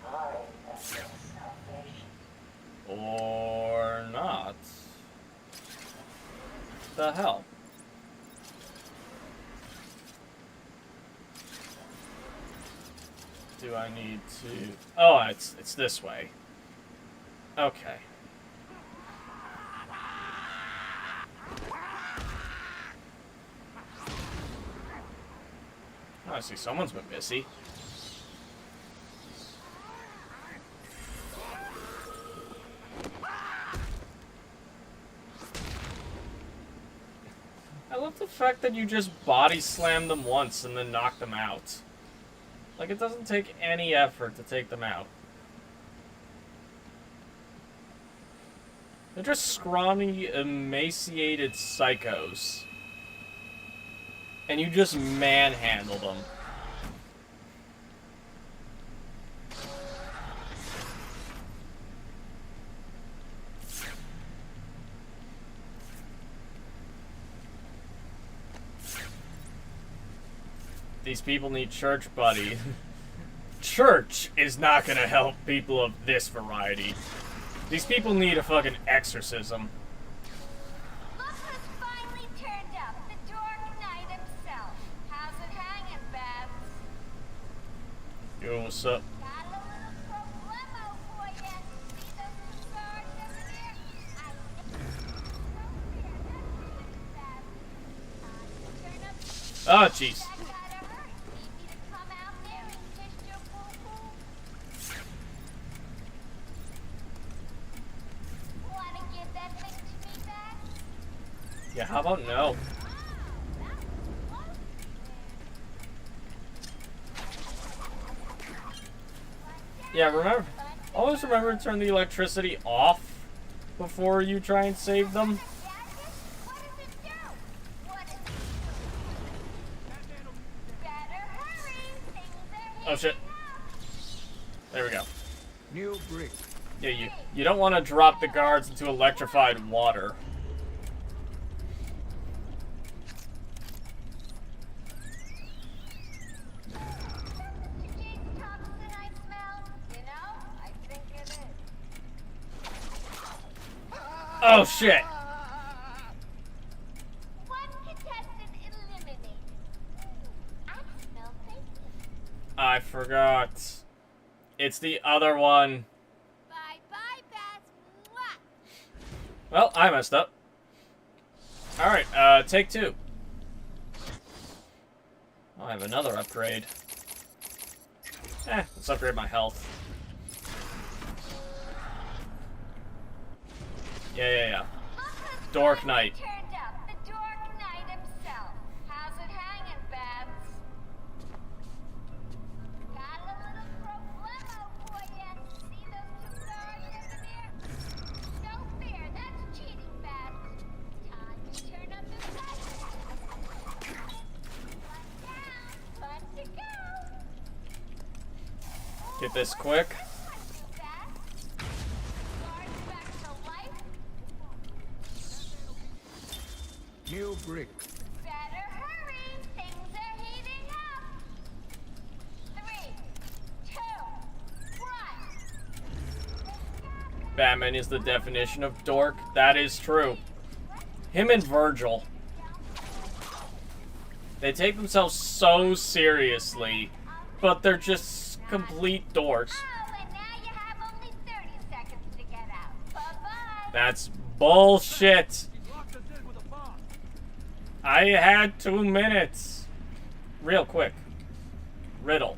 I am your salvation. Or not. The hell? Do I need to... Oh, it's this way. Okay. Oh, I see someone's been busy. I love the fact that you just body slam them once and then knock them out. Like, it doesn't take any effort to take them out. They're just scrawny, emaciated psychos. And you just manhandle them. These people need church, buddy. Church is not gonna help people of this variety. These people need a fucking exorcism. Look who's finally turned up, the Dark Knight himself. How's it hanging, Babs? Yo, what's up? Got a little problemo for you. See those scars over there? Oh, jeez. Yeah, how about no? Yeah, remember, always remember to turn the electricity off before you try and save them. Oh shit. There we go. New brick. Yeah, you don't want to drop the guards into electrified water. Oh shit! One contestant eliminated. I smell bacon. I forgot. It's the other one. Bye-bye, Bats. Mwah. Well, I messed up. Alright, take 2. I have another upgrade. Let's upgrade my health. Yeah. Dork Knight. Turned up, the Dork Knight himself. How's it hanging, Babs? Got a little problemo for you. See those 2 guards over there? No fair, that's cheating, Babs. Time to turn up the pressure. One down, fun to go. Get this quick. New brick. Better hurry, things are heating up. 3, 2, 1. Batman is the definition of dork. That is true. Him and Virgil. They take themselves so seriously, but they're just complete dorks. Oh, and now you have only 30 seconds to get out. Bye-bye. That's bullshit. I had 2 minutes. Real quick. Riddle.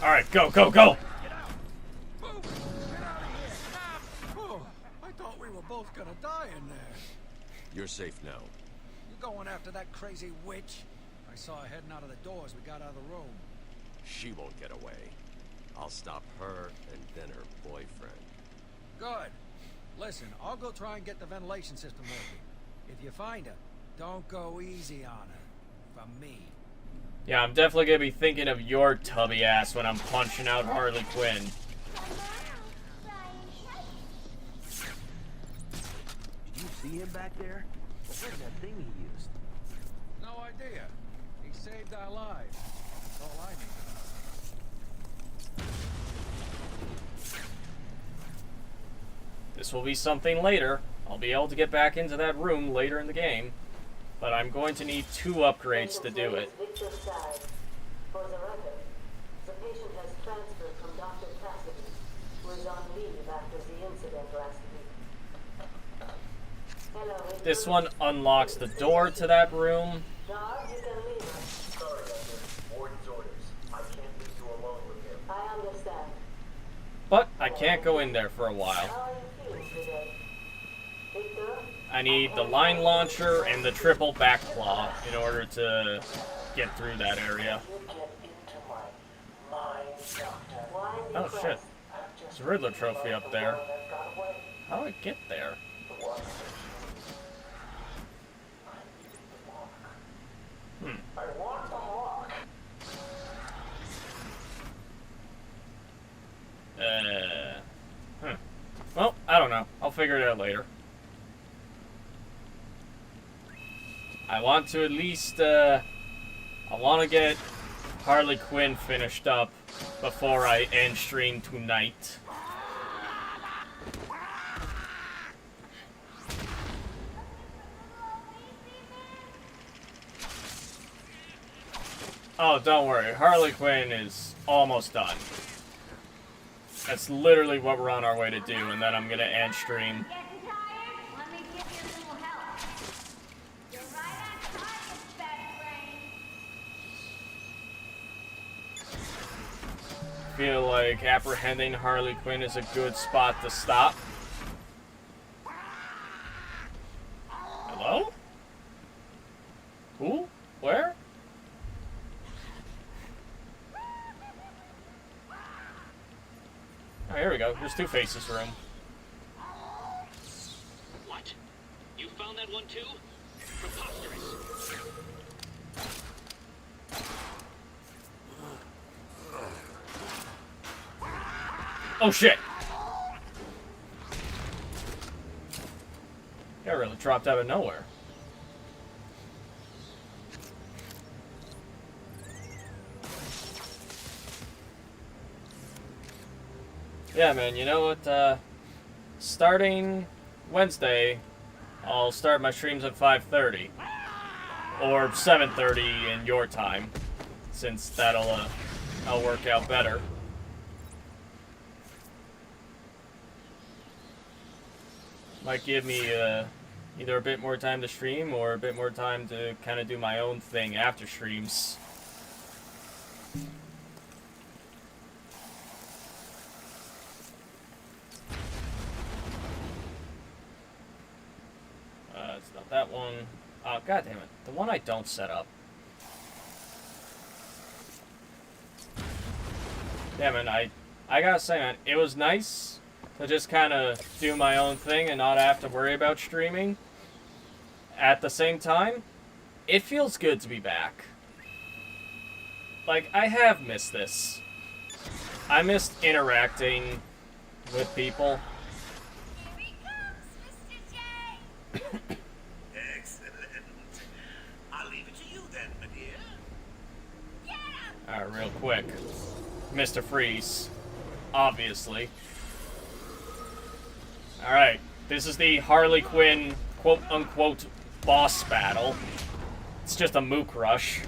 Alright, go, go, go! Oh, I thought we were both gonna die in there. You're safe now. You going after that crazy witch? I saw her heading out of the door as we got out of the room. She won't get away. I'll stop her and then her boyfriend. Good. Listen, I'll go try and get the ventilation system working. If you find her, don't go easy on her. From me. Yeah, I'm definitely gonna be thinking of your tubby ass when I'm punching out Harley Quinn. Did you see him back there? What was that thing he used? No idea. He saved our lives. That's all I need. This will be something later. I'll be able to get back into that room later in the game. But I'm going to need 2 upgrades to do it. Victor died. For the record, the patient has transferred from Dr. Cassidy, who is on leave after the incident last week. Hello, This one unlocks the door to that room. Guard, you can leave us. Sorry, Doctor. Warden's orders. I can't leave you alone with him. I understand. But I can't go in there for a while. How are you feeling today? Victor? I need the line launcher and the triple back claw in order to get through that area. Oh shit. There's a Riddler trophy up there. How do I get there? I want the lock. Well, I don't know. I'll figure it out later. I want to at least, I want to get Harley Quinn finished up before I end stream tonight. Oh, don't worry. Harley Quinn is almost done. That's literally what we're on our way to do, and then I'm going to end stream. Feel like apprehending Harley Quinn is a good spot to stop. Hello? Who? Where? Oh, here we go. Here's Two-Face's room. What? You found that one too? Preposterous. Oh shit! dropped out of nowhere. Yeah, man, you know what, starting Wednesday, I'll start my streams at 5:30. Or 7:30 in your time, since that'll work out better. Might give me either a bit more time to stream or a bit more time to kind of do my own thing after streams. It's not that one. Oh, God damn it. The one I don't set up. Yeah, man, I gotta say, man, it was nice to just kind of do my own thing and not have to worry about streaming. At the same time, it feels good to be back. Like, I have missed this. I missed interacting with people. Alright, real quick. Mr. Freeze. Obviously. Alright, this is the Harley Quinn quote-unquote boss battle. It's just a mook rush.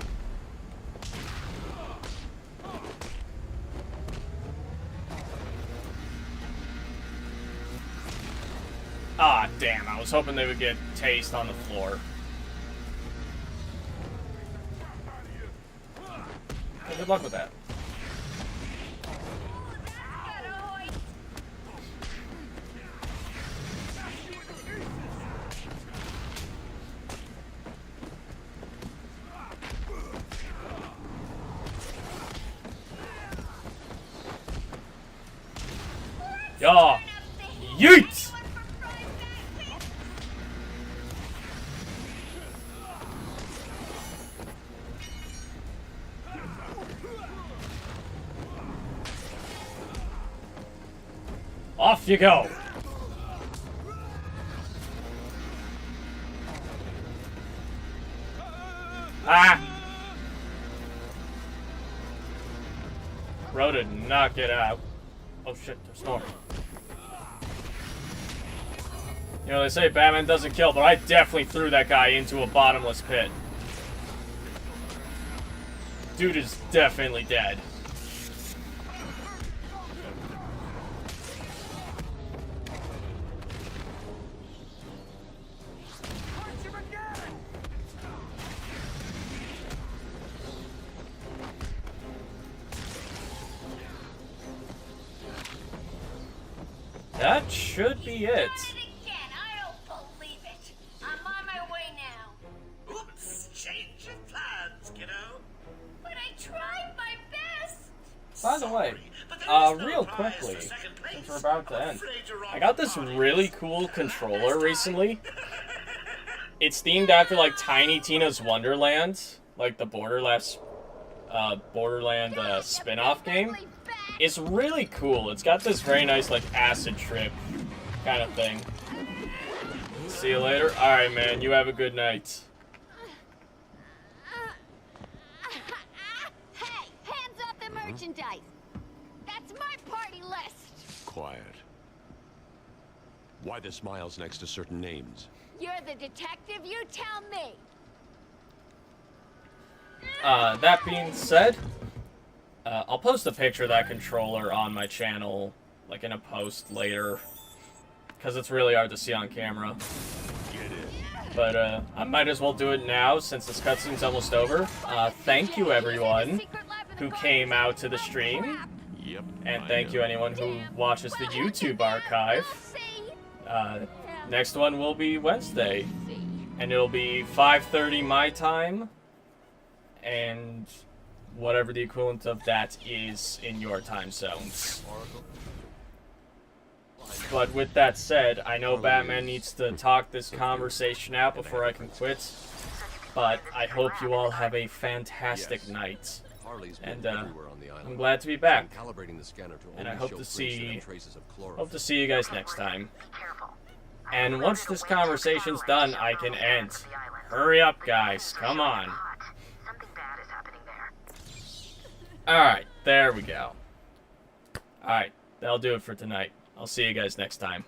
Ah, damn, I was hoping they would get tased on the floor. Good luck with that. Yeah. Yeet! Off you go. Ah! Rhoda, knock it out. Oh shit, there's more. You know, they say Batman doesn't kill, but I definitely threw that guy into a bottomless pit. Dude is definitely dead. That should be it. I don't believe it. I'm on my way now. Oops, change of plans, kiddo. But I tried my best. By the way, real quickly, since we're about to end, I got this really cool controller recently. It's themed after, like, Tiny Tina's Wonderland, like the Borderland spin-off game. It's really cool. It's got this very nice, like, acid trip kind of thing. See you later. Alright, man. You have a good night. Hey, hands off the merchandise. That's my party list. Quiet. Why the smiles next to certain names? You're the detective, you tell me. That being said, I'll post a picture of that controller on my channel, like in a post later, because it's really hard to see on camera. But I might as well do it now since this cutscene's almost over. Thank you everyone who came out to the stream. Yep. And thank you anyone who watches the YouTube archive. Next one will be Wednesday. And it'll be 5:30 my time. And whatever the equivalent of that is in your time zones. But with that said, I know Batman needs to talk this conversation out before I can quit. But I hope you all have a fantastic night. And I'm glad to be back. And I hope to see you guys next time. And once this conversation's done, I can end. Hurry up, guys. Come on. Alright, there we go. Alright, that'll do it for tonight. I'll see you guys next time.